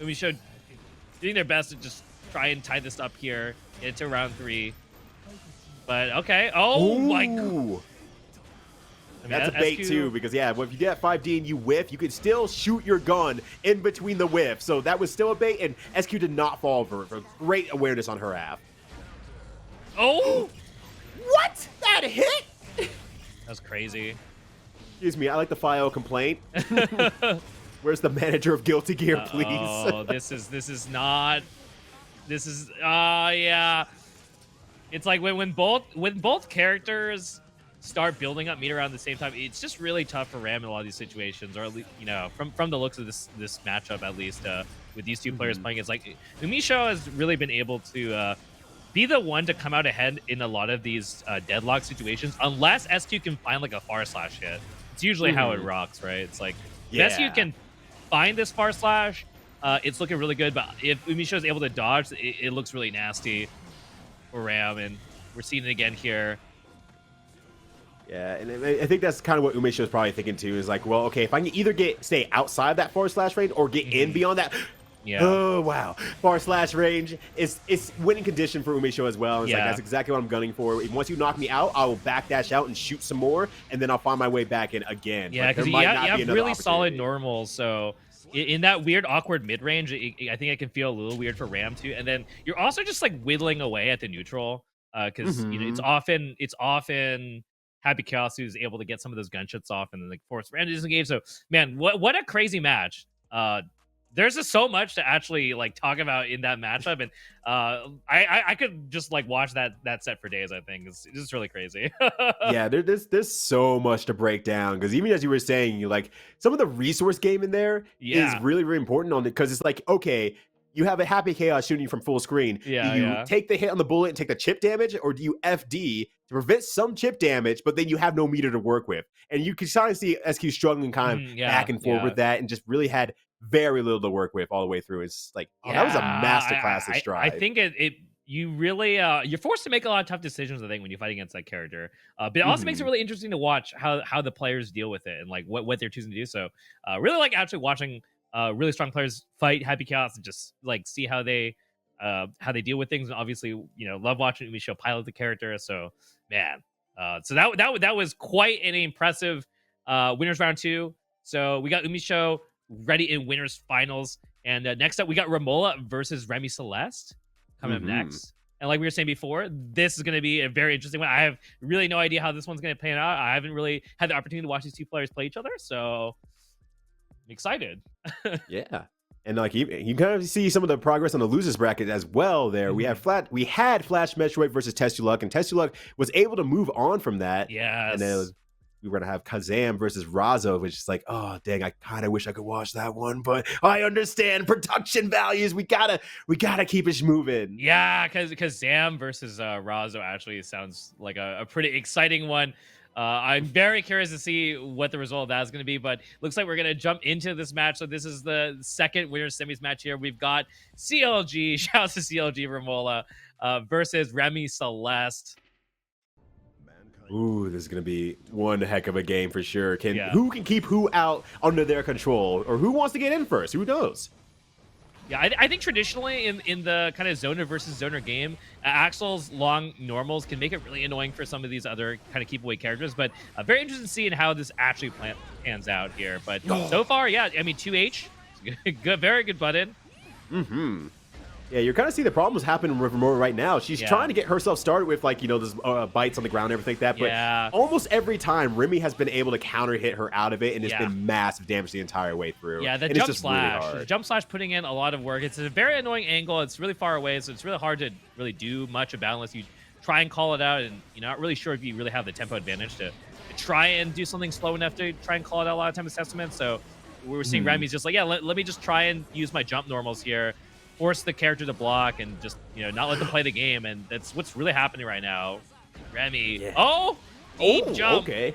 And we should doing their best to just try and tie this up here into round 3. But okay. Oh my god. I mean, that's a bait too, because yeah, if you get 5D and you whiff, you can still shoot your gun in between the whiff. So that was still a bait, and SQ did not fall for great awareness on her half. Oh! What? That hit? That's crazy. Excuse me, I like to file a complaint. Where's the manager of Guilty Gear, please? Oh, this is yeah. It's like when both characters start building up meter around the same time, it's just really tough for Ram in a lot of these situations, or at least, you know, from the looks of this matchup, at least with these two players playing, it's like UMISHO has really been able to be the one to come out ahead in a lot of these deadlock situations, unless SQ can find like a far slash hit. It's usually how it rocks, right? It's like if SQ can find this far slash, it's looking really good, but if UMISHO is able to dodge, it looks really nasty for Ram, and we're seeing it again here. Yeah, and I think that's kind of what UMISHO is probably thinking too, is like, well, okay, if I can either stay outside that far slash range or get in beyond that. Yeah. Oh, wow. Far slash range is winning condition for UMISHO as well. It's like, that's exactly what I'm gunning for. Once you knock me out, I will backdash out and shoot some more, and then I'll find my way back in again. Yeah, because you have really solid normals, so in that weird, awkward mid-range, I think it can feel a little weird for Ram too. And then you're also just like whittling away at the neutral, because you know, it's often Happy Chaos who's able to get some of those gunshots off and then like force Ram to disengage. So man, what a crazy match. There's just so much to actually like talk about in that matchup, and I could just like watch that set for days. I think it's just really crazy. Yeah, there's so much to break down, because even as you were saying, you like some of the resource game in there is really important on it, because it's like, okay, you have a Happy Chaos shooting from full screen. Do you take the hit on the bullet and take the chip damage, or do you FD to prevent some chip damage, but then you have no meter to work with? And you can kind of see SQ struggling kind of back and forth with that, and just really had very little to work with all the way through. It's like, that was a masterclass of Stride. I think you really you're forced to make a lot of tough decisions, I think, when you fight against that character. But it also makes it really interesting to watch how the players deal with it and like what they're choosing to do. So really like actually watching really strong players fight Happy Chaos and just like see how they deal with things. And obviously, you know, love watching UMISHO pilot the character. So man, so that was quite an impressive winners round 2. So we got UMISHO ready in winners finals, and next up we got Romolla versus Remi Celeste coming up next. And like we were saying before, this is going to be a very interesting one. I have really no idea how this one's going to pan out. I haven't really had the opportunity to watch these two players play each other, so I'm excited. Yeah, and like you kind of see some of the progress on the losers bracket as well. There we had FlashMetroid versus TestYourLuck, and TestYourLuck was able to move on from that. Yes, and then we were going to have Kazam versus Razzo, which is like, oh, dang, I kind of wish I could watch that one, but I understand production values. We gotta keep it moving. Yeah, because Kazam versus Razzo actually sounds like a pretty exciting one. I'm very curious to see what the result of that is going to be, but looks like we're going to jump into this match. So this is the second winners semis match here. We've got CLG, shouts to CLG Romolla, versus Remi Celeste. Ooh, this is going to be one heck of a game for sure. Who can keep who out under their control, or who wants to get in first? Who knows? Yeah, I think traditionally in the kind of zoner versus zoner game, Axel's long normals can make it really annoying for some of these other kind of keep away characters. But very interested in seeing how this actually pans out here. But so far, yeah, I mean 2H, good, very good button. Mm-hmm. Yeah, you're kind of seeing the problems happening with Romolla right now. She's trying to get herself started with, like, you know, those bites on the ground and everything like that. But almost every time, Remi has been able to counter hit her out of it, and it's been massive damage the entire way through. Yeah, the and jump it's just slash. really hard. The jump slash putting in a lot of work. It's a very annoying angle. It's really far away, so it's really hard to really do much about it unless you try and call it out, and you're not really sure if you really have the tempo advantage to try and do something slow enough to try and call it out a lot of times with Testament. So we're seeing Remi's just like, yeah, let me just try and use my jump normals here, force the character to block, and just, you know, not let them play the game. And that's what's really happening right now. Remi. Oh, deep jump. Okay.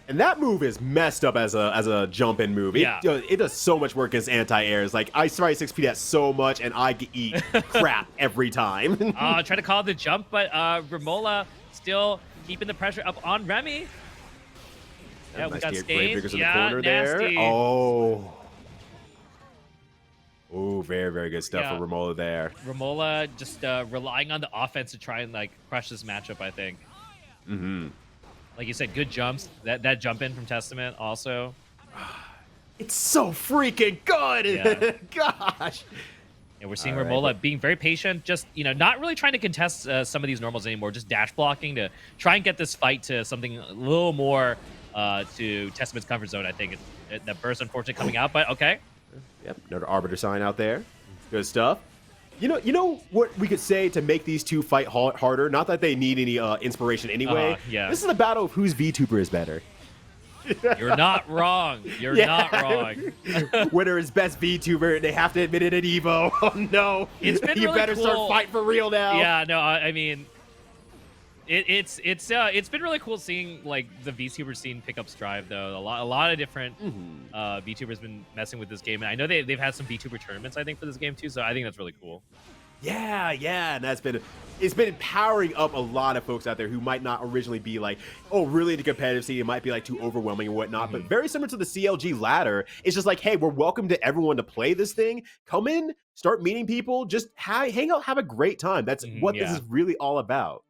And that move is messed up as a jump in move. It does so much work against anti-airs. Like, I try 6P that so much, and I eat crap every time. Try to call the jump, but Romolla still keeping the pressure up on Remi. Yeah, we got Stains. In the corner nasty. there. Oh. Oh, very, very good stuff for Romolla there. Romolla just relying on the offense to try and, like, crush this matchup, I think. Mm-hmm. Like you said, good jumps. That jump in from Testament also. It's so freaking good. Yeah. Gosh. Yeah, we're seeing Romolla being very patient, just, you know, not really trying to contest some of these normals anymore, just dash blocking to try and get this fight to something a little more to Testament's comfort zone, I think. That burst, unfortunately, coming out, but okay. Yep, another Arbiter sign out there. Good stuff. You know what we could say to make these two fight harder? Not that they need any inspiration anyway. This is a battle of whose VTuber is better. You're not wrong. You're not wrong. Winner is best VTuber. They have to admit it at Evo. Oh no! It's been you really better cool. start fighting for real now. Yeah, no, I mean, it's been really cool seeing, like, the VTuber scene pick up stride though. A lot of different VTubers been messing with this game, and I know they've had some VTuber tournaments, I think, for this game too. So I think that's really cool. Yeah, and it's been empowering up a lot of folks out there who might not originally be like, oh, really into competitive scene. It might be like too overwhelming and whatnot, but very similar to the CLG ladder. It's just like, hey, we're welcome to everyone to play this thing. Come in, start meeting people, just hang out, have a great time. That's what this is really all about.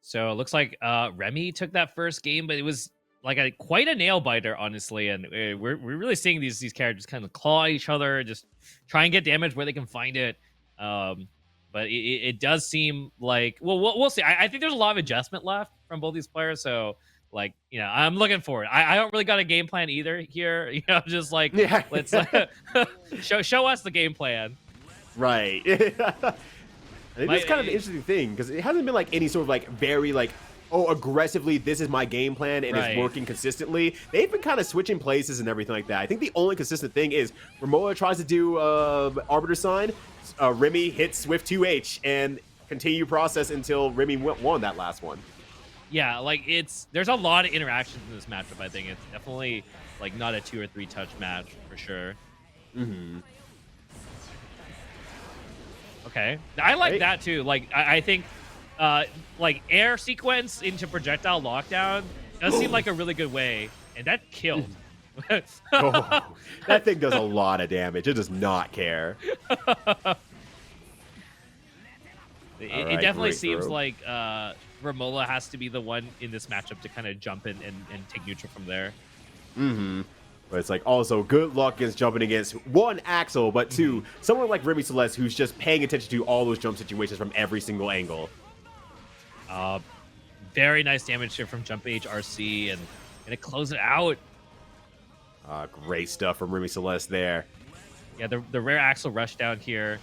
So it looks like Remi took that first game, but it was like quite a nail biter, honestly. And we're really seeing these characters kind of claw each other, just try and get damage where they can find it. But it does seem like, well, we'll see. I think there's a lot of adjustment left from both these players. So, like, you know, I'm looking forward. I don't really got a game plan either here. You know, just like, let's show us the game plan. Right. I think that's kind of an interesting thing, because it hasn't been like any sort of like very like, oh, aggressively, this is my game plan and it's working consistently. They've been kind of switching places and everything like that. I think the only consistent thing is Romolla tries to do Arbiter sign, Remi hits Swift 2H, and continue process until Remi won that last one. Yeah, like, there's a lot of interactions in this matchup. I think it's definitely like not a 2 or 3 touch match for sure. Okay, I like that too. Like, I think like air sequence into projectile lockdown does seem like a really good way, and that killed. That thing does a lot of damage. It does not care. It definitely seems like Romolla has to be the one in this matchup to kind of jump in and take neutral from there. But it's like, also, good luck against jumping against one, Axel, but two, someone like Remi Celeste, who's just paying attention to all those jump situations from every single angle. Very nice damage here from Jump HRC, and gonna close it out. Great stuff from Remi Celeste there. Yeah, the rare Axel rush down here.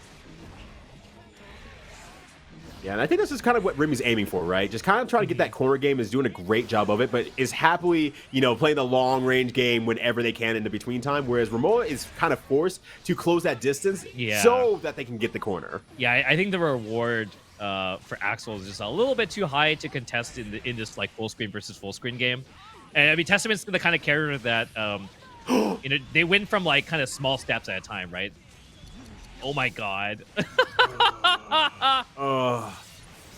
Yeah, and I think this is kind of what Remi's aiming for, right? Just kind of trying to get that corner game, is doing a great job of it, but is happily, you know, playing the long-range game whenever they can in the between time, whereas Romolla is kind of forced to close that distance so that they can get the corner. Yeah, I think the reward for Axel is just a little bit too high to contest in this, like, full screen versus full screen game. And, I mean, Testament's the kind of character that, you know, they win from, like, kind of small steps at a time, right? Oh my god.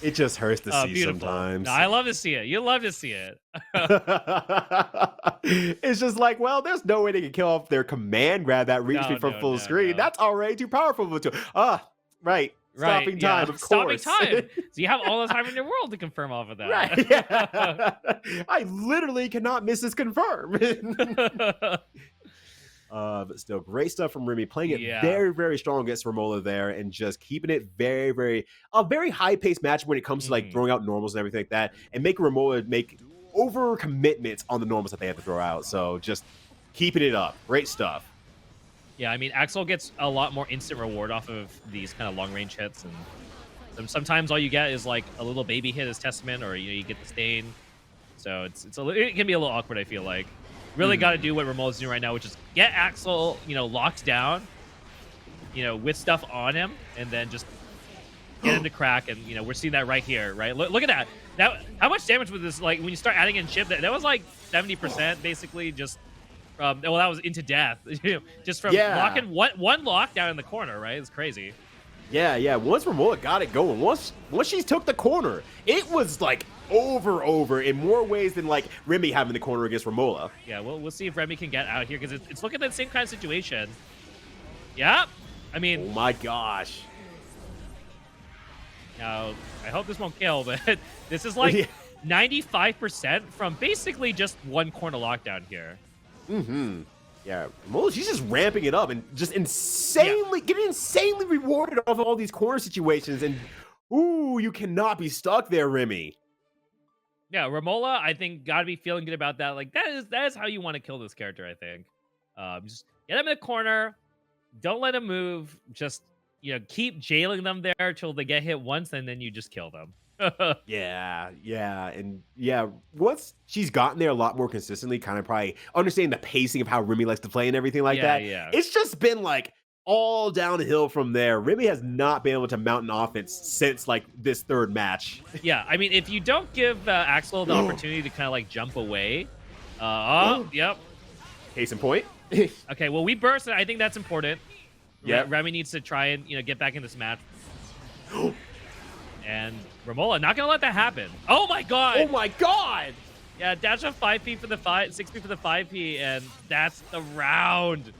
It just hurts to see Beautiful. sometimes. No, I love to see it. You love to see it. It's just like, well, there's no way they can kill off their command grab that reached me from full screen. No. That's already too powerful to right. Stopping time, of course. Stopping time. So you have all the time in the world to confirm off of that. Right. Yeah. I literally cannot miss this confirm. But still, great stuff from Remi, playing it very, very strong against Romolla there, and just keeping it very, very high-paced match when it comes to like throwing out normals and everything like that, and making Romolla make over commitments on the normals that they have to throw out. So just keeping it up, great stuff. Yeah, I mean, Axel gets a lot more instant reward off of these kind of long-range hits, and sometimes all you get is like a little baby hit as Testament, or you get the stain. So it can be a little awkward, I feel like. Really got to do what Romolla's doing right now, which is get Axel, locked down, with stuff on him, and then just get him to crack. And we're seeing that right here, right? Look at that. How much damage was this? Like when you start adding in chip, that was like 70% basically. Just from that was into death, just from locking one lockdown in the corner, right? It's crazy. Yeah. Once Romolla got it going, once she took the corner, it was like over in more ways than like Remi having the corner against Romolla. Yeah, we'll see if Remi can get out here, because it's looking at the same kind of situation. Yeah, I mean, oh my gosh. Now I hope this won't kill, but this is like 95% from basically just one corner lockdown here. Yeah, Romolla, she's just ramping it up and just getting insanely rewarded off of all these corner situations. And ooh, you cannot be stuck there, Remi. Yeah, Romolla, I think, gotta be feeling good about that. Like that is how you want to kill this character, I think. Just get him in the corner, don't let him move. Just keep jailing them there till they get hit once, and then you just kill them. And once she's gotten there a lot more consistently, kind of probably understanding the pacing of how Remi likes to play and everything like that. Yeah. It's just been like all downhill from there. Remi has not been able to mount an offense since like this third match. Yeah, I mean, if you don't give Axel the opportunity to kind of like jump away, yep. Case in point. Okay, well, we burst, and I think that's important. Yeah, Remi needs to try and get back in this match. And Romolla not gonna let that happen. Oh my god! Oh my god! Yeah, dash up 5p for the 6p for the 5p, and that's the round.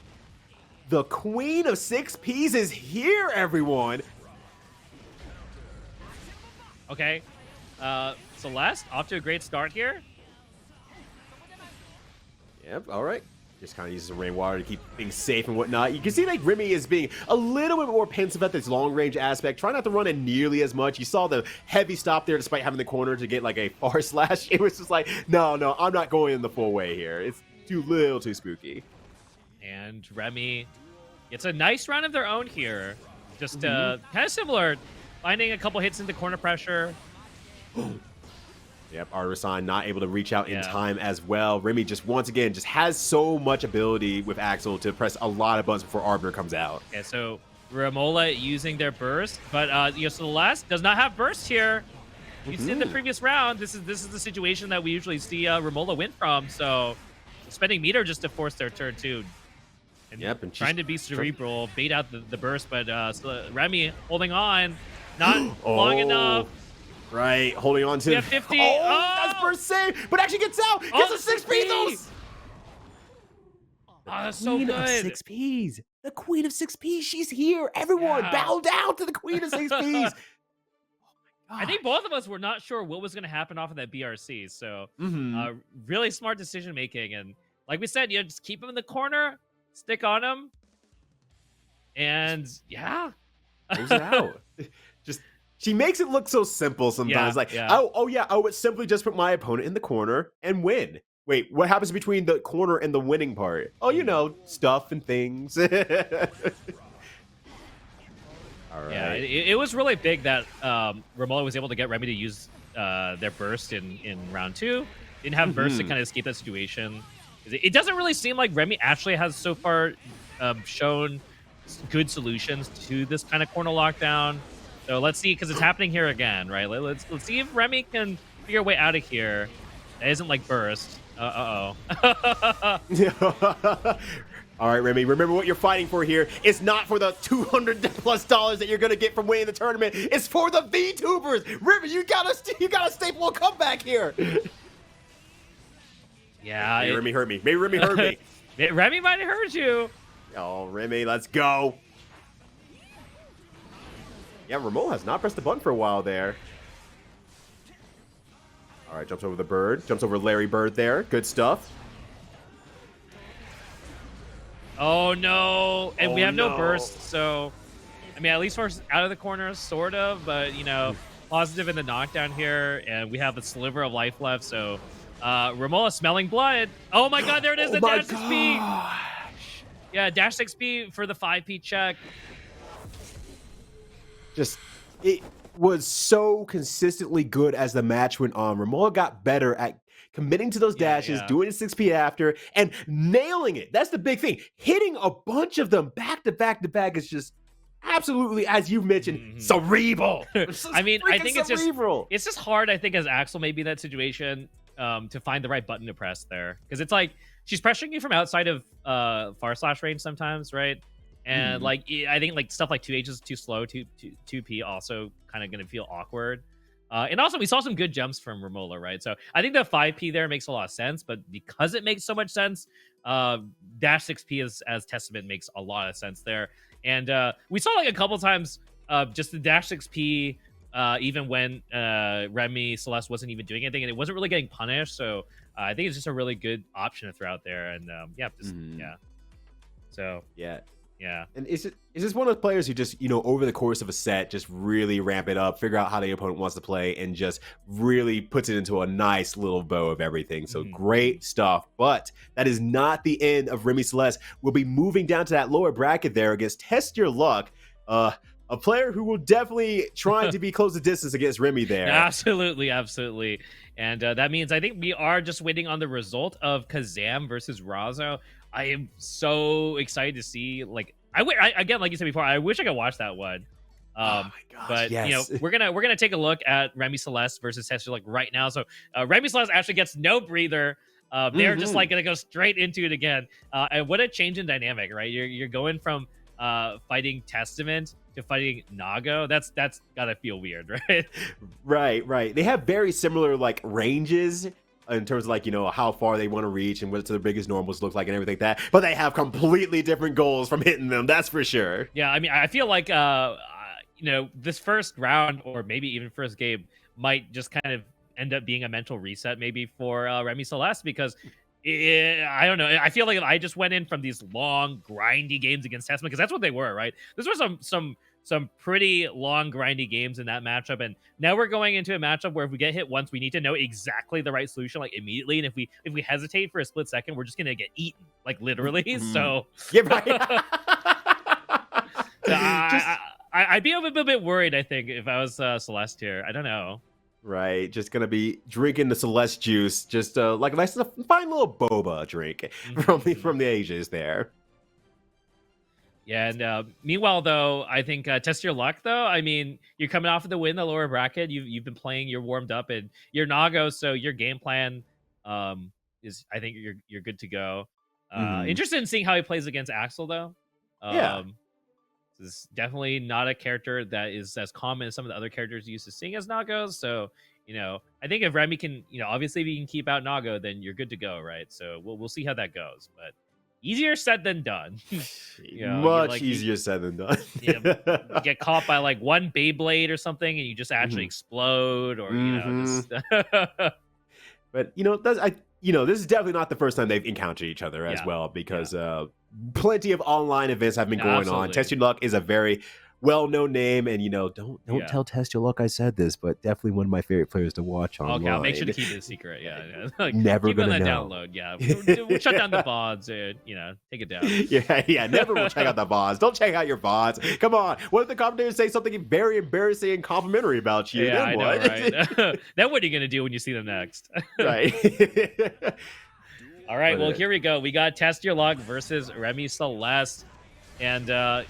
The Queen of 6Ps is here, everyone. Okay, Celeste off to a great start here. Yep. All right. Just kind of uses the rainwater to keep things safe and whatnot. You can see like Remi is being a little bit more pensive at this long range aspect. Try not to run in nearly as much. You saw the heavy stop there despite having the corner to get like a far slash. It was just like, no, I'm not going in the full way here. It's little too spooky. And Remi gets a nice round of their own here. Just kind of similar. Finding a couple hits into corner pressure. Yep, Artisan not able to reach out in time as well. Remi just once again just has so much ability with Axel to press a lot of buttons before Arbiter comes out. Okay, so Romolla using their burst, but Celeste does not have burst here. We've seen the previous round. This is the situation that we usually see Romolla win from. So spending meter just to force their turn too. And trying to be cerebral, bait out the burst, but Remi holding on, not long enough. Right, holding on to. We have 50. That's burst save, but actually gets out. Gets a 6P. Oh, that's so good. 6Ps. The Queen of 6Ps. She's here. Everyone, bow down to the Queen of 6Ps. I think both of us were not sure what was going to happen off of that BRC. So really smart decision making. And like we said, just keep him in the corner, stick on him. And close it out. She makes it look so simple sometimes. I would simply just put my opponent in the corner and win. Wait, what happens between the corner and the winning part? Oh, stuff and things. All right. Yeah, it was really big that Romolla was able to get Remi to use their burst in round 2. Didn't have burst to kind of escape that situation. It doesn't really seem like Remi actually has so far shown good solutions to this kind of corner lockdown. So let's see, because it's happening here again, right? Let's see if Remi can figure a way out of here. That isn't like burst. All right, Remi, remember what you're fighting for here. It's not for the $200+ that you're gonna get from winning the tournament. It's for the VTubers. Remi, you gotta staple a comeback here. Yeah. Maybe Remi hurt me. Maybe Remi hurt me. Remi might have hurt you. Oh, Remi, let's go. Yeah, Romolla has not pressed the button for a while there. All right, jumps over the bird. Jumps over Larry Bird there. Good stuff. Oh, no. And we have no burst, so... I mean, at least we're out of the corner, sort of, but, you know, positive in the knockdown here, and we have a sliver of life left, so... Romolla smelling blood. Oh, my God, there it is, the dash XP! Yeah, dash XP for the 5P check. Just, it was so consistently good as the match went on. Romolla got better at committing to those dashes, doing a 6P after, and nailing it. That's the big thing. Hitting a bunch of them back to back to back is just absolutely, as you've mentioned, cerebral. I mean, I think cerebral. it's just hard, I think, as Axel maybe in that situation, to find the right button to press there. Because it's like, she's pressuring you from outside of far slash range sometimes, right? And like, I think like stuff like 2H is too slow, 2P also kind of going to feel awkward. And also, we saw some good jumps from Romolla, right? So I think the 5P there makes a lot of sense, but because it makes so much sense, dash 6P as Testament makes a lot of sense there. And we saw like a couple times just the dash 6P, even when Remi Celeste wasn't even doing anything, and it wasn't really getting punished. So I think it's just a really good option to throw out there. And yeah, just, yeah. So yeah. Yeah. And is this one of those players who just, you know, over the course of a set, just really ramp it up, figure out how the opponent wants to play, and just really puts it into a nice little bow of everything. So great stuff. But that is not the end of Remi Celeste. We'll be moving down to that lower bracket there against Test Your Luck. A player who will definitely try to be close to distance against Remi there. Absolutely, absolutely. And that means I think we are just waiting on the result of Kazam versus Razzo. I am so excited to see, like, again, like you said before, I wish I could watch that one. Oh my gosh, but yes. you know, we're gonna take a look at Remi Celeste versus TestYourLuck right now. So Remi Celeste actually gets no breather. They're just like gonna go straight into it again. And what a change in dynamic, right? You're going from fighting Testament to fighting Nago. That's gotta feel weird, right? Right. They have very similar like ranges in terms of like, you know, how far they want to reach and what their biggest normals look like and everything like that. But they have completely different goals from hitting them. That's for sure. Yeah, I mean, I feel like, you know, this first round or maybe even first game might just kind of end up being a mental reset maybe for Remi Celeste, because I don't know. I feel like I just went in from these long, grindy games against Testament, because that's what they were, right? This was some pretty long, grindy games in that matchup, and now we're going into a matchup where if we get hit once, we need to know exactly the right solution, like immediately. And if we hesitate for a split second, we're just gonna get eaten, like literally. So yeah, right. I'd be a bit worried, I think, if I was Celeste here. I don't know. Right, just gonna be drinking the Celeste juice, just like a nice fine little boba drink from the Asians there. Yeah, and meanwhile, though, I think Test Your Luck, though. I mean, you're coming off of the win, the lower bracket. You've been playing, you're warmed up, and you're Nago, so your game plan is, I think you're good to go. Interested in seeing how he plays against Axel, though. Yeah. This is definitely not a character that is as common as some of the other characters you used to seeing as Nagos. So, you know, I think if Remi can, you know, obviously if you can keep out Nago, then you're good to go, right? So we'll see how that goes. But easier said than done. You know, much easier said than done. You get caught by like one Beyblade or something, and you just actually explode, or you know. Just But you know, this is definitely not the first time they've encountered each other as well, because plenty of online events have been going on. Test Your Luck is a very well-known name, and you know, don't tell Test Your Luck I said this, but definitely one of my favorite players to watch online. Okay, I'll make sure to keep it a secret. Yeah. Like, never gonna know. Download. Yeah, we'll shut down the VODs, and you know, take it down. Yeah. Never will check out the VODs. Don't check out your VODs. Come on. What if the commentators say something very embarrassing and complimentary about you? Yeah, then I what? know, right? Then what are you gonna do when you see them next? Right. All right, well, here we go. We got Test Your Luck versus Remi Celeste. And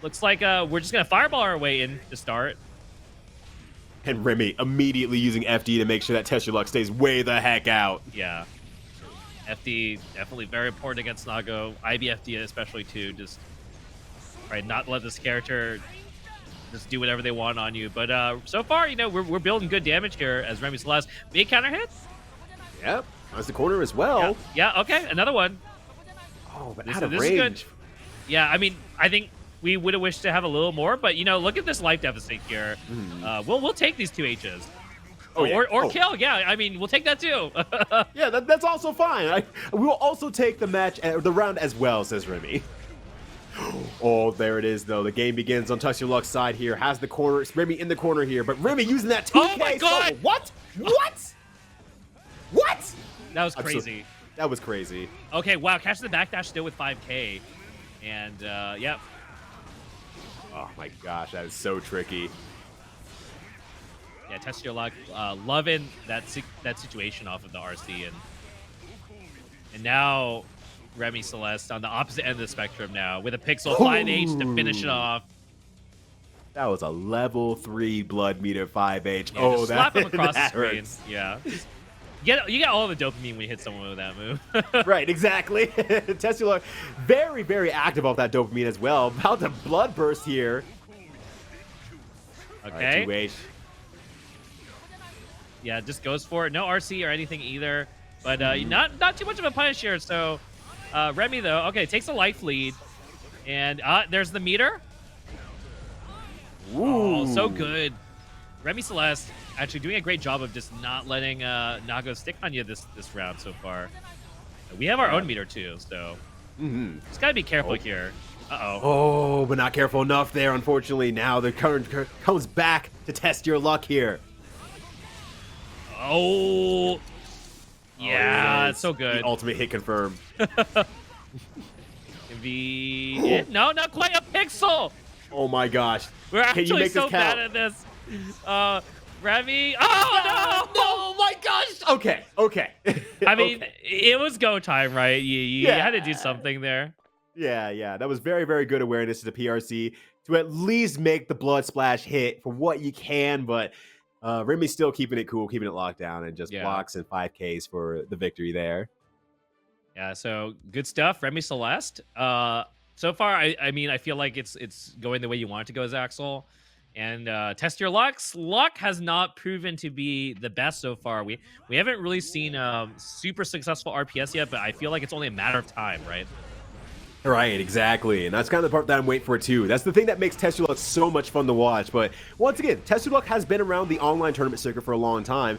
looks like we're just going to fireball our way in to start. And Remi immediately using FD to make sure that Test Your Luck stays way the heck out. Yeah. FD definitely very important against Nago. IBFD especially too. Just right, not let this character just do whatever they want on you. But so far, you know, we're building good damage here as Remi Celeste. Big counter hit. Yep. That's the corner as well. Yeah. Okay. Another one. Oh, but This out of is range. good. Yeah. I mean, I think we would have wished to have a little more, but you know, look at this life deficit here. We'll take these 2 H's. Oh, yeah. Or kill. Yeah. I mean, we'll take that too. Yeah, that's also fine. We will also take the match, the round as well, says Remi. Oh, there it is, though. The game begins on TestYourLuck's side here. Has the corner. It's Remi in the corner here, but Remi using that 2K. Oh my God! What? What? What? That was crazy. That was crazy. Okay, wow. Catch the backdash still with 5K. And, yep. Oh, my gosh. That is so tricky. Yeah, TestYourLuck. Loving that situation off of the RC. And now Remi Celeste on the opposite end of the spectrum now with a Pixel 5H to finish it off. That was a level 3 blood meter 5H. Yeah, oh, just that slap him across the that screen. hurts. Yeah. You get all the dopamine when you hit someone with that move. Right, exactly. TestYourLuck very, very active off that dopamine as well. About to blood burst here. Okay. All right, 2H. Yeah, just goes for it. No RC or anything either. But not too much of a punish here. So Remi, though, okay, takes a life lead. And there's the meter. Ooh. Oh, so good. Remi Celeste actually doing a great job of just not letting Nago stick on you this round so far. We have our own meter, too, so just got to be careful here. Uh-oh. Oh, but not careful enough there, unfortunately. Now the current comes back to test your luck here. Oh. Yeah, it it's so good. The ultimate hit confirmed. No, not quite a pixel. Oh my gosh. We're Can you actually make so this count? bad at this. Remi. Oh, no. Oh my gosh. Okay. I mean, Okay. it was go time, right? You had to do something there. Yeah. That was very, very good awareness to the PRC to at least make the blood splash hit for what you can, but Remi's still keeping it cool, keeping it locked down, and just blocks and 5Ks for the victory there. Yeah, so good stuff. Remi Celeste. So far, I mean, I feel like it's going the way you want it to go, Zaxel. And TestYourLuck's luck has not proven to be the best so far. We haven't really seen super successful RPS yet, but I feel like it's only a matter of time, right? Right, exactly. And that's kind of the part that I'm waiting for, too. That's the thing that makes TestYourLuck so much fun to watch. But once again, TestYourLuck has been around the online tournament circuit for a long time.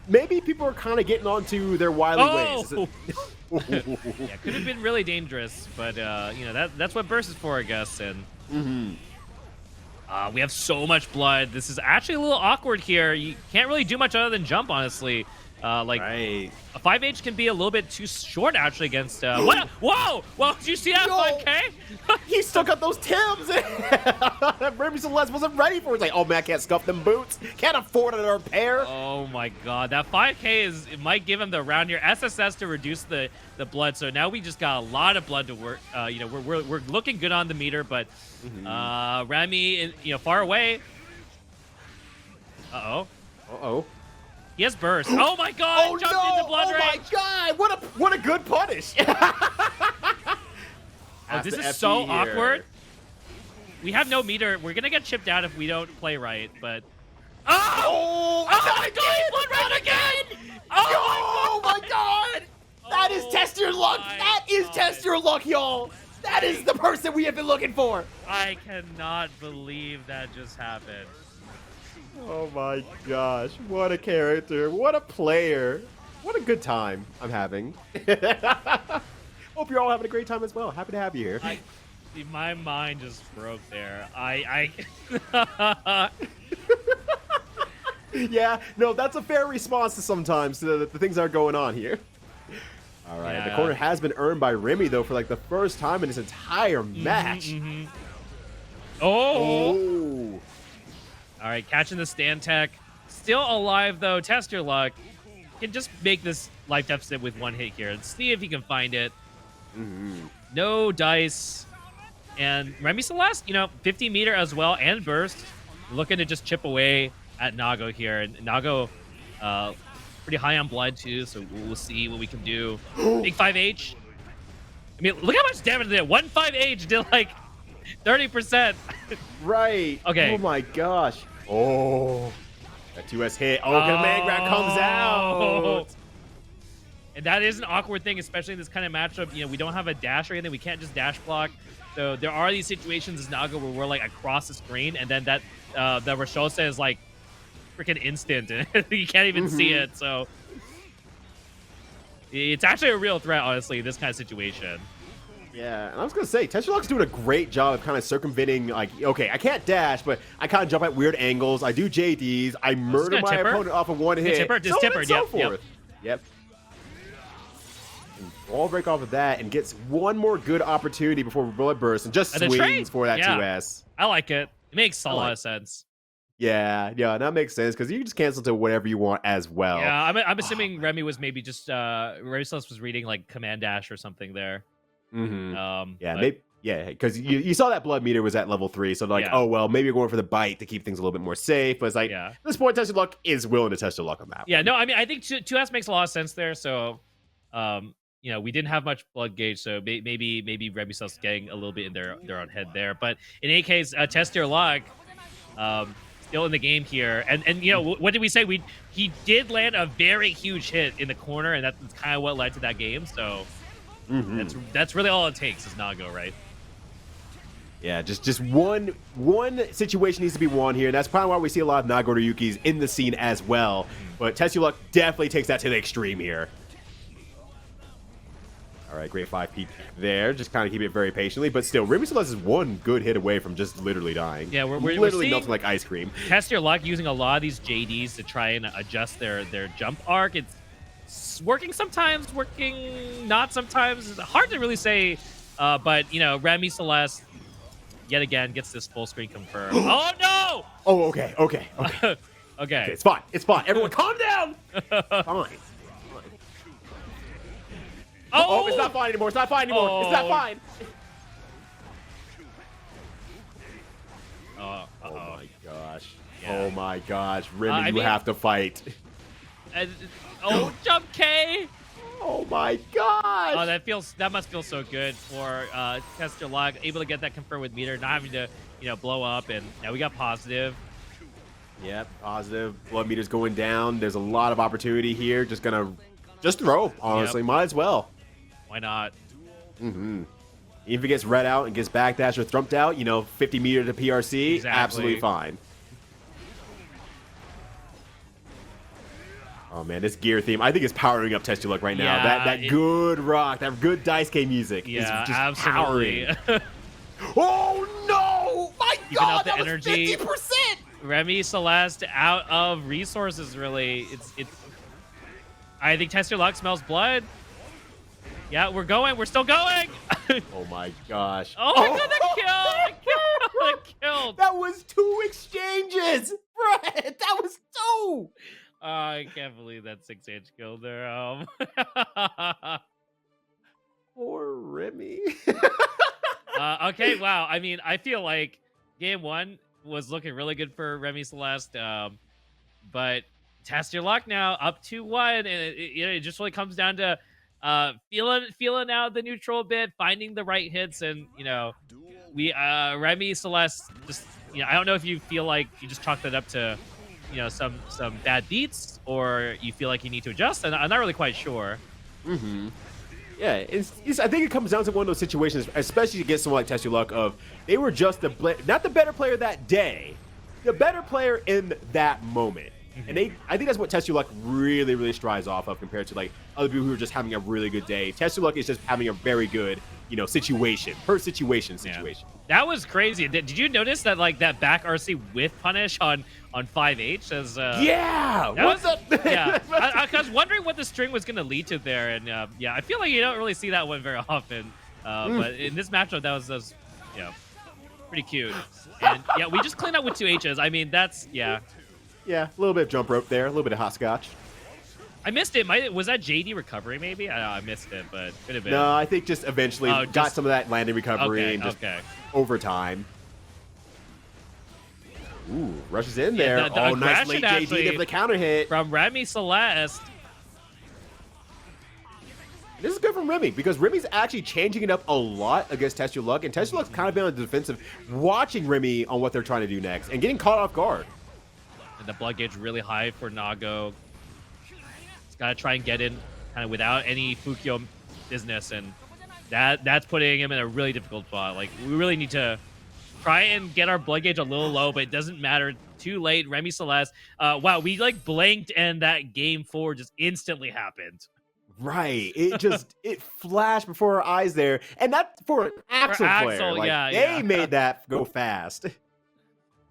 Maybe people are kind of getting onto their wily ways. Yeah, could have been really dangerous, but you know, that's what burst is for, I guess. And we have so much blood. This is actually a little awkward here. You can't really do much other than jump, honestly. A 5H can be a little bit too short, actually, against... What? Whoa! Whoa, did you see that 5K? He stuck up those Tims! Remi Celeste wasn't ready for it. It's like, oh man, I can't scuff them boots. Can't afford a repair. Oh my god, that 5K it might give him the round here. SSS to reduce the blood, so now we just got a lot of blood to work. You know, we're looking good on the meter, but Remi, you know, far away. Uh-oh. He has burst. Oh my god! Oh Jumped no! into blood Oh rage. my god! What a good punish! This is so awkward. We have no meter. We're gonna get chipped out if we don't play right. But oh my god! Blood rage again! Oh my god! That is TestYourLuck. That is TestYourLuck, y'all. That is the person we have been looking for. I cannot believe that just happened. Oh my gosh, what a character, what a player, what a good time I'm having. Hope you're all having a great time as well. Happy to have you here. My mind just broke there. Yeah, no, that's a fair response to sometimes to the things that are going on here. All right, the corner has been earned by Remi, though, for like the first time in this entire match. Oh! All right, catching the stand tech. Still alive, though. TestYourLuck can just make this life deficit with one hit here and see if he can find it. No dice. And Remi Celeste, you know, 50 meter as well and burst. Looking to just chip away at Nago here. And Nago pretty high on blood too, so we'll see what we can do. Big 5H. I mean, look how much damage it did. 5H did like 30%. Right. Okay. Oh my gosh. Oh. That 2S hit. Oh, command grab comes out. And that is an awkward thing, especially in this kind of matchup. You know, we don't have a dash or anything. We can't just dash block. So there are these situations as Naga where we're like across the screen, and then that Rashosa is like freaking instant, and you can't even see it. So it's actually a real threat, honestly, this kind of situation. Yeah, and I was gonna say, TestYourLuck's doing a great job of kind of circumventing, like, okay, I can't dash, but I kind of jump at weird angles. I do JDs. I murder my opponent off of one hit. Just tipper, so forth. Yep. And wall break off of that and gets one more good opportunity before Bullet Burst and just swings for that 2S. I like it. It makes a lot of sense. Yeah, that makes sense because you can just cancel to whatever you want as well. Yeah, I'm assuming Remi was maybe just Remi Celeste was reading like command dash or something there. Yeah, because you saw that blood meter was at level 3, so like, oh well, maybe you're going for the bite to keep things a little bit more safe. But it's like, at this point, TestYourLuck is willing to test your luck on that. Yeah, no, I mean, I think 2S makes a lot of sense there. So, you know, we didn't have much blood gauge, so maybe Remi Celeste getting a little bit in their own head there. But in any case, TestYourLuck, still in the game here, and you know, what did we say? He did land a very huge hit in the corner, and that's kind of what led to that game. So. That's really all it takes is Nago, right? Yeah, just one situation needs to be won here, and that's probably why we see a lot of Nagoriyukis in the scene as well. But TestYourLuck definitely takes that to the extreme here. All right, great 5P there. Just kind of keep it very patiently, but still, Remi Celeste is one good hit away from just literally dying. Yeah, we're literally melting like ice cream. TestYourLuck using a lot of these JDs to try and adjust their jump arc. It's working sometimes, working not sometimes. It's hard to really say, but you know, Remi Celeste yet again gets this full screen confirmed. Oh no! Oh, okay. Okay. It's fine. Everyone, calm down. Fine. Oh, it's not fine anymore. It's not fine. Oh my gosh. Yeah. Oh my gosh, Remi, you have to fight. Jump K! Oh my gosh! Oh, that must feel so good for TestYourLuck, able to get that confirmed with meter, not having to, you know, blow up, and now we got positive. Yep, positive. Blood meter's going down. There's a lot of opportunity here. Just throw. Honestly, might as well. Why not? Even if it gets red out and gets backdash or thrumped out, you know, 50 meter to PRC, absolutely fine. Oh man, this gear theme, I think it's powering up TestYourLuck right now. That good rock, that good Dice K music is just absolutely powering. Oh no! My God, that energy. was 50%! Remi Celeste out of resources, really. I think TestYourLuck smells blood. Yeah, we're still going! Oh my gosh. Oh my God, that killed! That was 2 exchanges! Brett, that was 2! I can't believe that 6H killed there. Poor Remi. Okay, wow. I mean, I feel like game 1 was looking really good for Remi Celeste, but TestYourLuck now up 2-1, and it just really comes down to feeling out the neutral a bit, finding the right hits, and you know, Remi Celeste just, you know, I don't know if you feel like you just chalk that up to, you know, some bad beats, or you feel like you need to adjust, and I'm not really quite sure. Yeah, I think it comes down to one of those situations, especially against someone like TestYourLuck, of they were just not the better player that day, the better player in that moment. And I think that's what TestYourLuck really, really strives off of compared to like other people who are just having a really good day. TestYourLuck is just having a very good, you know, situation. Yeah. That was crazy. Did you notice that like that back RC with punish on 5H as yeah. Yeah. I was wondering what the string was going to lead to there, and yeah, I feel like you don't really see that one very often. But in this matchup, that was you know, pretty cute. And yeah, we just cleaned up with 2 H's. I mean, that's yeah, a little bit of jump rope there, a little bit of hopscotch. I missed it. Was that JD recovery maybe? I missed it, but could have been. No, I think just eventually got some of that landing recovery and just over time. Ooh, rushes in there. The nice late JD there for the counter hit. From Remi Celeste. This is good from Remi because Remi's actually changing it up a lot against TestYourLuck, and TestYourLuck's kind of been on the defensive, watching Remi on what they're trying to do next and getting caught off guard. And the blood gauge really high for Nago. He's got to try and get in kind of without any Fukyo business, and that's putting him in a really difficult spot. Like, we really need to try and get our blood gauge a little low, but it doesn't matter. Too late. Remi Celeste. Wow, we like blinked and that game 4 just instantly happened. Right. It flashed before our eyes there. And that's for an Axel player. Like, they made that go fast.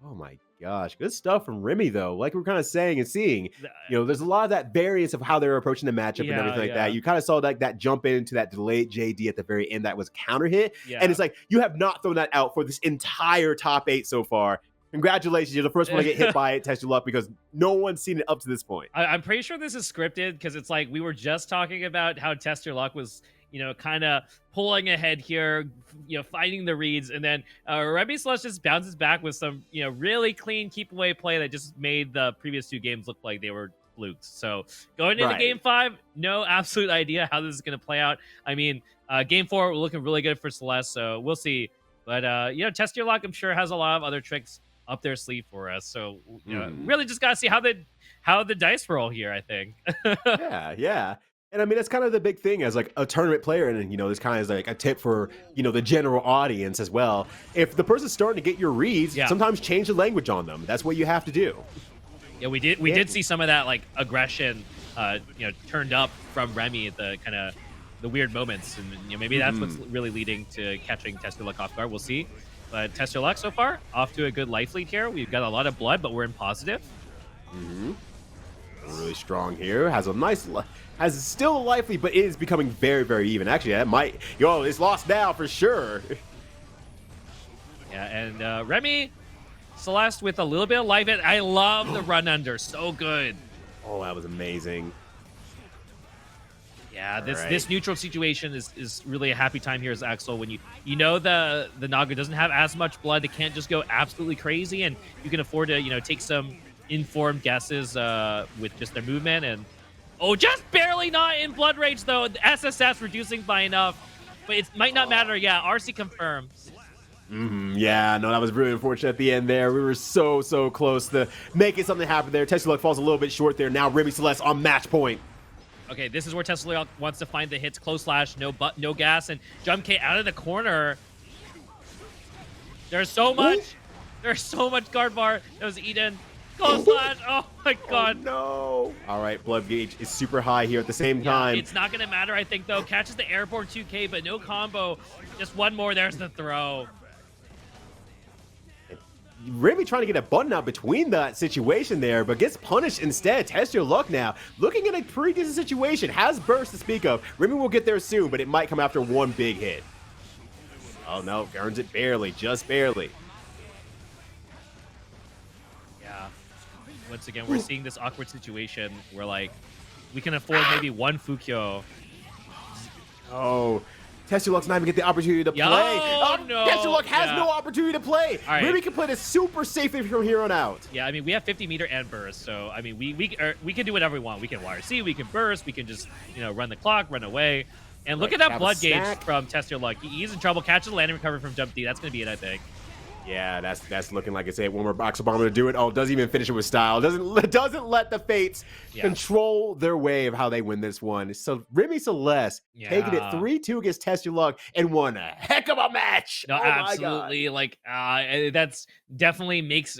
Oh my gosh. Good stuff from Remi, though. Like we're kind of saying and seeing, there's a lot of that variance of how they're approaching the matchup and everything like that. You kind of saw like that jump into that delayed JD at the very end that was counter hit. And it's like, you have not thrown that out for this entire top 8 so far. Congratulations, you're the first one to get hit by it, TestYourLuck, because no one's seen it up to this point. I'm pretty sure this is scripted because it's like we were just talking about how TestYourLuck was, kind of pulling ahead here, finding the reads, and then Remi Celeste just bounces back with some, really clean keep away play that just made the previous 2 games look like they were flukes. So going into game 5, no absolute idea how this is going to play out. I mean, game 4 we're looking really good for Celeste, so we'll see. But TestYourLuck, I'm sure, has a lot of other tricks up their sleeve for us, so really just gotta see how the dice roll here, I think. yeah. And I mean, that's kind of the big thing as like a tournament player, and this kind of is like a tip for the general audience as well. If the person's starting to get your reads, sometimes change the language on them. That's what you have to do. Yeah, we did see some of that like aggression turned up from Remi at the kind of the weird moments, and maybe that's what's really leading to catching TestYourLuck off guard. We'll see. But TestYourLuck so far, off to a good life lead here. We've got a lot of blood, but we're in positive. Really strong here. Has still a life lead, but it is becoming very, very even. Actually, that might... it's lost now for sure. Yeah, and Remi Celeste with a little bit of life. I love the run under. So good. Oh, that was amazing. Yeah, this neutral situation is really a happy time here as Axel when you know the Naga doesn't have as much blood. They can't just go absolutely crazy, and you can afford to take some informed guesses with just their movement. And just barely not in blood rage though. The SSS reducing by enough, but it might not matter. Yeah, RC confirms. Yeah, no, that was really unfortunate at the end there. We were so close to making something happen there. TestYourLuck falls a little bit short there. Now Remi Celeste on match point. Okay, this is where TestYourLuck wants to find the hits. Close slash, no gas, and Jump K out of the corner. There's so much. Ooh. There's so much guard bar. That was Eden. Close slash. Oh my god. Oh, no. All right, blood gauge is super high here at the same time. It's not going to matter, I think, though. Catches the airborne 2K, but no combo. Just one more. There's the throw. Remi trying to get a button out between that situation there, but gets punished instead. TestYourLuck now looking at a pretty decent situation. Has burst to speak of. Remi will get there soon, but it might come after one big hit. Oh no, earns it barely, just barely. Yeah. Once again, we're seeing this awkward situation where like we can afford maybe one Fukyo. Oh. TestYourLuck's not even get the opportunity to play. No. TestYourLuck has no opportunity to play. Right. Remi can play this super safely from here on out. Yeah, I mean, we have 50 meter and burst, so I mean, we can do whatever we want. We can YRC, we can burst, we can just run the clock, run away, and look at that blood gauge from TestYourLuck. He's in trouble. Catches the landing recovery from Jump D. That's gonna be it, I think. Yeah, that's looking like it's a one more box bomber to do it. Oh, doesn't even finish it with style. Doesn't let the fates control their way of how they win this one. So Remi Celeste taking it 3-2 against TestYourLuck and won a heck of a match. No, absolutely. Like that's definitely makes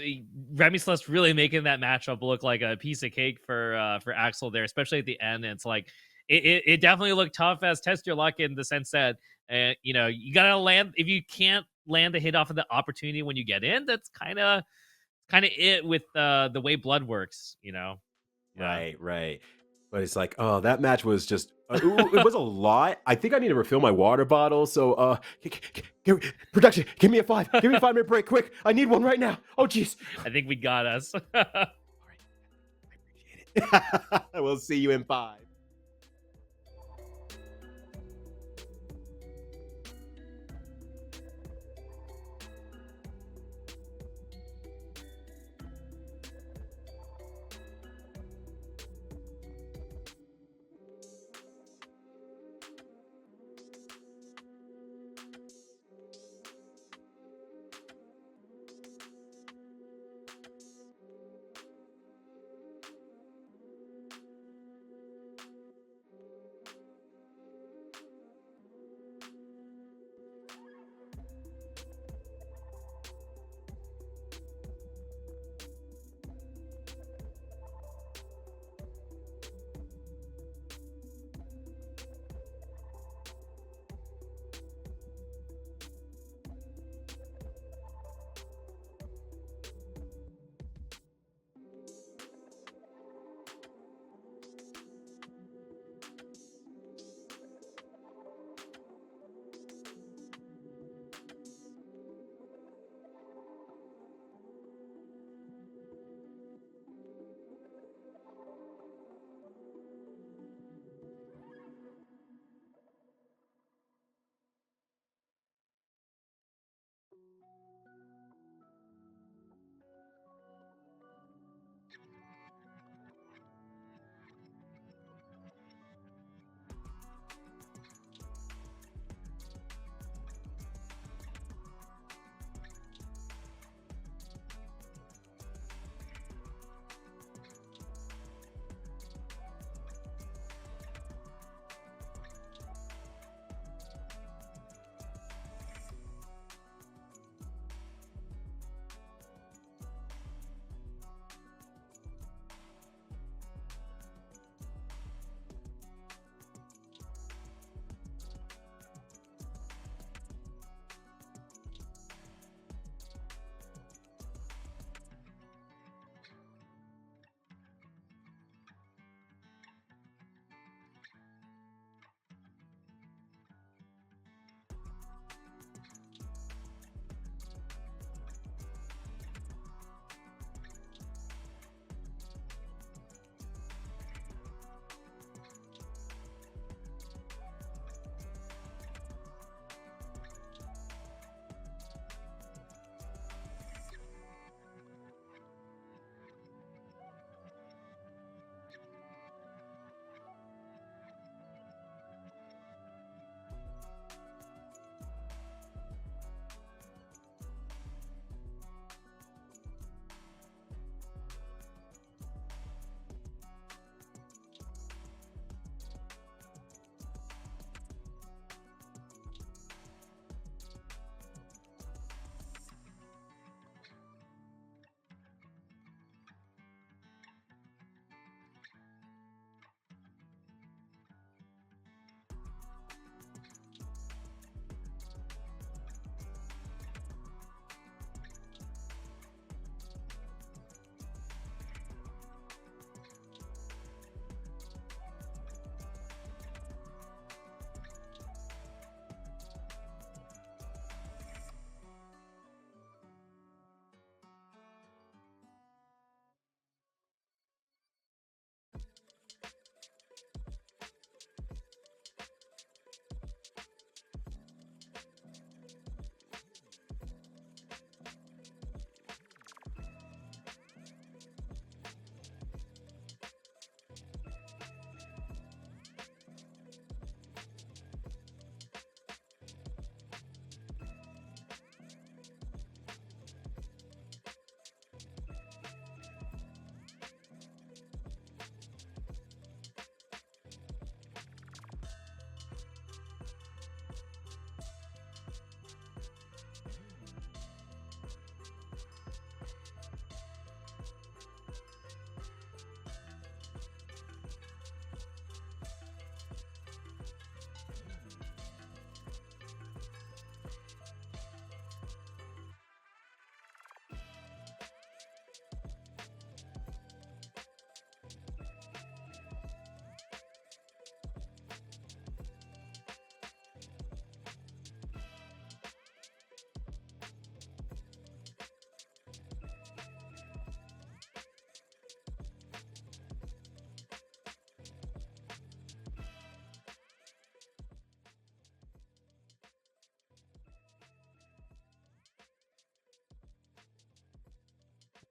Remi Celeste really making that matchup look like a piece of cake for Axel there, especially at the end. And it's like it definitely looked tough as TestYourLuck in the sense that you gotta land. If you can't land a hit off of the opportunity when you get in, that's kind of it with the way blood works, Right. But it's like, oh, that match was just it was a lot. I think I need to refill my water bottle, so production, give me a 5-minute break quick. I need one right now. Oh jeez. I think we got us. All right, I appreciate it. We'll see you in 5.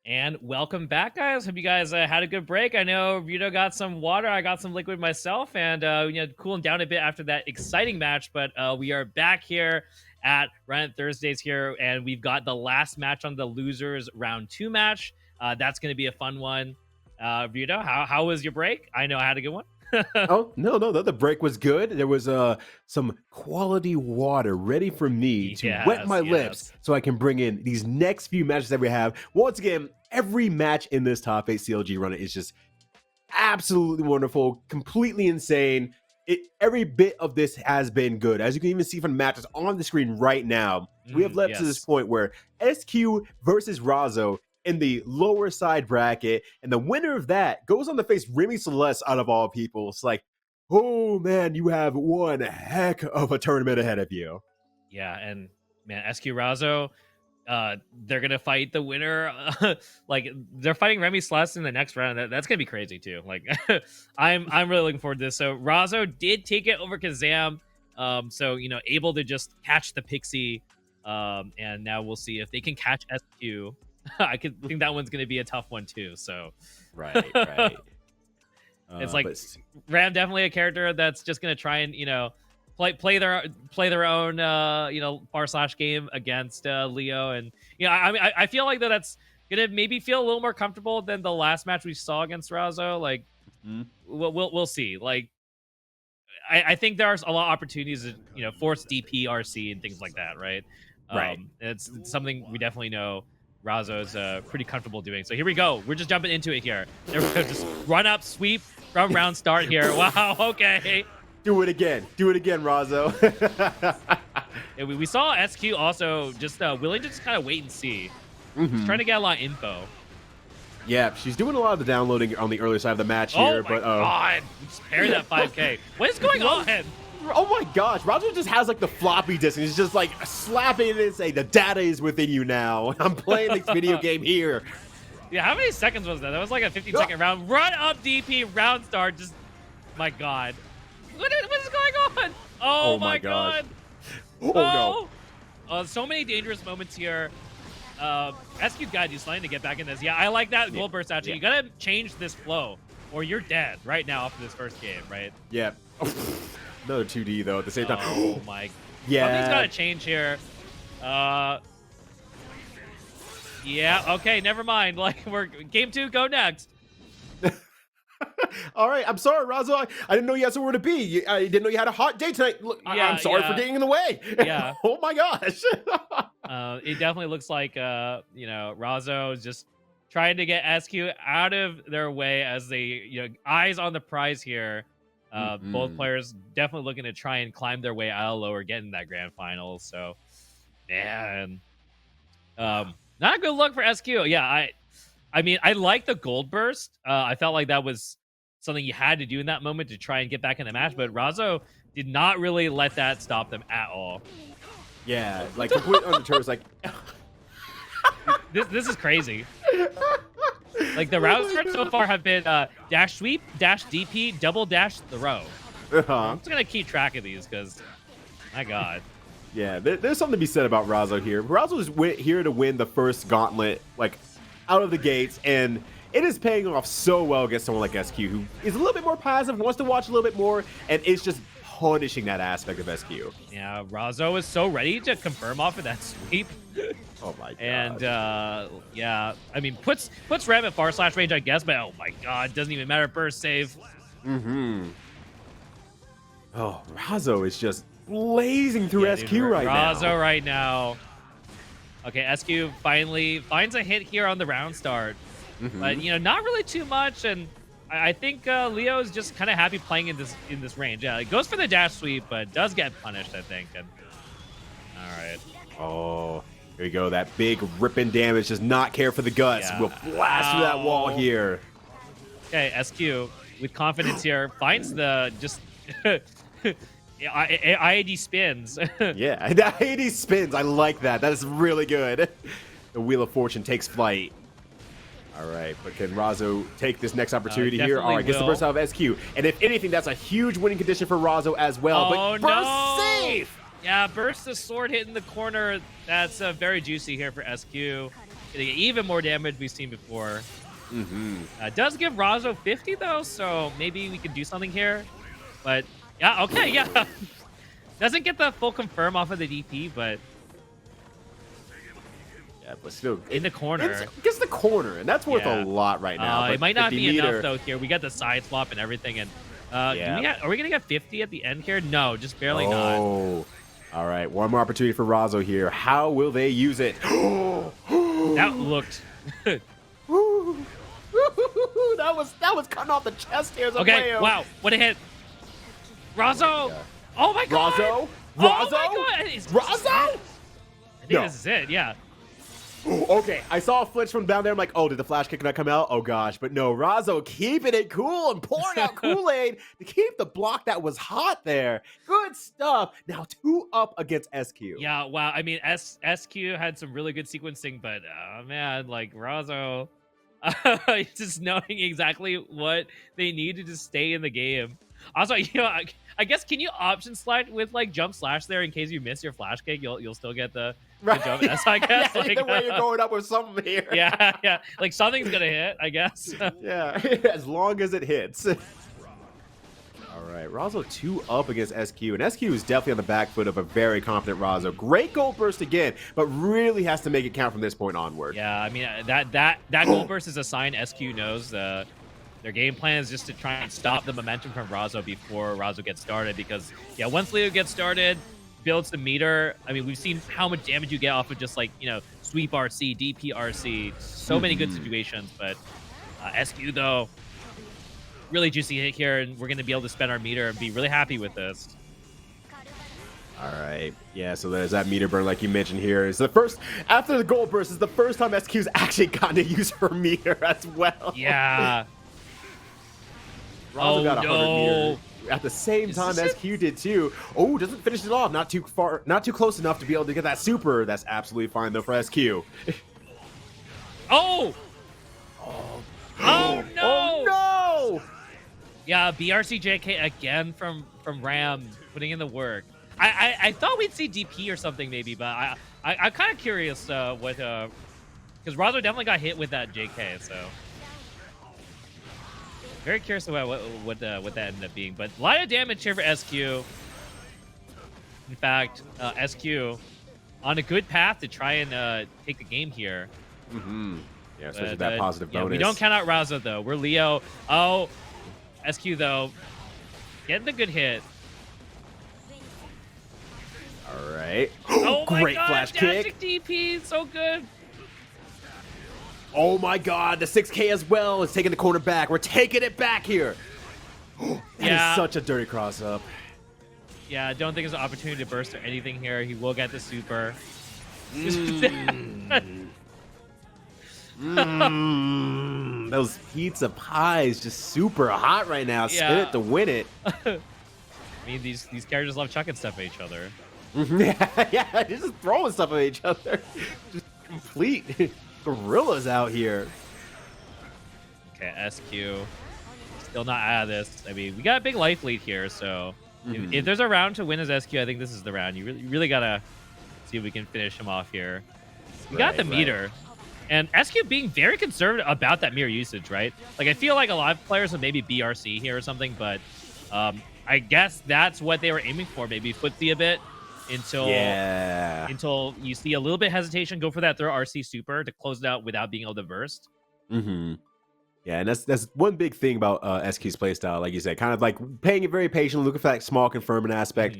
And welcome back, guys. Hope you guys had a good break. I know Rito got some water. I got some liquid myself, and cooling down a bit after that exciting match. But we are back here at Rant Thursdays here, and we've got the last match on the losers round 2 match. That's going to be a fun one. Rito, how was your break? I know I had a good one. Oh, no, the break was good. There was some quality water ready for me to wet my lips so I can bring in these next few matches that we have. Once again, every match in this top 8 CLG run is just absolutely wonderful, completely insane. Every bit of this has been good. As you can even see from the matches on the screen right now, we have led to this point where SQ versus Razzo in the lower side bracket, and the winner of that goes on to face Remi Celeste out of all people. It's like, oh man, you have one heck of a tournament ahead of you. Yeah, and man, SQ Razzo, they're gonna fight the winner. Like they're fighting Remi Celeste in the next round. That's gonna be crazy too. Like I'm really looking forward to this. So Razzo did take it over Kazam. So able to just catch the Pixie. And now we'll see if they can catch SQ. I think that one's gonna be a tough one too. So right. It's like Ram definitely a character that's just gonna try and play their own / game against Leo, and I feel like that's gonna maybe feel a little more comfortable than the last match we saw against Razzo. Like we'll see. Like I think there's a lot of opportunities to force DP RC and things like that, right? It's something we definitely know Razzo is pretty comfortable doing. So here we go. We're just jumping into it here. They're just run up, sweep from round start here. Wow, okay. Do it again, Razzo. Yeah, we saw SQ also just willing to just kind of wait and see. Just trying to get a lot of info. Yeah, she's doing a lot of the downloading on the earlier side of the match here. Oh my god! Just parry that 5K. What is going on? Oh my gosh, Razzo just has like the floppy disk and he's just like slapping it and saying the data is within you now. I'm playing this video game here. Yeah, how many seconds was that? That was like a 15-second round. Run up DP, round start. Just, my god. What is going on? Oh my god. Oh no. So many dangerous moments here. SQ got you slaying to get back in this. Yeah, I like that gold burst actually. You gotta change this flow or you're dead right now after this first game, right? Yeah. Another 2D though at the same time. Oh my. Yeah. Something's gotta change here. Yeah, okay, never mind. Like we're game 2, go next. All right, I'm sorry, Razzo. I didn't know you had somewhere to be. I didn't know you had a hot day tonight. Look, I'm sorry for getting in the way. Yeah. Oh my gosh. It definitely looks like Razzo is just trying to get SQ out of their way as they eyes on the prize here. Both players definitely looking to try and climb their way out of lower, get in that grand final. So, man, not a good look for SQ. Yeah, I mean, I like the gold burst. I felt like that was something you had to do in that moment to try and get back in the match. But Razzo did not really let that stop them at all. Yeah, like complete undeterred. Like this is crazy. Like the route scripts so far have been dash sweep, dash DP, double dash throw. I'm just gonna keep track of these because, my god. Yeah, there's something to be said about Razzo here. Razzo is here to win the first gauntlet, like out of the gates, and it is paying off so well against someone like SQ, who is a little bit more passive, wants to watch a little bit more, and it's just punishing that aspect of SQ. Yeah, Razzo is so ready to confirm off of that sweep. Oh my god. And yeah, I mean puts Rem at / range, I guess, but oh my god, doesn't even matter. Burst save. Oh, Razzo is just blazing through SQ right now. Razzo right now. Okay, SQ finally finds a hit here on the round start, but not really too much, and I think Leo is just kind of happy playing in this range. Yeah, it goes for the dash sweep, but does get punished, I think. And all right. Oh, here you go. That big ripping damage does not care for the guts. We'll blast through that wall here. Okay, SQ with confidence here finds the just IAD spins. Yeah, the IAD spins. I like that. That is really good. The Wheel of Fortune takes flight. All right, but can Razzo take this next opportunity here? All right, gets the burst out of SQ. And if anything, that's a huge winning condition for Razzo as well. Oh, but burst safe! Yeah, burst the sword hit in the corner. That's very juicy here for SQ. Getting even more damage we've seen before. Mm-hmm. Does give Razzo 50 though, so maybe we could do something here. But yeah, okay, yeah. Doesn't get the full confirm off of the DP, but Yeah, but still in the corner. It gets the corner, and that's worth Yeah. a lot right now. It might not be 50 enough meter, though here. We got the side swap and everything, and Yeah. are we gonna get 50 at the end here? No, just barely not. Oh, all right. One more opportunity for Razzo here. How will they use it? That looked that was cutting off the chest hairs. okay. Wow, what a hit! Razzo! Oh my god! Razzo? Oh my Razzo? god! Razzo? I think No. this is it. Yeah. Okay, I saw a flinch from down there. I'm like, oh, did the flash kick not come out? Oh gosh, but no, Razzo keeping it cool and pouring out Kool-Aid to keep the block that was hot there. Good stuff. Now 2 up against SQ. Yeah. Wow. I mean, SQ had some really good sequencing, but man, like Razzo, just knowing exactly what they need to just stay in the game. Also, I guess can you option slide with like jump slash there in case you miss your flash kick? You'll still get the jump. That's I guess. Yeah, like, either way, you're going up with something here. yeah. Like something's gonna hit, I guess. Yeah, as long as it hits. All right, Razzo 2 up against SQ, and SQ is definitely on the back foot of a very confident Razzo. Great gold burst again, but really has to make it count from this point onward. Yeah, I mean that gold burst is a sign SQ knows their game plan is just to try and stop the momentum from Razzo before Razzo gets started. Because yeah, once Leo gets started, builds the meter. I mean, we've seen how much damage you get off of just like sweep RC, DP RC, so many good situations. But SQ though, really juicy hit here, and we're gonna be able to spend our meter and be really happy with this. All right, yeah, so there's that meter burn like you mentioned here. It's the first, after the gold burst, is the first time SQ's actually gotten to use her meter as well. Yeah. Razzo got 100 no. meters at the same Is time this SQ did too. Oh, doesn't finish it off. Not too far, not too close enough to be able to get that super. That's absolutely fine though for SQ. Oh! Oh no! Oh no! Yeah, BRCJK again from Ram putting in the work. I thought we'd see DP or something maybe, but I'm kind of curious what because Razzo definitely got hit with that JK, so very curious about what that ended up being. But a lot of damage here for SQ. In fact, SQ on a good path to try and take the game here. Mm-hmm. Yeah, especially that positive bonus. We don't count out Razzo though. We're Leo. Oh, SQ though, getting the good hit. All right. Oh my Great god, flash kick. DP, so good. Oh my god, the 6K as well is taking the corner back. We're taking it back here. That is such a dirty cross up. Yeah, I don't think there's an opportunity to burst or anything here. He will get the super. Those pizza pies just super hot right now. Spin it to win it. I mean, these characters love chucking stuff at each other. Yeah, they're just throwing stuff at each other. Just complete gorillas out here. Okay, SQ still not out of this. I mean, we got a big life lead here, so if there's a round to win as SQ, I think this is the round. You really gotta see if we can finish him off here. We got the meter. And SQ being very conservative about that mirror usage, right? Like, I feel like a lot of players would maybe BRC here or something, but I guess that's what they were aiming for. Maybe footsie a bit until you see a little bit hesitation, go for that throw RC super to close it out without being able to burst. Yeah, and that's one big thing about SQ's playstyle, like you said, kind of like paying it very patient, looking for that small confirming aspect.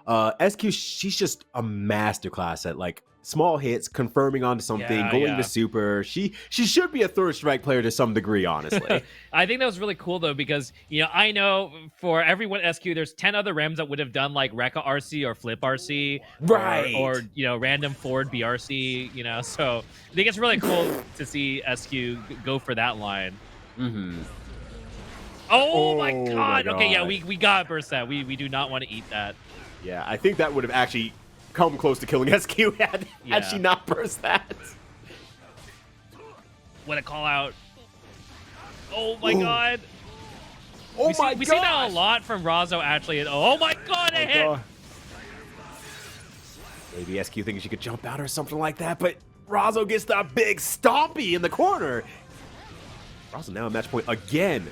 SQ, she's just a masterclass at like small hits, confirming onto something, going to super. She should be a third strike player to some degree, honestly. I think that was really cool though, because I know for everyone SQ, there's 10 other Rems that would have done like Rekka RC or Flip RC, right? Or random forward BRC. So I think it's really cool to see SQ go for that line. Oh my god! Okay, yeah, we got burst that. We do not want to eat that. Yeah, I think that would have actually come close to killing SQ had she not burst that. What a call out. Oh my god. Oh we see that a lot from Razzo actually. Oh my god, a hit. Maybe SQ thinks she could jump out or something like that, but Razzo gets that big stompy in the corner. Razzo now at match point again.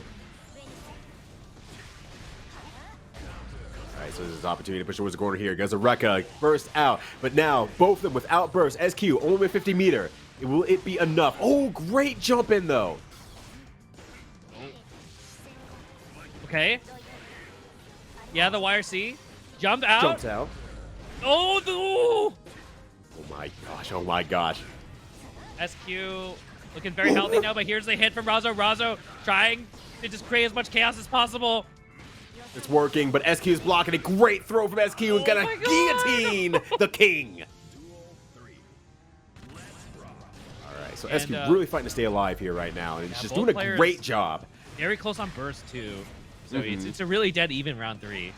All right, so this is an opportunity to push towards the corner here. Gazareka burst out, but now both of them without burst. SQ only 50 meter. Will it be enough? Oh, great jump in though. Okay. Yeah, the YRC. Jump out. Jumps out. Oh, oh my gosh. SQ looking very healthy now, but here's the hit from Razzo. Razzo trying to just create as much chaos as possible. It's working, but SQ is blocking it. Great throw from SQ. He's gonna guillotine the king. All right, so SQ really fighting to stay alive here right now, and it's just doing a great job. Very close on burst too, so it's a really dead even round 3.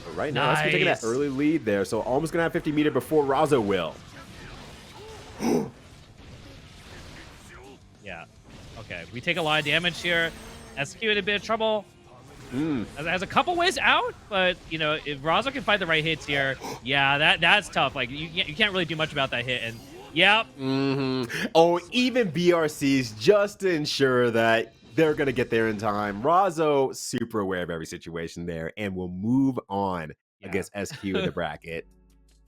But right now, SQ taking that early lead there, so almost gonna have 50 meter before Razzo will. Yeah. Okay, we take a lot of damage here. SQ in a bit of trouble. Has a couple ways out, but you know, if Razzo can find the right hits here, yeah, that's tough. Like you can't really do much about that hit. And yep. Oh, even BRCs just to ensure that they're gonna get there in time. Razzo super aware of every situation there and will move on against SQ in the bracket.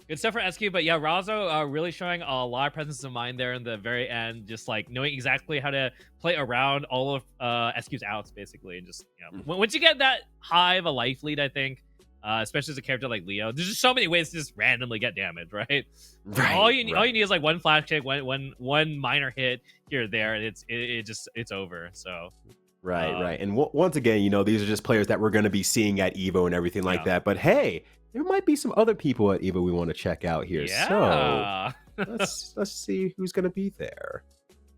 Good stuff for SQ, but yeah, Razzo really showing a lot of presence of mind there in the very end, just like knowing exactly how to play around all of SQ's outs, basically. And just, you know, once you get that high of a life lead, I think, especially as a character like Leo, there's just so many ways to just randomly get damage, right? All you need is like one flash kick, one minor hit here or there, and it's over. So. Right. And once again, you know, these are just players that we're going to be seeing at EVO and everything like that. But hey, there might be some other people at EVO we want to check out here. Yeah. So let's see who's going to be there.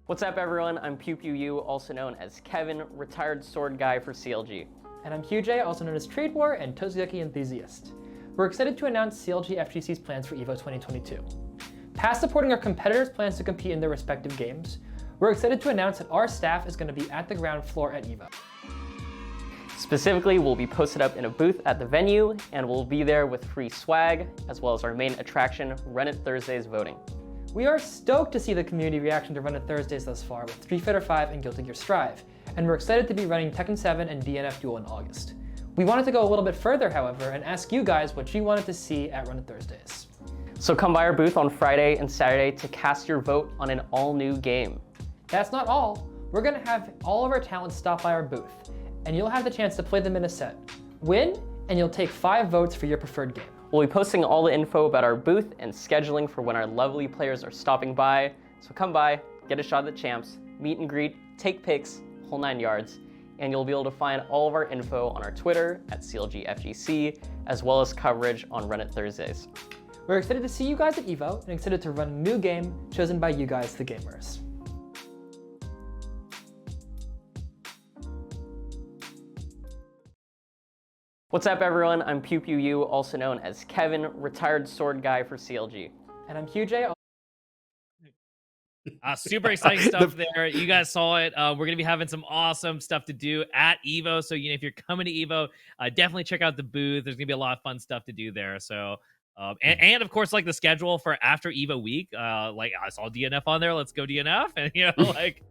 What's up, everyone? I'm Pew Pew Yu, also known as Kevin, retired sword guy for CLG. And I'm QJ, also known as Trade War and TestYourLuck enthusiast. We're excited to announce CLG FGC's plans for EVO 2022. Past supporting our competitors' plans to compete in their respective games, we're excited to announce that our staff is going to be at the ground floor at EVO. Specifically, we'll be posted up in a booth at the venue, and we'll be there with free swag, as well as our main attraction, Run It Thursdays voting. We are stoked to see the community reaction to Run It Thursdays thus far with Street Fighter V and Guilty Gear Strive, and we're excited to be running Tekken 7 and DNF Duel in August. We wanted to go a little bit further, however, and ask you guys what you wanted to see at Run It Thursdays. So come by our booth on Friday and Saturday to cast your vote on an all-new game. That's not all. We're going to have all of our talents stop by our booth, and you'll have the chance to play them in a set. Win, and you'll take 5 votes for your preferred game. We'll be posting all the info about our booth and scheduling for when our lovely players are stopping by. So come by, get a shot at the champs, meet and greet, take pics, whole 9 yards, and you'll be able to find all of our info on our Twitter at CLGFGC, as well as coverage on Run It Thursdays. We're excited to see you guys at EVO, and excited to run a new game chosen by you guys, the gamers. What's up, everyone? I'm Pew Pew Yu, also known as Kevin, retired sword guy for CLG. And I'm QJ. Super exciting stuff there. You guys saw it. We're going to be having some awesome stuff to do at EVO. So, you know, if you're coming to EVO, definitely check out the booth. There's going to be a lot of fun stuff to do there. So, and of course, like the schedule for after EVO week, like I saw DNF on there. Let's go DNF. And, you know, like...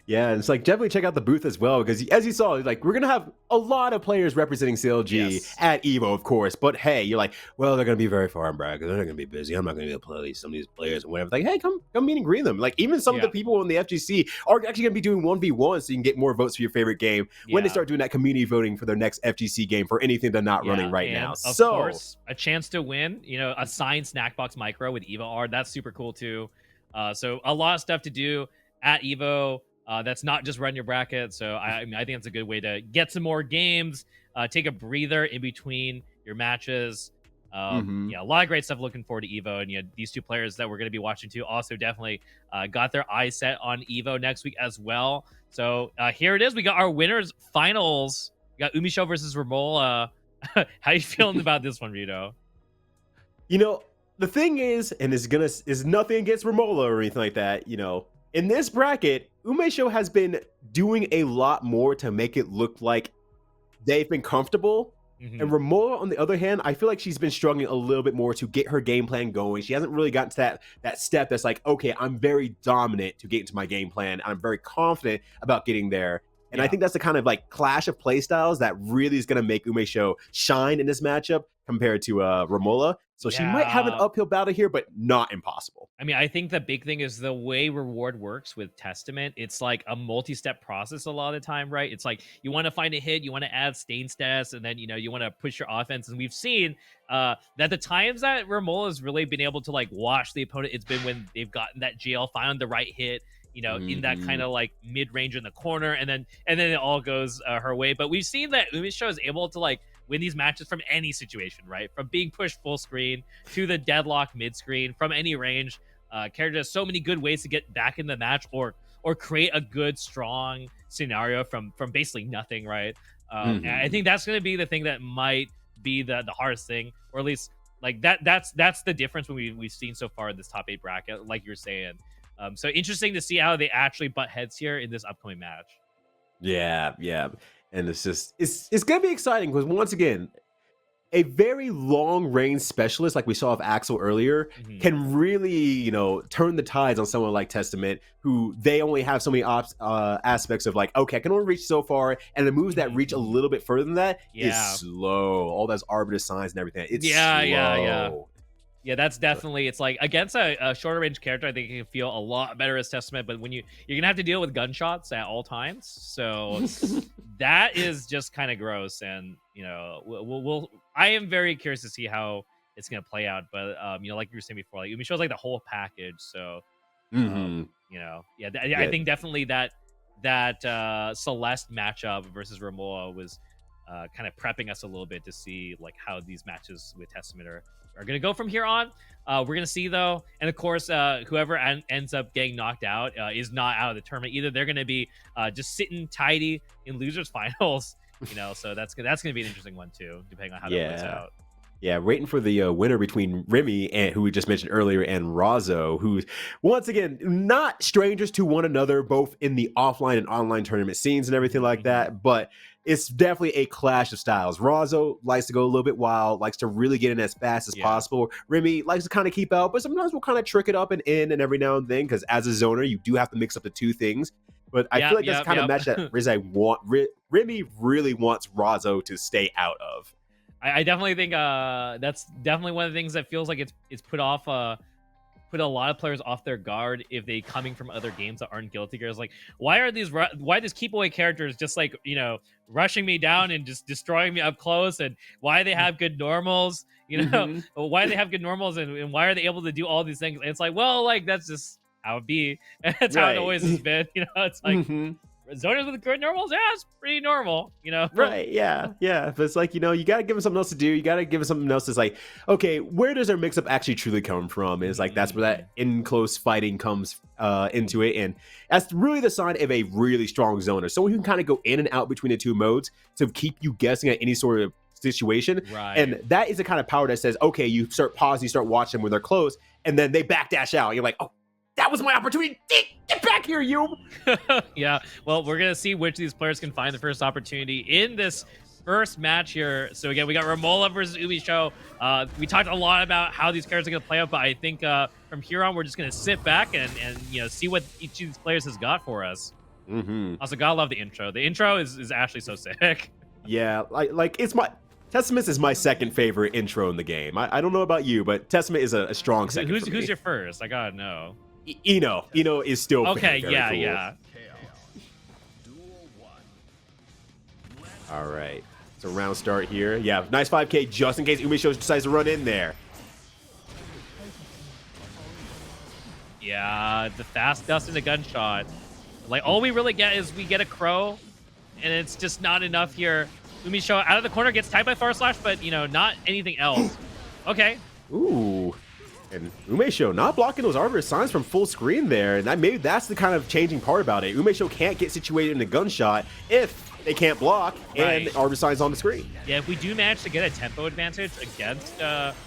Yeah, and it's like definitely check out the booth as well, because as you saw, like we're gonna have a lot of players representing CLG at EVO, of course. But hey, you're like, well, they're gonna be very far in bracket. They're gonna be busy. I'm not gonna be able to play some of these players and whatever. Like, hey, come meet and greet them. Like even some of the people in the FGC are actually gonna be doing 1v1, so you can get more votes for your favorite game when they start doing that community voting for their next FGC game for anything they're not running right now. Of course, a chance to win. You know, a signed Snackbox Micro with EVO art. That's super cool too. So a lot of stuff to do at EVO. That's not just run your bracket. So I think it's a good way to get some more games, take a breather in between your matches. Yeah, a lot of great stuff looking forward to EVO. And these two players that we're going to be watching too also definitely got their eyes set on EVO next week as well. So here it is. We got our winners finals. We got UMISHO versus Romolla. How you feeling about this one, Rito? You know, the thing is, and is nothing against Romolla or anything like that, you know, in this bracket, UMISHO has been doing a lot more to make it look like they've been comfortable And Romolla, on the other hand, I feel like she's been struggling a little bit more to get her game plan going. She hasn't really gotten to that step that's like, okay, I'm very dominant to get into my game plan. I'm very confident about getting there. And I think that's the kind of like clash of play styles that really is going to make UMISHO shine in this matchup compared to Romolla. So she might have an uphill battle here, but not impossible. I mean, I think the big thing is the way reward works with Testament. It's like a multi-step process a lot of the time, right? It's like you want to find a hit, you want to add stain stats, and then, you want to push your offense. And we've seen that the times that Romolla has really been able to like watch the opponent, it's been when they've gotten that GL, found the right hit, in that kind of like mid-range in the corner, and then it all goes her way. But we've seen that UMISHO is able to like win these matches from any situation, right? From being pushed full screen to the deadlock mid screen, from any range. Character has so many good ways to get back in the match or create a good, strong scenario from basically nothing, right? And I think that's going to be the thing that might be the hardest thing, or at least like that's the difference when we've seen so far in this top 8 bracket, like you're saying. So interesting to see how they actually butt heads here in this upcoming match. Yeah. And it's gonna be exciting because once again, a very long range specialist like we saw of Axel earlier can really, turn the tides on someone like Testament, who they only have so many aspects of like, okay, I can only reach so far, and the moves that reach a little bit further than that is slow. All those arbiter signs and everything. It's slow. Yeah, that's definitely, it's like against a shorter range character, I think it can feel a lot better as Testament, but when you're gonna have to deal with gunshots at all times, so that is just kind of gross. And I am very curious to see how it's gonna play out, but like you were saying before, like UMISHO like the whole package, so I think definitely that Celeste matchup versus Romolla was kind of prepping us a little bit to see like how these matches with Testament are going to go from here on. We're going to see, though, and of course, whoever ends up getting knocked out is not out of the tournament either. They're going to be just sitting tidy in losers finals, so that's going to be an interesting one too, depending on how that plays out. Yeah, waiting for the winner between Remi, and who we just mentioned earlier, and Razzo, who's, once again, not strangers to one another, both in the offline and online tournament scenes and everything like that, but it's definitely a clash of styles. Razzo likes to go a little bit wild, likes to really get in as fast as possible. Remi likes to kind of keep out, but sometimes we'll kind of trick it up and in and every now and then, because as a zoner, you do have to mix up the two things. But I feel like that's the kind of match that Remi really wants Razzo to stay out of. I definitely think that's definitely one of the things that feels like it's put a lot of players off their guard if they coming from other games that aren't Guilty Gears. Like, why does keep away characters just like rushing me down and just destroying me up close, and why they have good normals, why they have good normals, and why are they able to do all these things? And it's like, well, like that's just how it be. That's how it always has been. It's like zoners with good normals, it's pretty normal, Right, yeah. But it's like, you got to give them something else to do. You got to give them something else that's like, okay, where does their mix-up actually truly come from? And it's like, that's where that in-close fighting comes into it. And that's really the sign of a really strong zoner. Someone who can kind of go in and out between the two modes to keep you guessing at any sort of situation. Right. And that is the kind of power that says, okay, you start pausing, you start watching them when they're close, and then they backdash out. You're like, oh, that was my opportunity. Get back here, you. Yeah. Well, we're going to see which of these players can find the first opportunity in this first match here. So again, we got Romolla versus UMISHO. We talked a lot about how these characters are going to play out, but I think from here on, we're just going to sit back and see what each of these players has got for us. Also, gotta love the intro. The intro is actually so sick. Yeah, like it's my... Testament is my second favorite intro in the game. I don't know about you, but Testament is a strong second. Who's your first? I gotta know. Eno is still okay. Very yeah, cool. Yeah. All right, so round start here. Yeah, nice 5K just in case UMISHO decides to run in there. Yeah, the fast dust and the gunshot. Like all we really get is we get a crow, and it's just not enough here. UMISHO out of the corner gets tied by Far Slash, but not anything else. Okay. Ooh. And UMISHO not blocking those arbiter signs from full screen there, and maybe that's the kind of changing part about it. UMISHO can't get situated in a gunshot if they can't block and the arbiter signs on the screen. Yeah, if we do manage to get a tempo advantage against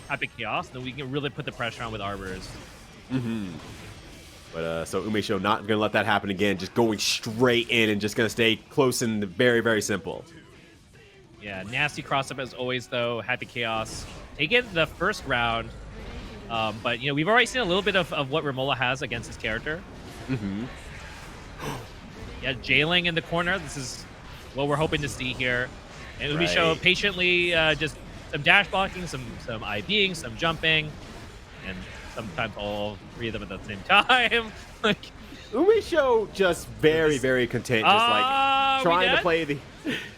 Epic Chaos, then we can really put the pressure on with arbiters. But so UMISHO not gonna let that happen again, just going straight in and just gonna stay close and very, very simple. Yeah, nasty cross up as always, though. Happy Chaos taking the first round. But, you know, we've already seen a little bit of what Romolla has against his character. Mm-hmm. Yeah, jailing in the corner. This is what we're hoping to see here. And UMISHO Right. patiently just some dash blocking, some IBing, some jumping, and sometimes all three of them at the same time. Like, UMISHO just very content, just like trying to play the.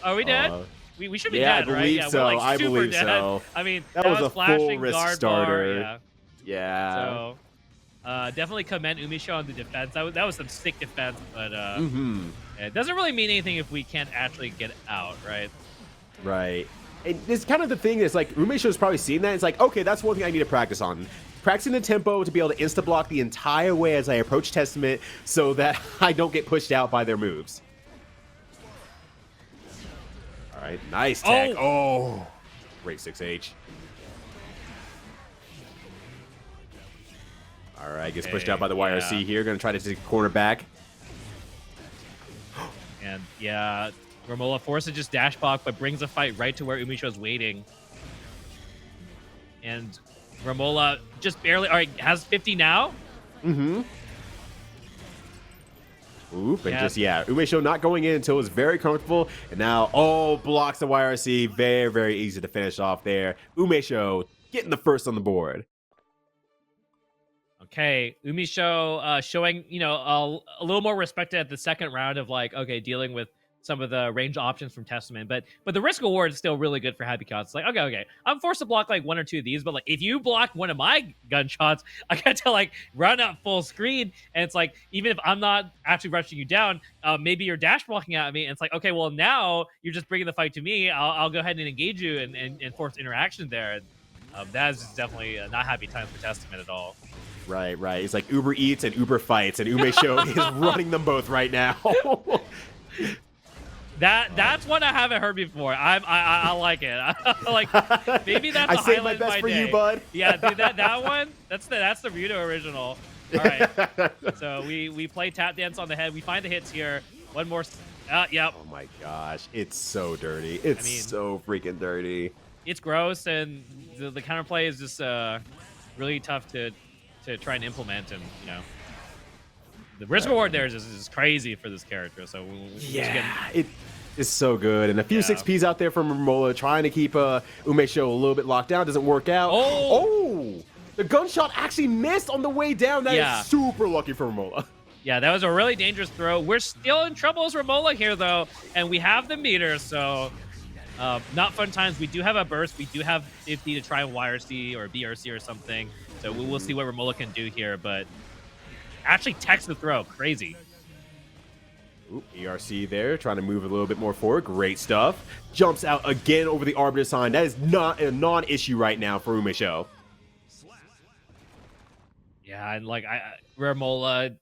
Are we dead? We should be yeah, dead, I right? believe Yeah, so. we're like I super believe dead. so. I mean, That was a flashing full risk guard starter. bar. Yeah. So definitely commend UMISHO on the defense. That was some sick defense, but it doesn't really mean anything if we can't actually get out, right? Right. And it's kind of the thing is like UMISHO's probably seen that. It's like, okay, that's one thing I need to practice on. Practicing the tempo to be able to insta block the entire way as I approach Testament so that I don't get pushed out by their moves. All right, nice tech. Oh, great 6H. All right, gets pushed out by the YRC here. Gonna try to take a corner back. And yeah, Romolla forces to just dash block, but brings the fight right to where UMISHO's waiting. And Romolla just barely, all right, has 50 now. Mm-hmm. Oop, and UMISHO not going in until it's very comfortable. And now, blocks the YRC. Very easy to finish off there. UMISHO getting the first on the board. Okay, UMISHO showing, you know, a little more respect at the second round of like, okay, dealing with some of the range options from Testament, but the risk reward is still really good for Happy Chaos. It's like, okay, I'm forced to block like one or two of these, but like if you block one of my gunshots, I got to like run up full screen, and it's like even if I'm not actually rushing you down, maybe you're dash blocking at me, and it's like, okay, well now you're just bringing the fight to me. I'll go ahead and engage you and force interaction there. And that is just definitely not happy times for Testament at all. Right. It's like Uber Eats and Uber Fights, and UMISHO is running them both right now. That's one I haven't heard before. I like it. Like maybe that's I a saved my highlight best of for day. you, bud. Yeah, dude, that one. That's the Ryudo original. All right. So we play tap dance on the head. We find the hits here. One more. Yep. Oh my gosh, it's so dirty. It's so freaking dirty. It's gross, and the counterplay is just really tough to try and implement, and you know. The risk reward there is crazy for this character. So it is so good, and a few 6Ps out there from Romolla trying to keep UMISHO a little bit locked down. Doesn't work out. Oh, the gunshot actually missed on the way down. That is super lucky for Romolla. Yeah, that was a really dangerous throw. We're still in trouble as Romolla here though, and we have the meter, so not fun times. We do have a burst. We do have 50 to try YRC or BRC or something. So we will see what Romolla can do here, but actually techs the throw. Crazy. Ooh, ERC there, trying to move a little bit more forward. Great stuff. Jumps out again over the Arbiter sign. That is not a non-issue right now for UMISHO. Yeah, and like Romolla,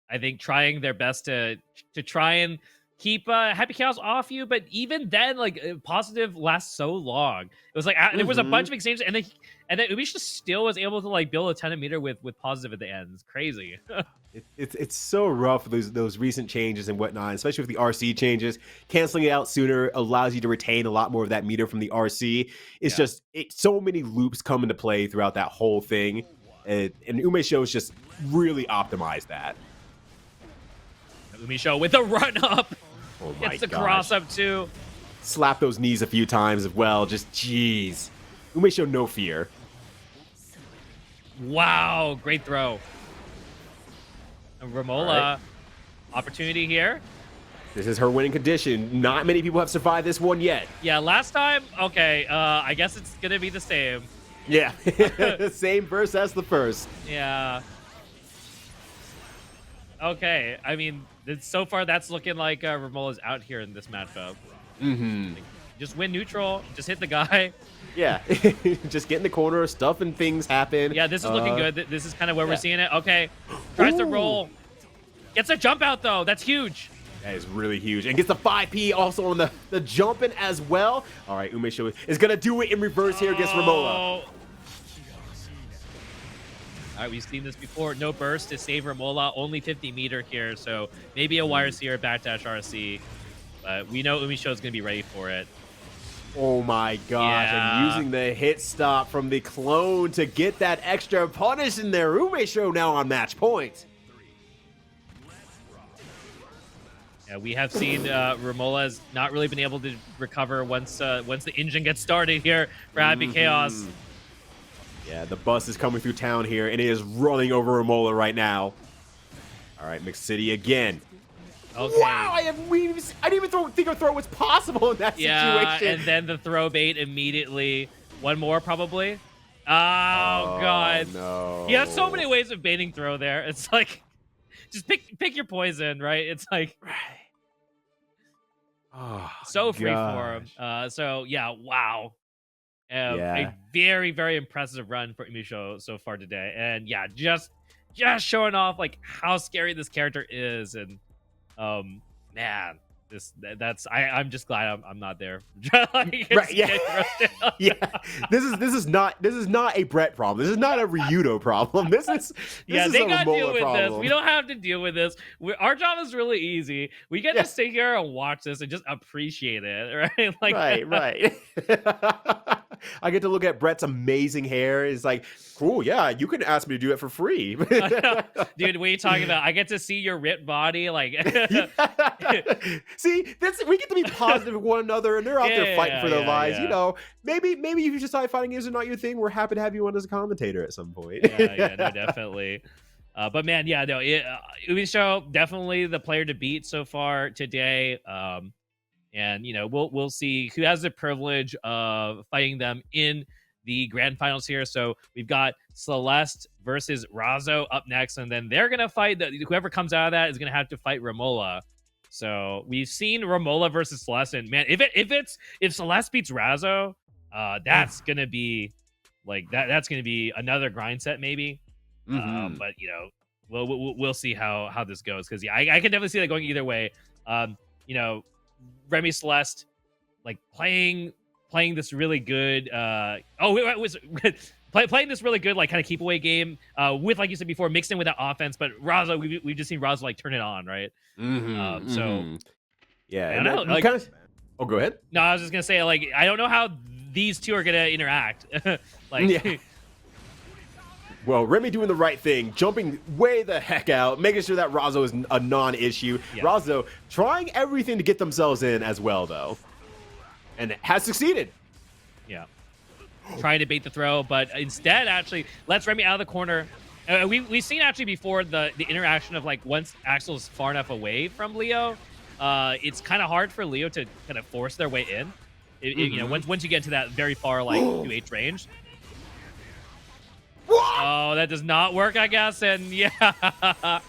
I think trying their best to try and keep Happy Chaos off you, but even then, like positive lasts so long. It was like there was a bunch of exchanges, and then UMISHO still was able to like build a 10 meter with positive at the end. It's crazy. It's so rough, those recent changes and whatnot, especially with the RC changes. Canceling it out sooner allows you to retain a lot more of that meter from the RC. It's just so many loops come into play throughout that whole thing, and UMISHO has just really optimized that. UMISHO with a run up. Oh my Gets the gosh. cross up too. Slap those knees a few times as well. Just jeez. UMISHO no fear. Wow, great throw. And Romolla, opportunity here. This is her winning condition. Not many people have survived this one yet. Yeah, last time, okay, I guess it's gonna be the same. Yeah, same verse as the first. Yeah. Okay, I mean, so far that's looking like Romolla's out here in this matchup. Like, just win neutral, just hit the guy. Yeah, just get in the corner, stuff and things happen. Yeah, this is looking good. This is kind of where we're seeing it. Okay, tries to roll. Gets a jump out, though. That's huge. That is really huge. And gets the 5P also on the jumping as well. All right, UMISHO is going to do it in reverse here against Romolla. All right, we've seen this before. No burst to save Romolla. Only 50 meter here, so maybe a YRC or backdash RC. But we know UMISHO is going to be ready for it. Oh my gosh, Yeah. and using the hit stop from the clone to get that extra punish in there. UMISHO now on match point. Yeah, we have seen Romolla has not really been able to recover once the engine gets started here for Happy Chaos. Yeah, the bus is coming through town here, and it is running over Romolla right now. All right, Mixed City again. Okay. Wow, I didn't even think a throw was possible in that situation. And then the throw bait immediately. One more probably. Oh God. No. He has so many ways of baiting throw there. It's like, just pick your poison, right? It's like Oh, so free gosh. for him. So yeah, wow. Yeah. A very, very impressive run for UMISHO so far today. And yeah, just showing off like how scary this character is. And man, I'm just glad I'm not there. Like, Right, yeah. Yeah. This is not a Brett problem. This is not a Ryudo problem. This is They a gotta deal Romolla with problem. this. We don't have to deal with this. Our job is really easy. We get to sit here and watch this and just appreciate it, right? Like, right. I get to look at Brett's amazing hair. It's like, cool, yeah, you can ask me to do it for free. Dude, what are you talking about? I get to see your ripped body, like. See, we get to be positive with one another, and they're out there fighting for their lives. Yeah. You know, maybe if you decide fighting games are not your thing, we're happy to have you on as a commentator at some point. No, definitely. But man, yeah, no, UMISHO definitely the player to beat so far today. And you know, we'll see who has the privilege of fighting them in the grand finals here. So we've got Celeste versus Razzo up next, and then they're gonna fight. Whoever comes out of that is gonna have to fight Romolla. So we've seen Romolla versus Celeste, and man, if Celeste beats Razzo, that's gonna be like that's gonna be another grind set maybe. But you know, we'll see how this goes, because yeah, I can definitely see that going either way. You know, Remi Celeste like playing this really good playing this really good like kind of keep away game with, like you said before, mixed in with that offense. But Razzo, we've just seen Razzo like turn it on, right? So yeah, I don't know, like, oh, go ahead. No, I was just gonna say, like, I don't know how these two are gonna interact. Like, yeah. Well, Remi doing the right thing, jumping way the heck out, making sure that Razzo is a non-issue. Yeah. Razzo trying everything to get themselves in as well, though, and has succeeded. Yeah, trying to bait the throw, but instead actually lets Remi out of the corner. We've seen actually before the interaction of like once Axel's far enough away from Leo, it's kind of hard for Leo to kind of force their way in. You know, once you get to that very far like 2H range. What? Oh, that does not work, I guess. And yeah. Oh,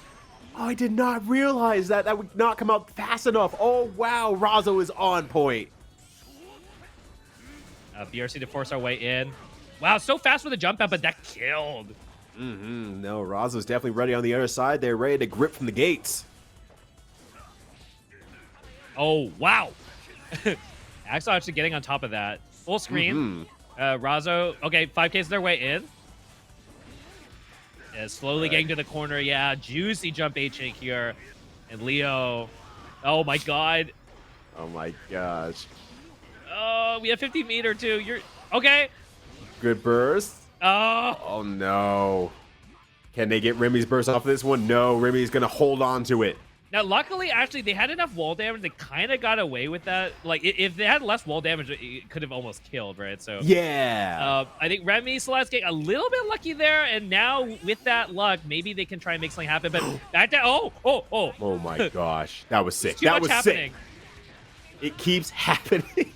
I did not realize that would not come out fast enough. Oh, wow. Razzo is on point. BRC to force our way in. Wow, so fast with the jump out, but that killed. No, Razzo's definitely ready on the other side. They're ready to grip from the gates. Oh, wow. Axel actually getting on top of that. Full screen. Razzo, okay, 5Ks their way in. Slowly getting to the corner. Yeah, juicy jump H-Ink here. And Leo, oh my god. Oh my gosh. Oh, we have 50 meter too. You're okay. Good burst. Oh. Oh no. Can they get Remi's burst off of this one? No, Remi's gonna hold on to it. Now, luckily, actually, they had enough wall damage. They kind of got away with that. Like, if they had less wall damage, it could have almost killed, right? So yeah. I think Remi Celeste getting a little bit lucky there, and now with that luck, maybe they can try and make something happen. But back down. Oh. Oh my gosh, that was sick. Too That much was happening. sick. It keeps happening.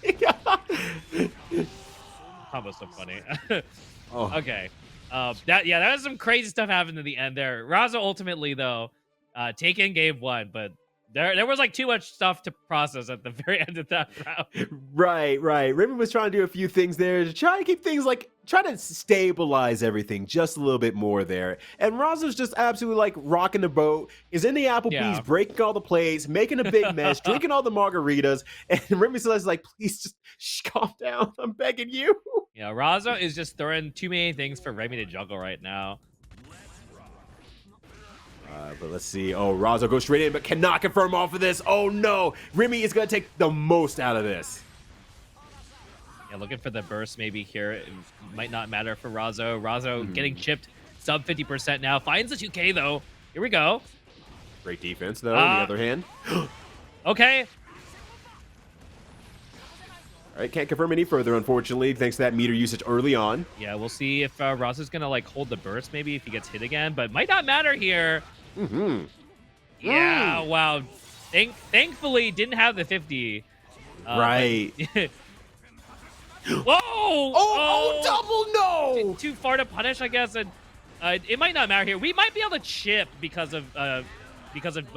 Combo's so funny. Oh. Okay. That was some crazy stuff happening at the end there. Razzo ultimately though, taking game one, but there was like too much stuff to process at the very end of that round. Right. Remi was trying to do a few things there to try to keep things like, try to stabilize everything just a little bit more there. And Razzo's just absolutely like rocking the boat, is in the Applebee's, breaking all the plates, making a big mess, drinking all the margaritas. And Remi Celeste is like, please just calm down. I'm begging you. Yeah, Razzo is just throwing too many things for Remi to juggle right now. But let's see. Oh, Razzo goes straight in, but cannot confirm off of this. Oh no, Remi is gonna take the most out of this. Yeah, looking for the burst maybe here. It might not matter for Razzo. Razzo getting chipped sub 50% now. Finds the 2K though. Here we go. Great defense though, on the other hand. Okay. All right, can't confirm any further, unfortunately, thanks to that meter usage early on. Yeah, we'll see if Razzo's gonna like hold the burst maybe if he gets hit again, but might not matter here. Yeah, wow. Thankfully, didn't have the 50. Right. Whoa! Oh, double no! Too far to punish, I guess, and it might not matter here. We might be able to chip because of because of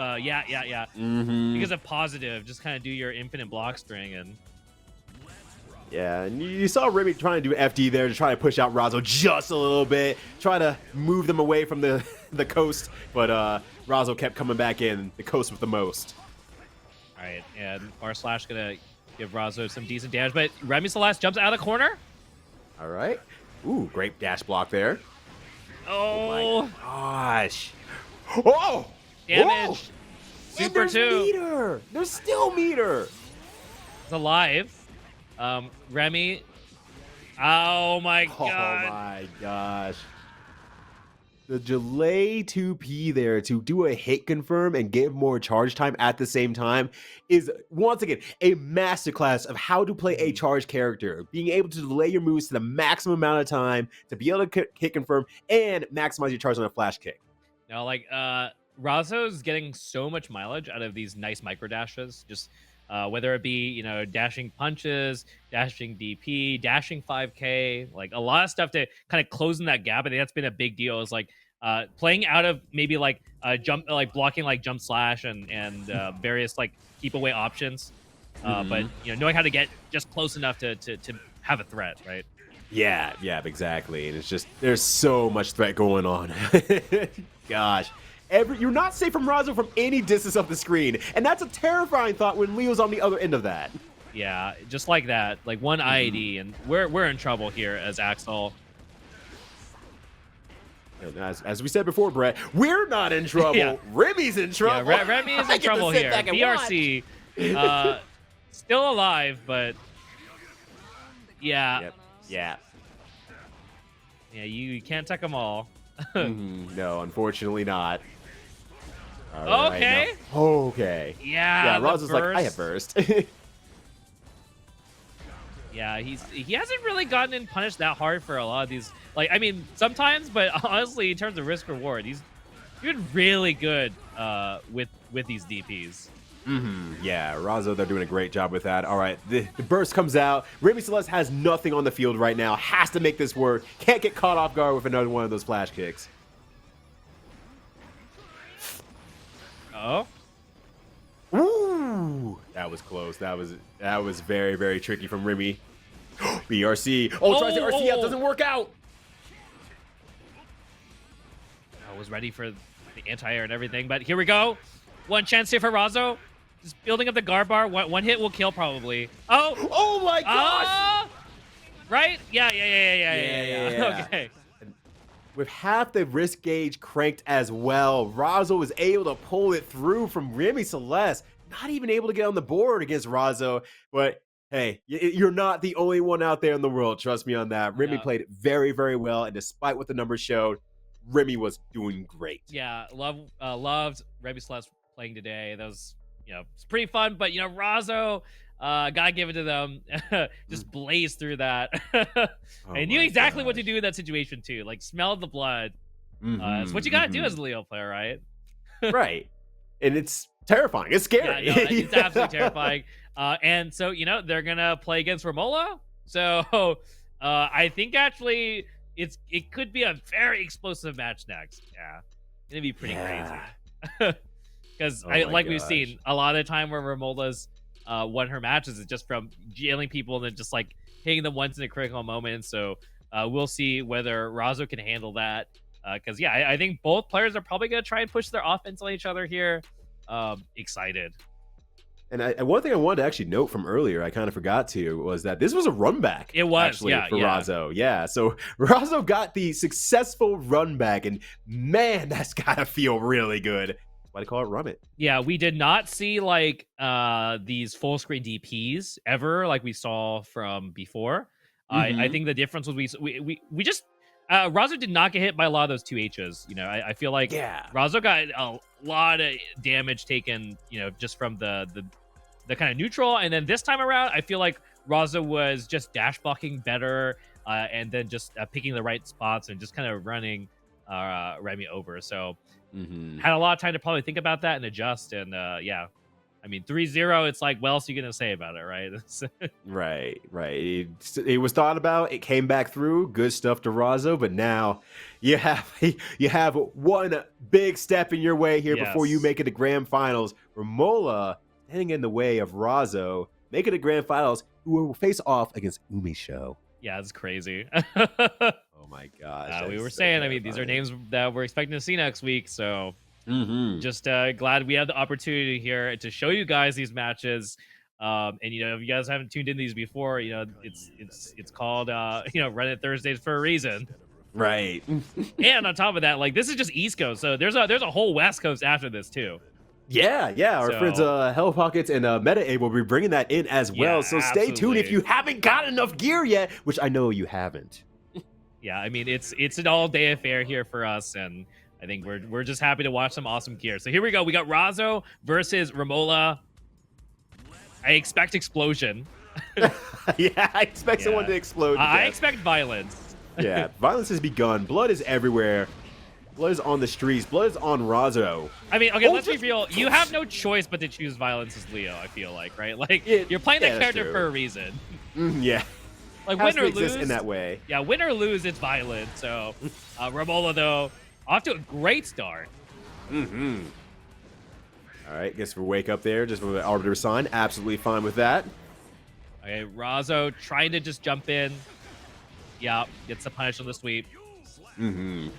positive. Just kind of do your infinite block string and. Yeah, and you saw Remi trying to do FD there to try to push out Razzo just a little bit, try to move them away from the coast, but Razzo kept coming back in, the coast with the most. All right, and r/slash gonna give Razzo some decent damage, but Remi Celeste jumps out of the corner. All right. Ooh, great dash block there. Oh, my gosh. Oh! Damage. Oh! Super and 2. Meter. There's still meter. It's alive. Remi. Oh my god. Oh my gosh. The delay 2P there to do a hit confirm and give more charge time at the same time is, once again, a masterclass of how to play a charge character. Being able to delay your moves to the maximum amount of time, to be able to hit confirm, and maximize your charge on a flash kick. No, like, Razzo's getting so much mileage out of these nice micro dashes. Just whether it be, you know, dashing punches, dashing DP, dashing 5K, like a lot of stuff to kind of closing that gap. I think that's been a big deal. Is like playing out of maybe like jump, like blocking like jump slash and various like keep away options. But you know, knowing how to get just close enough to have a threat, right? Yeah, exactly. And it's just, there's so much threat going on. Gosh. You're not safe from Razzo from any distance of the screen, and that's a terrifying thought when Leo's on the other end of that. Yeah, just like that, like one IAD, and we're in trouble here as Axel. And as we said before, Brett, we're not in trouble. Yeah. Remi's in trouble. Yeah, Remi is in trouble here. BRC, still alive, but yeah, yeah, you can't tuck them all. No, unfortunately not. Okay. Right, no. Okay. Yeah. Razzo's like, I have burst. Yeah, he hasn't really gotten in punished that hard for a lot of these. Like, I mean, sometimes, but honestly, in terms of risk reward, he's doing really good with these DPs. Yeah, Razzo, they're doing a great job with that. All right, the burst comes out. Remi Celeste has nothing on the field right now. Has to make this work. Can't get caught off guard with another one of those flash kicks. Oh. Ooh, that was close. That was very, very tricky from Remi. BRC. Oh, tries to RC out. Doesn't work out. I was ready for the anti-air and everything, but here we go. One chance here for Razzo. Just building up the guard bar. One hit will kill probably. Oh my gosh. Right? Yeah. Okay. With half the risk gauge cranked as well, Razzo was able to pull it through from Remi Celeste. Not even able to get on the board against Razzo, but hey, you're not the only one out there in the world. Trust me on that. Remi played very, very well, and despite what the numbers showed, Remi was doing great. Yeah, loved Remi Celeste playing today. That was, it's pretty fun, but Razzo, gotta give it to them. Just blazed through that. And knew exactly what to do in that situation too. Like, smelled the blood. It's what you gotta do as a Leo player, right? Right. And it's terrifying. It's scary. Yeah, no, it's absolutely terrifying. And so, they're gonna play against Romolla. So I think actually it could be a very explosive match next. Yeah. It'd be pretty crazy. Because we've seen a lot of the time where Romolla's won her matches is just from jailing people and then just like hitting them once in a critical moment. So we'll see whether Razzo can handle that. Because I think both players are probably going to try and push their offense on each other here. Excited. And one thing I wanted to actually note from earlier, I kind of forgot to, was that this was a run back. It was, actually, for Razzo. Yeah, so Razzo got the successful run back, and man, that's got to feel really good. why they call it Run It. Yeah, we did not see like these full screen DPs ever like we saw from before. I think the difference was we just Razzo did not get hit by a lot of those 2Hs. You know, I feel like Razzo got a lot of damage taken, you know, just from the kind of neutral, and then this time around, I feel like Razzo was just dash blocking better, and then just picking the right spots and just kind of running Remi over. So had a lot of time to probably think about that and adjust. And yeah, I mean 3-0. It's like, what else are you gonna say about it, right? Right. It was thought about. It came back through. Good stuff to Razzo. But now you have one big step in your way here before you make it to grand finals. Romolla standing in the way of Razzo, make it to grand finals, who will face off against UMISHO. Yeah, it's crazy. Oh my gosh. We were saying, I mean, these are names that we're expecting to see next week. So just glad we had the opportunity here to show you guys these matches. And you know, if you guys haven't tuned in these before, you know, it's called you know, Run It Thursdays for a reason. Right. And on top of that, like, this is just East Coast, so there's a whole West Coast after this too. Yeah. Our friends Hell Pockets and Meta will be bringing that in as well. So stay tuned if you haven't got enough gear yet, which I know you haven't. Yeah, I mean, it's an all-day affair here for us, and I think we're just happy to watch some awesome gear. So here we go. We got Razzo versus Romolla. I expect explosion. Yeah, I expect someone to explode. I expect violence. Yeah, violence has begun. Blood is everywhere. Blood is on the streets. Blood is on Razzo. I mean, okay, let's be real. You have no choice but to choose violence as Leo, I feel like, right? Like, you're playing that character for a reason. Yeah. Like, win or lose. In that way. Yeah, win or lose, it's violent. So, Romolla, though, off to a great start. All right, guess we'll wake up there just with the Arbiter sign. Absolutely fine with that. Okay, Razzo trying to just jump in. Yeah, gets the punish on the sweep. And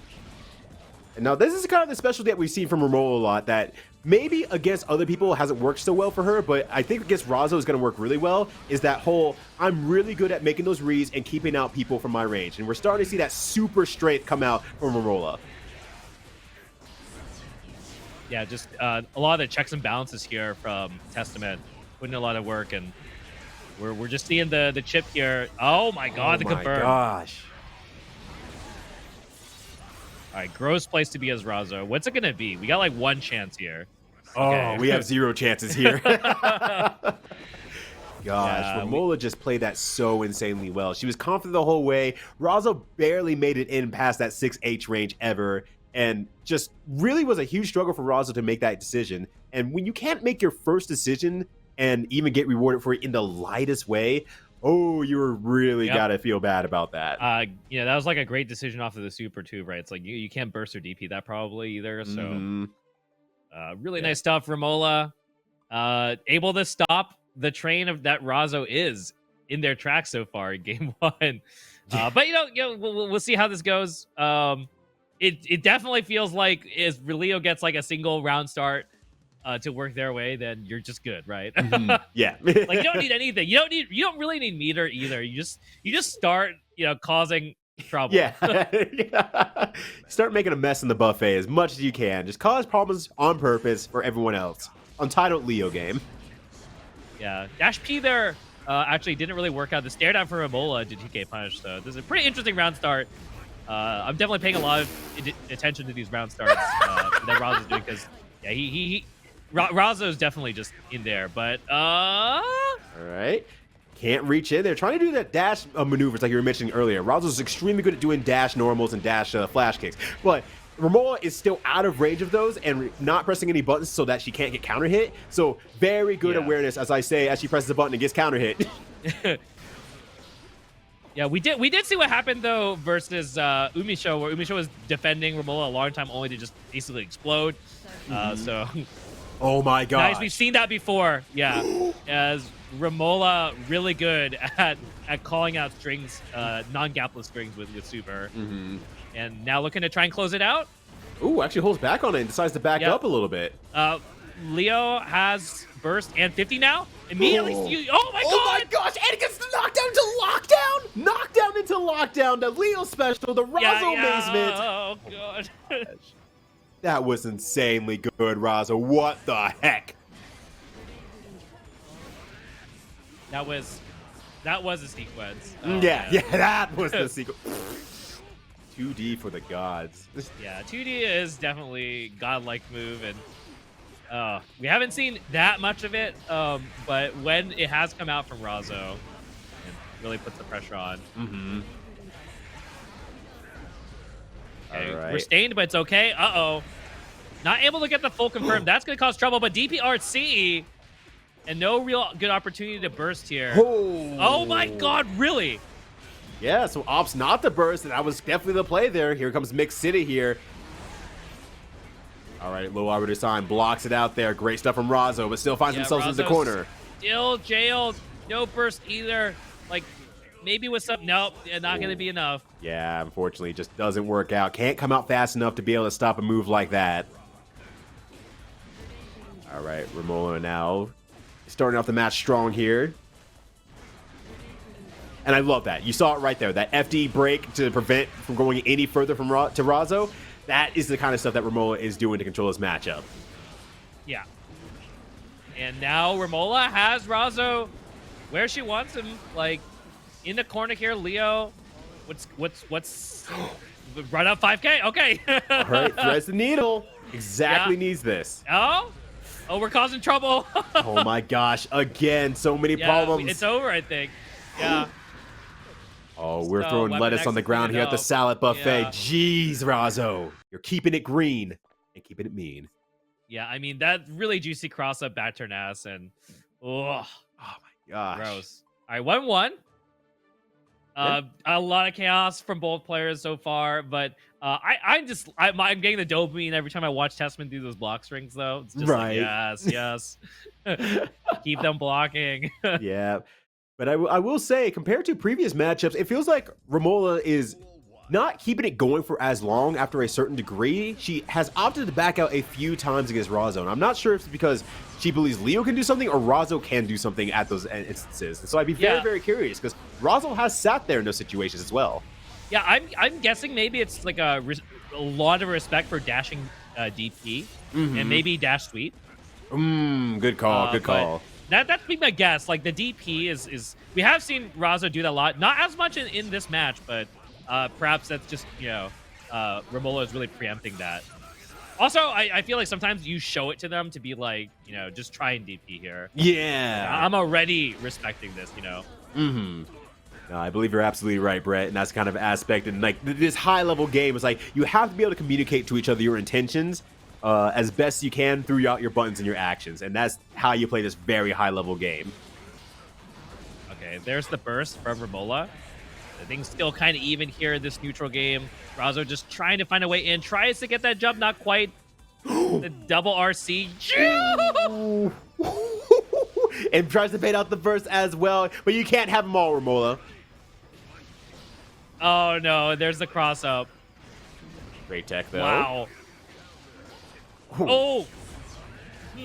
now this is kind of the specialty that we've seen from Romolla a lot, that maybe against other people hasn't worked so well for her, but I think against Razzo is going to work really well, is that whole, I'm really good at making those reads and keeping out people from my range. And we're starting to see that super strength come out from Romolla. Yeah, just a lot of the checks and balances here from Testament, putting in a lot of work, and we're just seeing the chip here. Oh my god, the confirm. Oh my gosh. All right, gross place to be as Razzo. What's it going to be? We got like one chance here. Okay. Oh, we have 0 chances here. Gosh, Romolla just played that so insanely well. She was confident the whole way. Razzo barely made it in past that 6H range ever, and just really was a huge struggle for Razzo to make that decision. And when you can't make your first decision and even get rewarded for it in the lightest way, oh, you really got to feel bad about that. You know, that was like a great decision off of the super too, right? It's like you can't burst or DP that probably either. So really nice stuff, Romolla. Able to stop the train of that Razzo is in their track so far in game 1. But you know, we'll see how this goes. It definitely feels like if Leo gets like a single round start to work their way, then you're just good, right? Yeah. Like, you don't need anything. You don't really need meter either. You just start, you know, causing trouble. Yeah. Start making a mess in the buffet as much as you can. Just cause problems on purpose for everyone else. Untitled Leo game. Yeah. Dash P there actually didn't really work out. The stare down for Romolla did TK punish, so this is a pretty interesting round start. I'm definitely paying a lot of attention to these round starts that Razzo's doing, because Razzo is definitely just in there, but all right, can't reach in. They're trying to do that dash maneuvers like you were mentioning earlier. Razzo's extremely good at doing dash normals and dash flash kicks, but Romolla is still out of range of those and not pressing any buttons so that she can't get counter hit. So very good awareness, as I say, as she presses the button and gets counter hit. Yeah, we did see what happened though versus UMISHO, where UMISHO was defending Romolla a long time only to just basically explode. So. Oh my god! Guys, we've seen that before. Yeah, as Romolla really good at calling out strings, non-gapless strings with super, and now looking to try and close it out. Ooh, actually holds back on it and decides to back up a little bit. Leo has burst and 50 now. Immediately, oh my gosh! And it gets knocked down into lockdown. Knocked down into lockdown. The Leo special, the Razzo basement. Oh god. That was insanely good, Razzo. What the heck? That was a sequence. Yeah, that was the sequence. 2D for the gods. Yeah, 2D is definitely godlike move, and we haven't seen that much of it, but when it has come out from Razzo, it really puts the pressure on. Okay, All right. we're stained, but it's okay. Uh-oh. Not able to get the full confirm. That's going to cause trouble, but DPRC, and no real good opportunity to burst here. Oh my god, really? Yeah, so Ops not the burst, and that was definitely the play there. Here comes Mix City here. All right, low arbiter sign blocks it out there. Great stuff from Razzo, but still finds themselves in the corner. Still jailed. No burst either. Like, maybe with some... Nope, not going to be enough. Yeah, unfortunately, it just doesn't work out. Can't come out fast enough to be able to stop a move like that. All right, Romolla now starting off the match strong here. And I love that. You saw it right there. That FD break to prevent from going any further from to Razzo. That is the kind of stuff that Romolla is doing to control this matchup. Yeah. And now Romolla has Razzo where she wants him. Like, in the corner here, Leo. What's run up 5K? Okay. All right, threads the needle. Exactly needs this. Oh, we're causing trouble. Oh my gosh. Again, so many problems. It's over, I think. Yeah. Oh, we're So, throwing Weapon lettuce X on the is ground here at the up. salad buffet. Yeah. Jeez, Razzo. You're keeping it green and keeping it mean. Yeah, I mean, that really juicy cross-up back turn ass, and Oh my gosh. gross. All right, 1-1. A lot of chaos from both players so far, but I'm getting the dopamine every time I watch Testament do those block strings, though. It's just Right. like, yes. Keep them blocking. Yeah. But I will say, compared to previous matchups, it feels like Romolla is not keeping it going for as long after a certain degree. She has opted to back out a few times against Razzo. And I'm not sure if it's because she believes Leo can do something or Razzo can do something at those instances. And so I'd be very, very curious because Razzo has sat there in those situations as well. Yeah, I'm guessing maybe it's like a lot of respect for dashing DP and maybe dash sweet. Good call. Good call. That's been my guess. Like, the DP is we have seen Razzo do that a lot. Not as much in this match, but perhaps that's just, Romolla is really preempting that. Also, I feel like sometimes you show it to them to be like, just try and DP here. Yeah. I'm already respecting this, No, I believe you're absolutely right, Brett, and that's kind of aspect. And like this high-level game is like you have to be able to communicate to each other your intentions as best you can throughout your buttons and your actions, and that's how you play this very high-level game. Okay, there's the burst from Romolla. The thing's still kind of even here in this neutral game. Razzo just trying to find a way in, tries to get that jump, not quite. The double RC. And tries to bait out the burst as well, but you can't have them all, Romolla. Oh no, there's the cross up. Great tech though. Wow. Oh,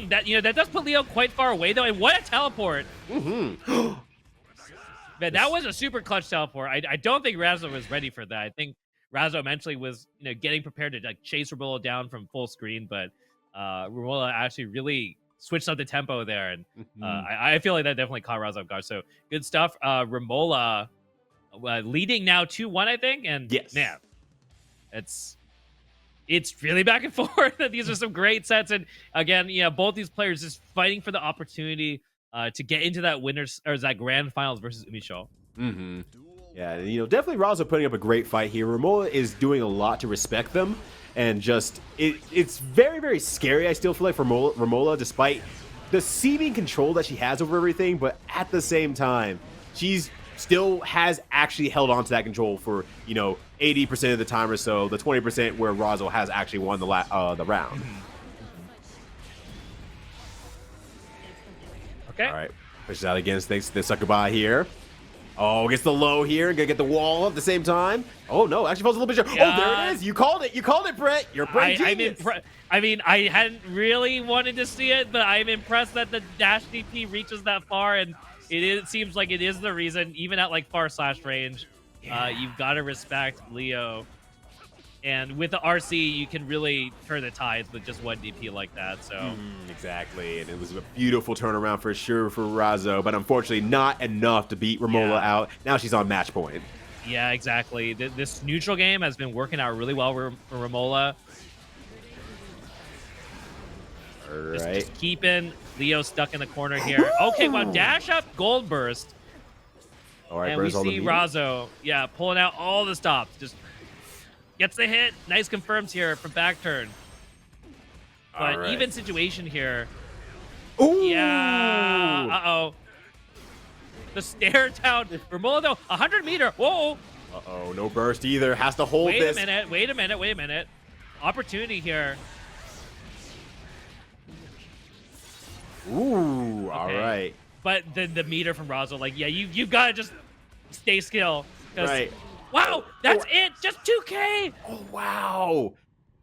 that that does put Leo quite far away though, and what a teleport! Man, that was a super clutch teleport. I don't think Razzo was ready for that. I think Razzo eventually was getting prepared to like chase Romolla down from full screen, but Romolla actually really switched up the tempo there, and I feel like that definitely caught Razzo off guard. So good stuff. Romolla leading now 2-1, I think, and yes, man, it's really back and forth. These are some great sets, and again, both these players just fighting for the opportunity to get into that winners or that grand finals versus UMISHO. Yeah, definitely Razzo putting up a great fight here. Romolla is doing a lot to respect them, and just it's very, very scary. I still feel like for Romolla, despite the seeming control that she has over everything, but at the same time, she's still has actually held on to that control for 80% of the time or so. The 20% where Razzo has actually won the round. Okay. All right, pushes out against the Succubi here. Oh, gets the low here. Gonna get the wall at the same time. Oh no, actually falls a little bit short. Oh, there it is. You called it. You called it, Brett. You're brain genius. I mean, I hadn't really wanted to see it, but I'm impressed that the dash DP reaches that far, and it seems like it is the reason, even at like far slash range. You've got to respect Leo. And with the RC, you can really turn the tides with just one DP like that. So exactly, and it was a beautiful turnaround for sure for Razzo, but unfortunately not enough to beat Romolla out. Now she's on match point. Yeah, exactly. This neutral game has been working out really well for Romolla. All right. Just keeping Leo stuck in the corner here. Okay, well, dash up, gold burst. All right, and we see Razzo, pulling out all the stops. Just gets the hit. Nice confirms here from back turn. But even situation here. Ooh. Yeah. Uh-oh. The stare down. Romolla, though, 100-meter. Whoa. Uh-oh, no burst either. Has to hold this. Wait a minute. Opportunity here. Ooh, all right. But the meter from Razzo, like, you've got to just stay still. Right. Wow, that's it. Just 2K. Oh, wow.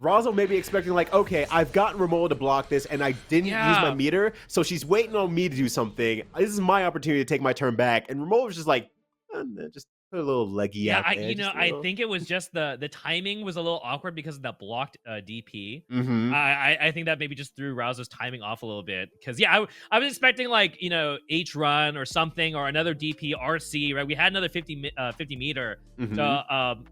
Razzo may be expecting, like, okay, I've gotten Romolla to block this, and I didn't use my meter, so she's waiting on me to do something. This is my opportunity to take my turn back. And Romolla was just like, just put a little leggy out there. I think it was just the timing was a little awkward because of that blocked DP. Mm-hmm. I think that maybe just threw Razzo's timing off a little bit. Because, I was expecting, like, H run or something, or another DP RC, right? We had another 50 meter. Mm-hmm. So,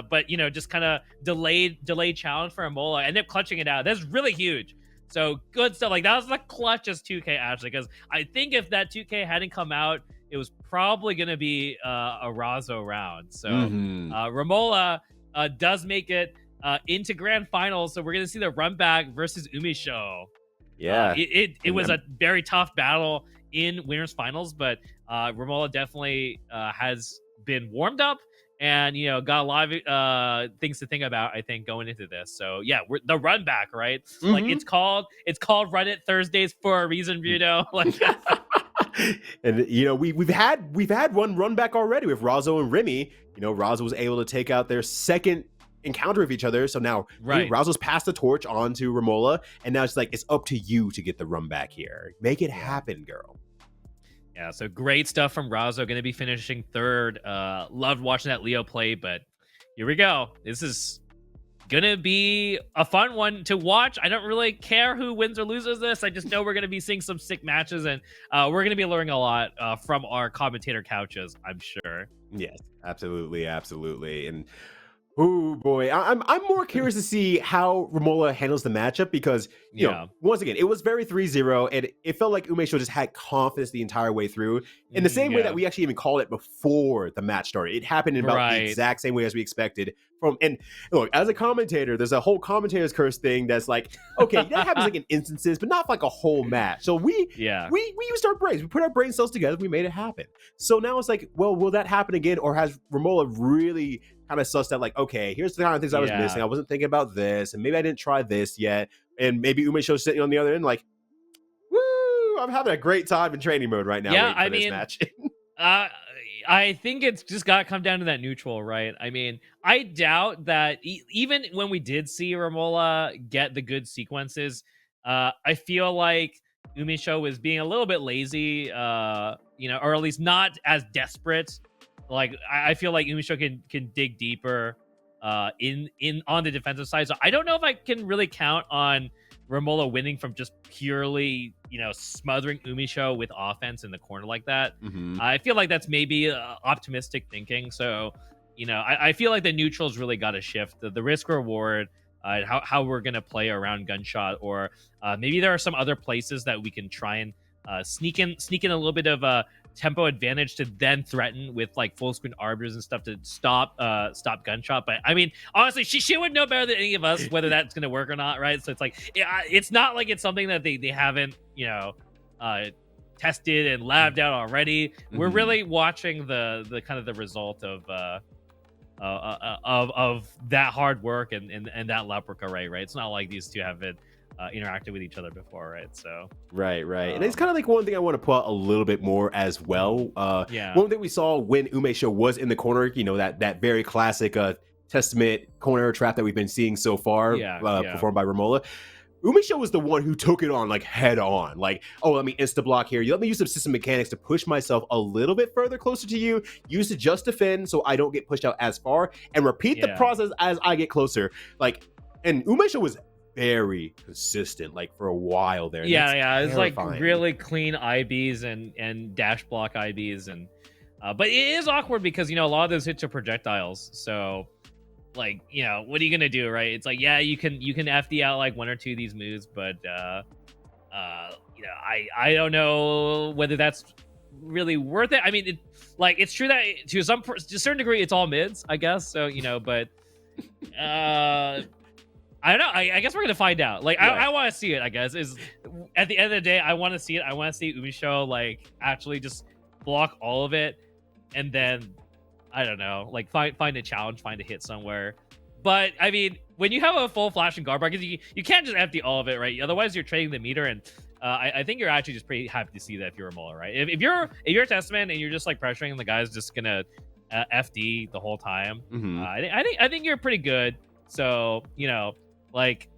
but just kind of delayed challenge for Romolla, ended up clutching it out. That's really huge. So good stuff. Like, that was the clutchest 2K actually, because I think if that 2K hadn't come out, it was probably going to be a Razzo round. So Romolla does make it into grand finals. So we're going to see the run back versus UMISHO. Yeah, it was a very tough battle in winners finals, but Romolla definitely has been warmed up. And got a lot of things to think about, I think, going into this. So we're the run back, right? Mm-hmm. Like it's called Run It Thursdays for a reason, Vito. Like, and we've had one run back already with Razzo and Remi. Razzo was able to take out their second encounter with each other. So now Razzo's passed the torch on to Romolla, and now it's like it's up to you to get the run back here. Make it happen, girl. Yeah, so great stuff from Razzo. Going to be finishing third. Loved watching that Leo play, but here we go. This is going to be a fun one to watch. I don't really care who wins or loses this. I just know we're going to be seeing some sick matches, and we're going to be learning a lot from our commentator couches, I'm sure. Yes, absolutely. And oh boy, I'm more curious to see how Romolla handles the matchup because once again, it was very 3-0 and it felt like UMISHO just had confidence the entire way through in the same way that we actually even called it before the match started. It happened in about the exact same way as we expected. And look, as a commentator, there's a whole commentator's curse thing that's like, okay, that happens like in instances, but not like a whole match. So we used our brains, we put our brain cells together, we made it happen. So now it's like, well, will that happen again, or has Romolla really kind of sussed out, like, okay, here's the kind of things I was missing. I wasn't thinking about this, and maybe I didn't try this yet. And maybe UMISHO's sitting on the other end, like, woo, I'm having a great time in training mode right now. Yeah, I mean, this match. I think it's just got to come down to that neutral, right? I mean, I doubt that even when we did see Romolla get the good sequences, I feel like UMISHO was being a little bit lazy, or at least not as desperate. Like, I feel like UMISHO can dig deeper in on the defensive side. So I don't know if I can really count on Romolla winning from just purely, smothering UMISHO with offense in the corner like that. Mm-hmm. I feel like that's maybe optimistic thinking. So, I feel like the neutrals really got to shift the risk reward, how we're going to play around gunshot, or maybe there are some other places that we can try and sneak in a little bit of a tempo advantage to then threaten with like full screen arbiters and stuff to stop gunshot. But I mean, honestly, she would know better than any of us whether that's going to work or not, right? So it's like, it's not like it's something that they haven't tested and labbed out already. Mm-hmm. We're really watching the kind of the result of that hard work and that lab work array, right? It's not like these two haven't interacted with each other before, right? So right. And it's kind of like one thing I want to put out a little bit more as well. One thing we saw when UMISHO was in the corner, that very classic Testament corner trap that we've been seeing so far, performed by Romolla. UMISHO was the one who took it on like head on. Like, oh, let me insta block here. You let me use some system mechanics to push myself a little bit further closer to you. Use it just defend so I don't get pushed out as far, and repeat the process as I get closer. Like, and UMISHO was very consistent, like for a while there. Yeah, it's like terrifying. really clean IBs and dash block IBs, and but it is awkward because a lot of those hits are projectiles, so. Like, what are you gonna do, right? It's like, yeah, you can FD out like one or two of these moves, but I don't know whether that's really worth it. I mean, it's true that to a certain degree it's all mids, I guess. So but I don't know. I guess we're gonna find out. Like, right. I want to see it. I guess is at the end of the day, I want to see it. I want to see UMISHO like actually just block all of it, and then. I don't know, like find a challenge, find a hit somewhere. But I mean, when you have a full flash and guard bracket, you can't just empty all of it, right? Otherwise, you're trading the meter, and I think you're actually just pretty happy to see that if you're Romolla, right? If you're a Testament and you're just like pressuring and the guy's just gonna FD the whole time, I think you're pretty good. So like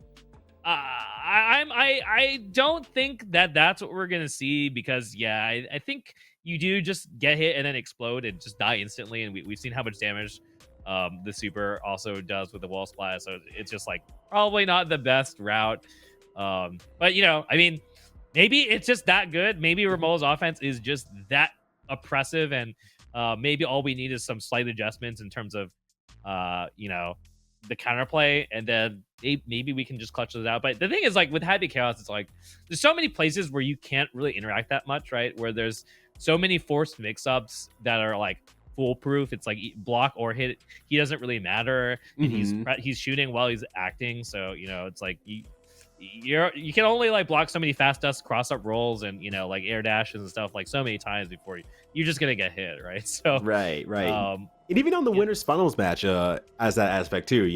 I don't think that's what we're gonna see because I think. You do just get hit and then explode and just die instantly, and we've seen how much damage the super also does with the wall splash, so it's just like probably not the best route. But I mean, maybe it's just that good. Maybe Romolla's offense is just that oppressive, and maybe all we need is some slight adjustments in terms of the counterplay, and then maybe we can just clutch those out. But the thing is, like with Happy Chaos, it's like there's so many places where you can't really interact that much, right? Where there's so many forced mix-ups that are like foolproof. It's like block or hit, he doesn't really matter, and he's shooting while he's acting. So it's like you can only like block so many fast dust cross up rolls and like air dashes and stuff like so many times before you're just gonna get hit, right? So right. And even on the winners finals match, as that aspect too,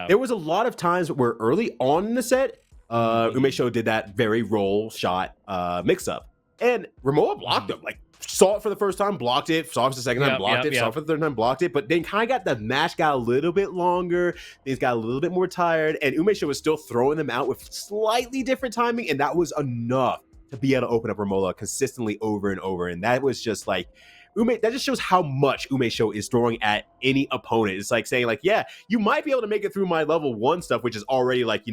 there was a lot of times where early on in the set, UMISHO did that very roll shot mix up. And Romolla blocked him, like saw it for the first time, blocked it, saw it for the second time, blocked it, saw it for the third time, blocked it. But then kind of got the match got a little bit longer, things got a little bit more tired, and UMISHO was still throwing them out with slightly different timing, and that was enough to be able to open up Romolla consistently over and over. And that was just like that just shows how much UMISHO is throwing at any opponent. It's like saying, like, yeah, you might be able to make it through my level 1 stuff, which is already like,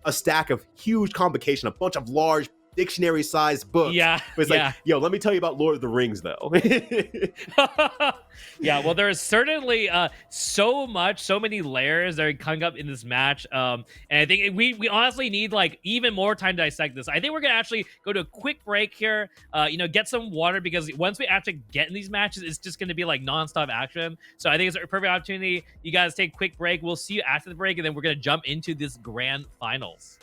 a stack of huge complication, a bunch of large dictionary-sized books. Yeah, but it's like, yo, let me tell you about Lord of the Rings, though. Yeah, well, there's certainly so many layers that are coming up in this match, and I think we honestly need like even more time to dissect this. I think we're gonna actually go to a quick break here, get some water, because once we actually get in these matches, it's just gonna be like non-stop action. So I think it's a perfect opportunity. You guys take a quick break. We'll see you after the break, and then we're gonna jump into this grand finals.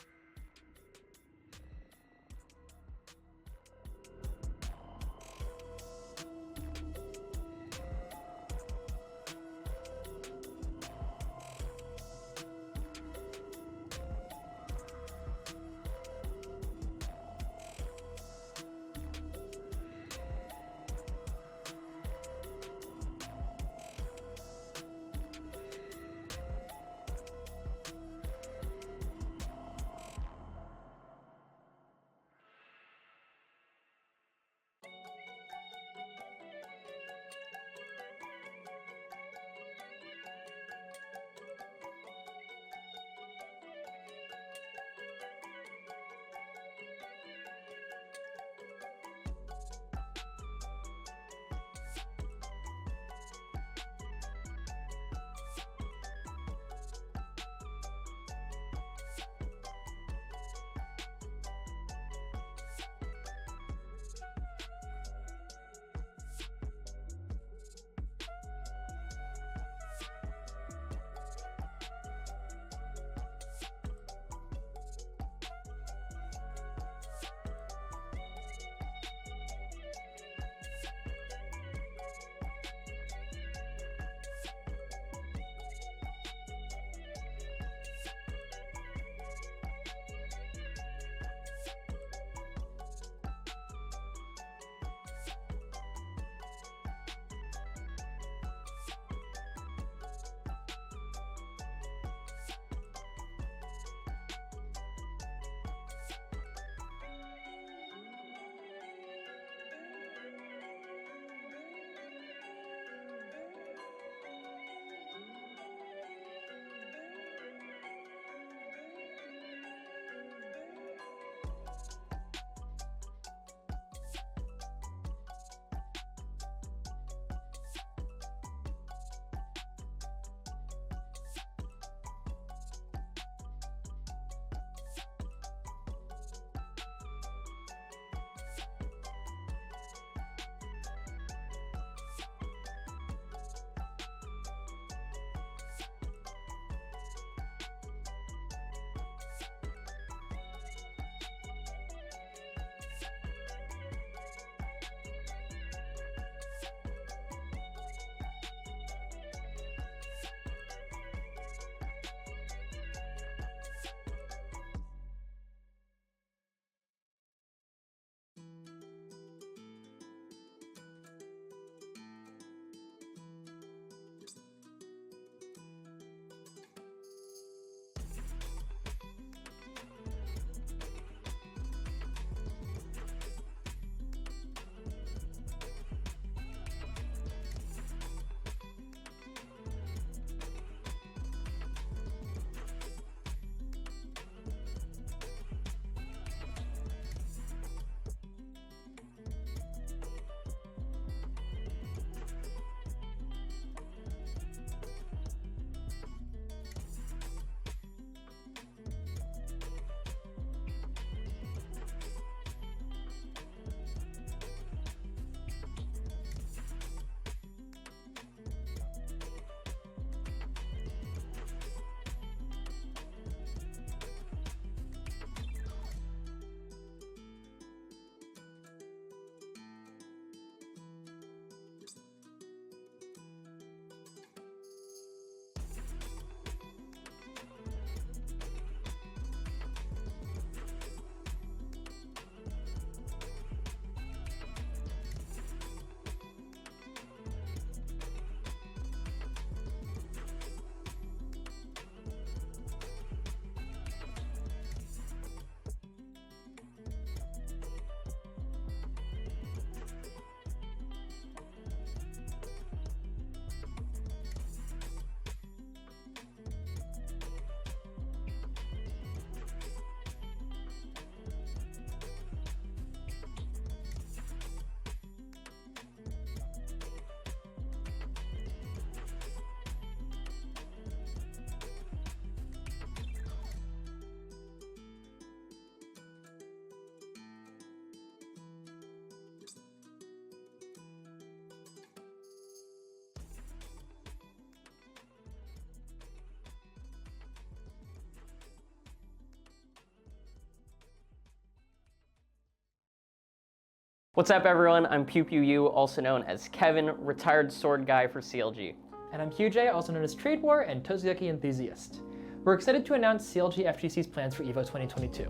What's up, everyone? I'm Pew Pew Yu, also known as Kevin, retired sword guy for CLG. And I'm QJ, also known as Trade War and TestYourLuck enthusiast. We're excited to announce CLG FGC's plans for EVO 2022.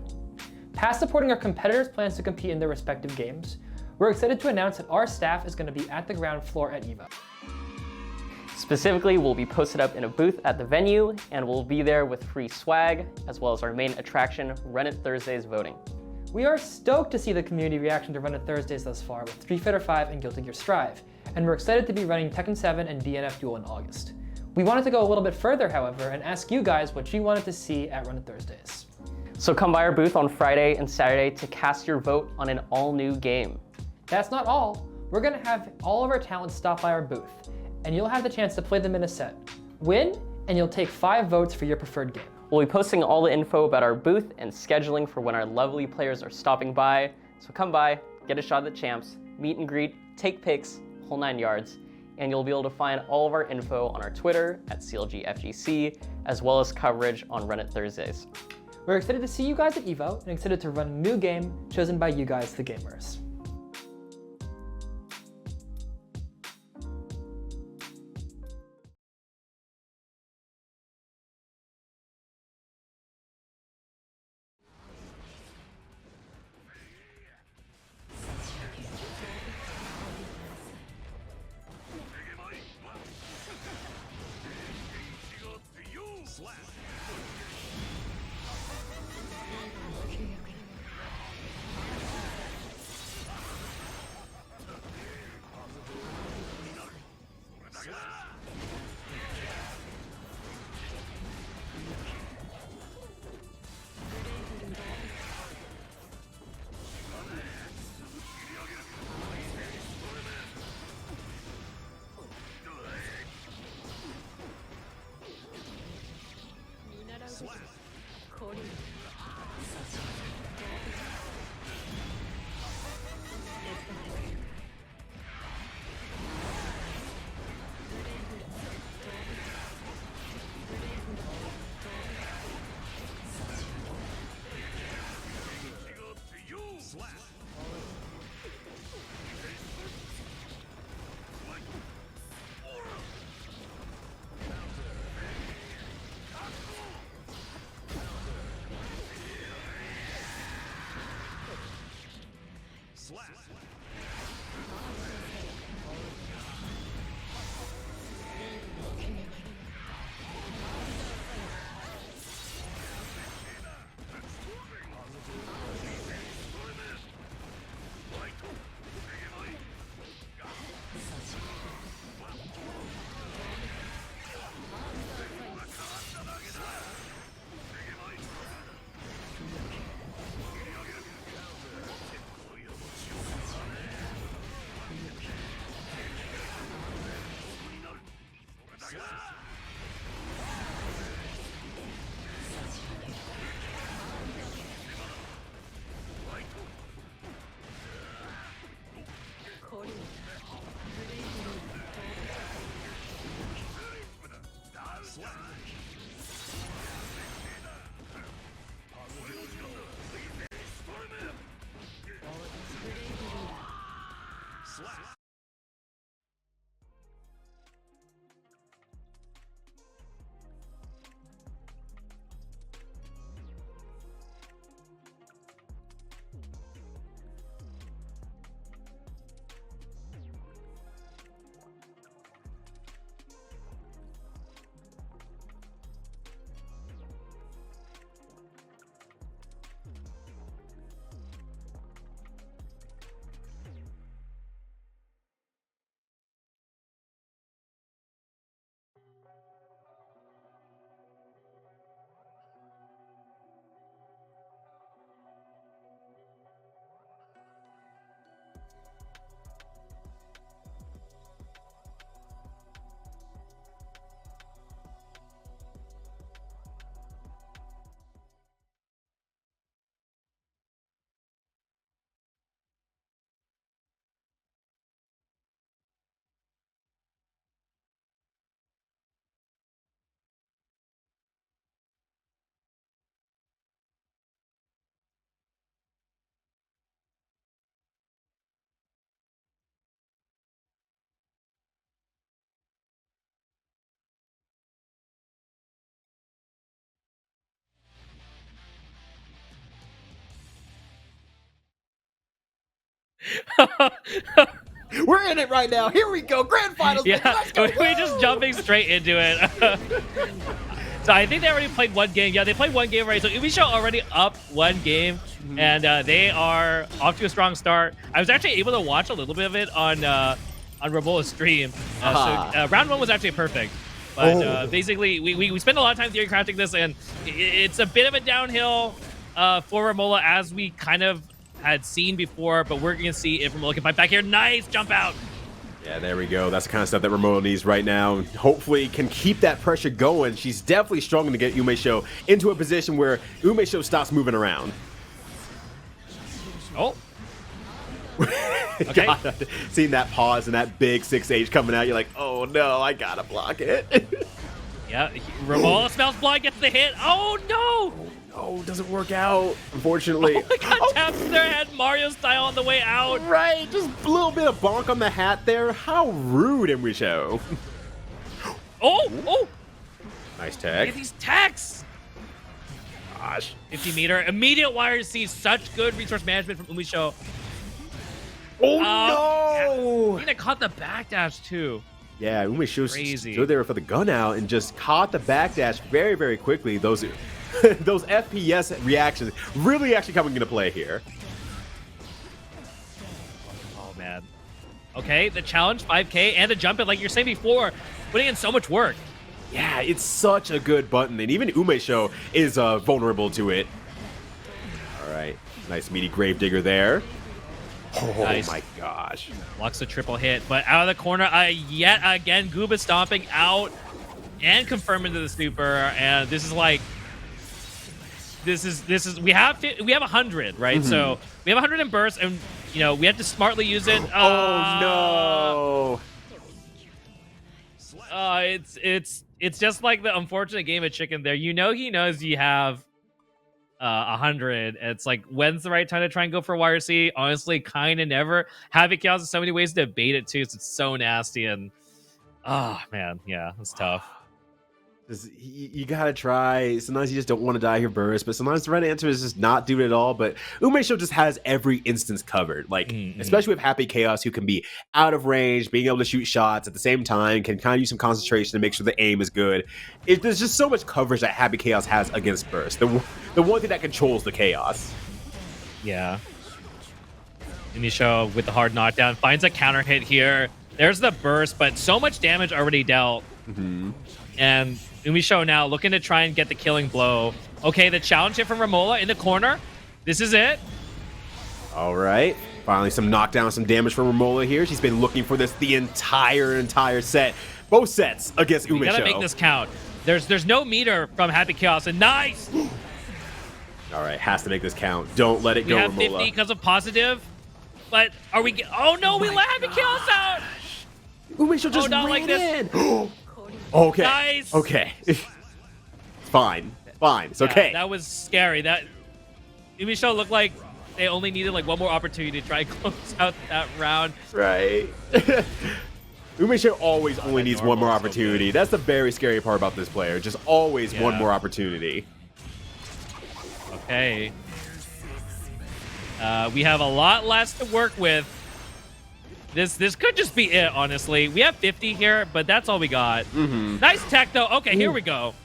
Past supporting our competitors' plans to compete in their respective games, we're excited to announce that our staff is going to be at the ground floor at EVO. Specifically, we'll be posted up in a booth at the venue, and we'll be there with free swag, as well as our main attraction, Run It Thursdays voting. We are stoked to see the community reaction to Run It Thursdays thus far with Street Fighter V and Guilty Gear Strive, and we're excited to be running Tekken 7 and DNF Duel in August. We wanted to go a little bit further, however, and ask you guys what you wanted to see at Run It Thursdays. So come by our booth on Friday and Saturday to cast your vote on an all-new game. That's not all. We're going to have all of our talents stop by our booth, and you'll have the chance to play them in a set. Win, and you'll take 5 votes for your preferred game. We'll be posting all the info about our booth and scheduling for when our lovely players are stopping by. So come by, get a shot at the champs, meet and greet, take pics, whole 9 yards, and you'll be able to find all of our info on our Twitter at CLGFGC, as well as coverage on Run It Thursdays. We're excited to see you guys at EVO and excited to run a new game chosen by you guys, the gamers. We're in it right now. Here we go. Grand finals. Yeah, Let's go. we're just jumping straight into it. So I think they already played one game. Yeah, they played one game already. So UMISHO already up one game, and they are off to a strong start. I was actually able to watch a little bit of it on Romolla's stream. So round one was actually perfect. But basically, we spent a lot of time theory crafting this, and it's a bit of a downhill for Romolla, as we kind of had seen before. But we're going to see if Romolla can fight back here. Nice jump out. Yeah, there we go. That's the kind of stuff that Romolla needs right now. Hopefully can keep that pressure going. She's definitely struggling to get UMISHO into a position where UMISHO stops moving around. Oh. Okay. God, seeing that pause and that big 6H coming out, you're like, oh no, I gotta block it. Yeah, Romolla smells blood, gets the hit. Oh no! Oh, doesn't work out, unfortunately. Oh my god, taps to their head Mario style on the way out. Right, just a little bit of bonk on the hat there. How rude, UMISHO. Oh! Nice Look tag. at these tacks. Gosh. 50 meter, immediate wire to see. Such good resource management from UMISHO. Oh no! I think I caught the backdash too. Yeah, UMISHO Crazy. stood there for the gun out and just caught the backdash very, very quickly. Those those FPS reactions really actually coming into play here. Oh man. Okay, the challenge 5K and the jump it, like you're saying before, putting in so much work. Yeah, it's such a good button, and even UMISHO is vulnerable to it. All right, nice meaty Gravedigger there. Oh Nice. my gosh. Blocks a triple hit, but out of the corner, yet again, Gooba stomping out and confirming to the super, and this is like, this is we have 100, right? So we have 100 in burst, and you know we have to smartly use it. Oh no! It's just like the unfortunate game of chicken there. You know he knows you have 100. It's like, when's the right time to try and go for YRC? Honestly, kind of never. Havoc Chaos has so many ways to bait it too, so it's so nasty, and oh man, yeah, it's tough. You gotta try. Sometimes you just don't want to die your burst, but sometimes the right answer is just not do it at all. But UMISHO just has every instance covered. Like, especially with Happy Chaos, who can be out of range, being able to shoot shots at the same time, can kind of use some concentration to make sure the aim is good. There's just so much coverage that Happy Chaos has against burst. The one thing that controls the chaos. Yeah. UMISHO with the hard knockdown finds a counter hit here. There's the burst, but so much damage already dealt. And UMISHO now looking to try and get the killing blow. Okay, the challenge hit from Romolla in the corner. This is it. All right. Finally, some knockdown, some damage from Romolla here. She's been looking for this the entire set. Both sets against UMISHO. We gotta make this count. There's no meter from Happy Chaos, and nice. All right, has to make this count. Don't let it go, We have Romolla. 50 because of positive. But are we? Oh no, we let Happy Chaos out. UMISHO just not ran like this. in. Okay. Nice. Okay. It's fine. Fine. It's okay. That was scary. That UMISHO looked like they only needed like one more opportunity to try and close out that round. Right. UMISHO always only needs one more opportunity. That's the very scary part about this player. Just always one more opportunity. Okay. We have a lot less to work with. This could just be it, honestly. We have 50 here, but that's all we got. Nice tech, though. Okay, here we go.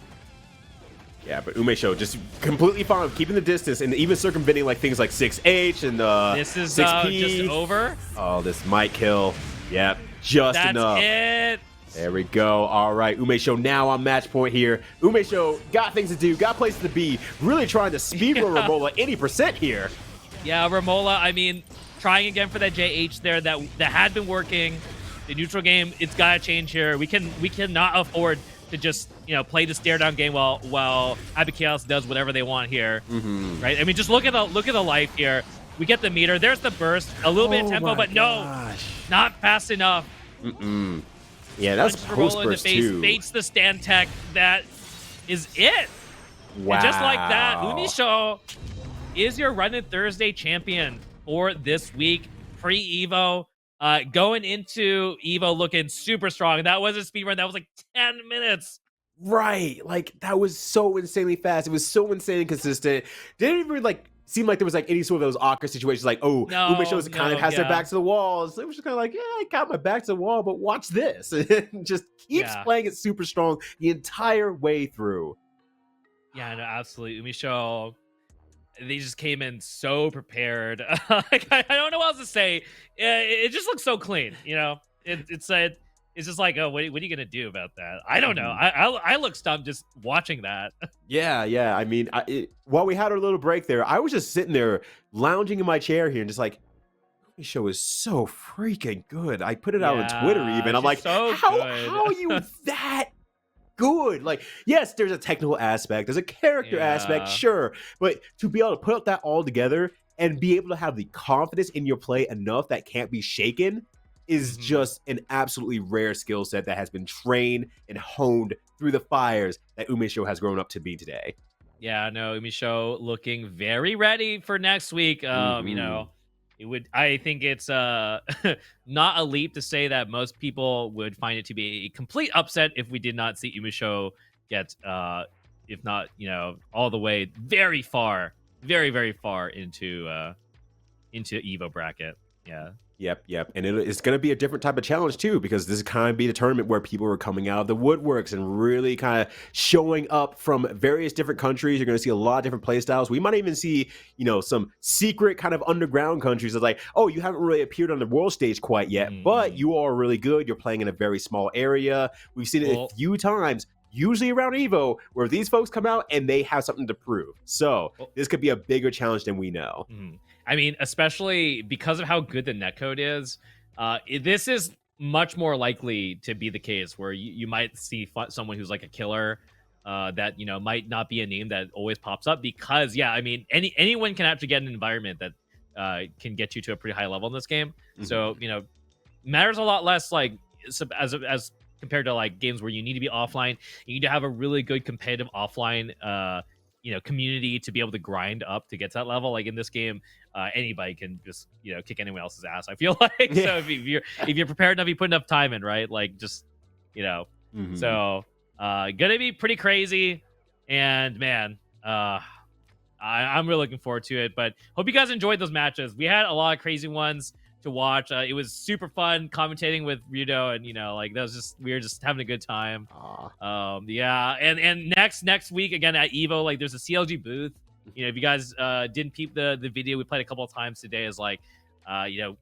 Yeah, but UMISHO just completely fine with keeping the distance and even circumventing like things like 6H and This is 6P. just over. Oh, this might kill. Yep, just That's enough. it. There we go. All right, UMISHO now on match point here. UMISHO got things to do, got places to be. Really trying to speedrun Romolla 80% here. Yeah, Romolla, I mean, trying again for that JH there that had been working. The neutral game, it's gotta change here. We cannot afford to just, you know, play the stare down game while Happy Chaos does whatever they want here. Right? I mean, just look at the life here. We get the meter. There's the burst. A little bit of tempo, but no, not fast enough. Yeah, that's Punch post Romolla in the burst face, too. baits the stand tech. That is it. Wow. And just like that, UMISHO is your Run It Thursday champion for this week, pre-Evo. Going into Evo looking super strong. That was a speed run. That was like 10 minutes. Right. Like, that was so insanely fast. It was so insanely consistent. Didn't even, like, seem like there was like any sort of those awkward situations, like, oh, No, UMISHO kind of has their yeah. backs to the walls. It was just kind of like, yeah, I got my back to the wall, but watch this. And just keeps playing it super strong the entire way through. Yeah, no, absolutely. UMISHO, they just came in so prepared. Like, I don't know what else to say. It just looks so clean, you know? It's just like, oh, what are you gonna do about that? I don't know. I look stumped just watching that. Yeah. I mean, while we had our little break there, I was just sitting there lounging in my chair here and just like, this show is so freaking good. I put it out on Twitter even. I'm like, so how are you that good? Like, yes, there's a technical aspect, there's a character aspect, sure, but to be able to put that all together and be able to have the confidence in your play enough that can't be shaken is just an absolutely rare skill set that has been trained and honed through the fires that UMISHO has grown up to be today. Yeah, no, UMISHO looking very ready for next week. You know, I think it's not a leap to say that most people would find it to be a complete upset if we did not see UMISHO get if not, you know, all the way very far, very, very far into Evo bracket. Yeah. Yep. And it's going to be a different type of challenge, too, because this is kind of be the tournament where people are coming out of the woodworks and really kind of showing up from various different countries. You're going to see a lot of different play styles. We might even see, you know, some secret kind of underground countries that's like, oh, you haven't really appeared on the world stage quite yet, but you are really good. You're playing in a very small area. We've seen it a few times, usually around Evo, where these folks come out and they have something to prove. So this could be a bigger challenge than we know. I mean, especially because of how good the netcode is, this is much more likely to be the case where you might see someone who's like a killer that, you know, might not be a name that always pops up because, yeah, I mean, anyone can actually get an environment that can get you to a pretty high level in this game. So, you know, matters a lot less like as compared to like games where you need to be offline. You need to have a really good competitive offline you know, community to be able to grind up to get to that level. Like in this game, anybody can just, you know, kick anyone else's ass, I feel like. So if you're prepared enough, you put enough time in, right? Like just, you know, so gonna be pretty crazy. And man, I'm really looking forward to it, but hope you guys enjoyed those matches. We had a lot of crazy ones to watch. It was super fun commentating with Ryudo, and you know, like that was just, we were just having a good time. Yeah, and next week again at Evo, like there's a CLG booth. You know, if you guys didn't peep the video, we played a couple of times today. Is like, you know,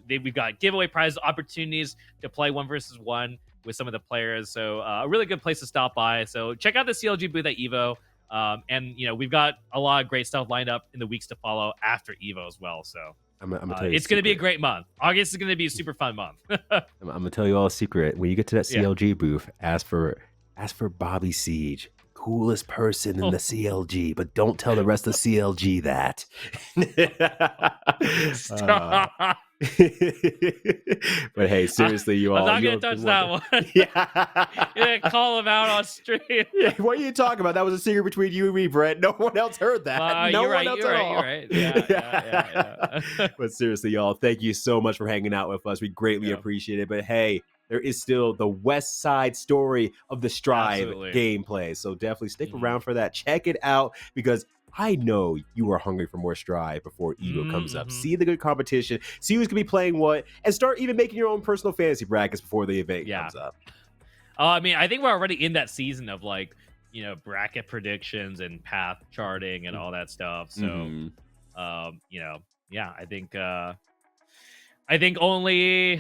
we've got giveaway prizes, opportunities to play 1v1 with some of the players. So a really good place to stop by. So check out the CLG booth at Evo. And you know, we've got a lot of great stuff lined up in the weeks to follow after Evo as well. So I'm gonna tell you it's going to be a great month. August is going to be a super fun month. I'm gonna tell you all a secret. When you get to that CLG booth, ask for Bobby Siege, coolest person in the CLG, but don't tell the rest of CLG that. But hey, seriously, you all. I'm not gonna touch that one. You're gonna call him out on stream. What are you talking about? That was a secret between you and me, Brett. No one else heard that. No one else at all. You're right. Yeah. But seriously, y'all, thank you so much for hanging out with us. We greatly appreciate it. But hey, there is still the West Side story of the Strive gameplay. So definitely stick around for that. Check it out because I know you are hungry for more Strive before Evo comes up. See the good competition, see who's going to be playing what, and start even making your own personal fantasy brackets before the event comes up. I mean, I think we're already in that season of like, you know, bracket predictions and path charting and all that stuff. So, you know, yeah, I think only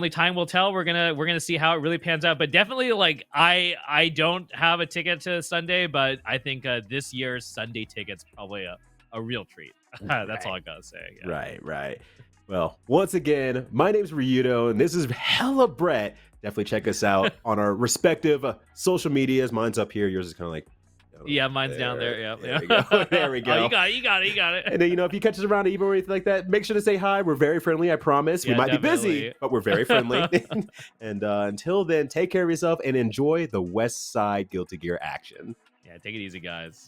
time will tell. We're gonna see how it really pans out. But definitely, like I don't have a ticket to Sunday, but I think this year's Sunday ticket's probably a real treat. That's all I gotta say. Yeah. Right. Well, once again, my name's Ryudo, and this is Hella Brett. Definitely check us out on our respective social medias. Mine's up here. Yours is kind of like. Yeah, mine's down there. Yeah. There we go. Oh, you got it. And then, you know, if you catch us around Evo or anything like that, make sure to say hi. We're very friendly, I promise. We might be busy, but we're very friendly. And until then, take care of yourself and enjoy the West Side Guilty Gear action. Yeah, take it easy, guys.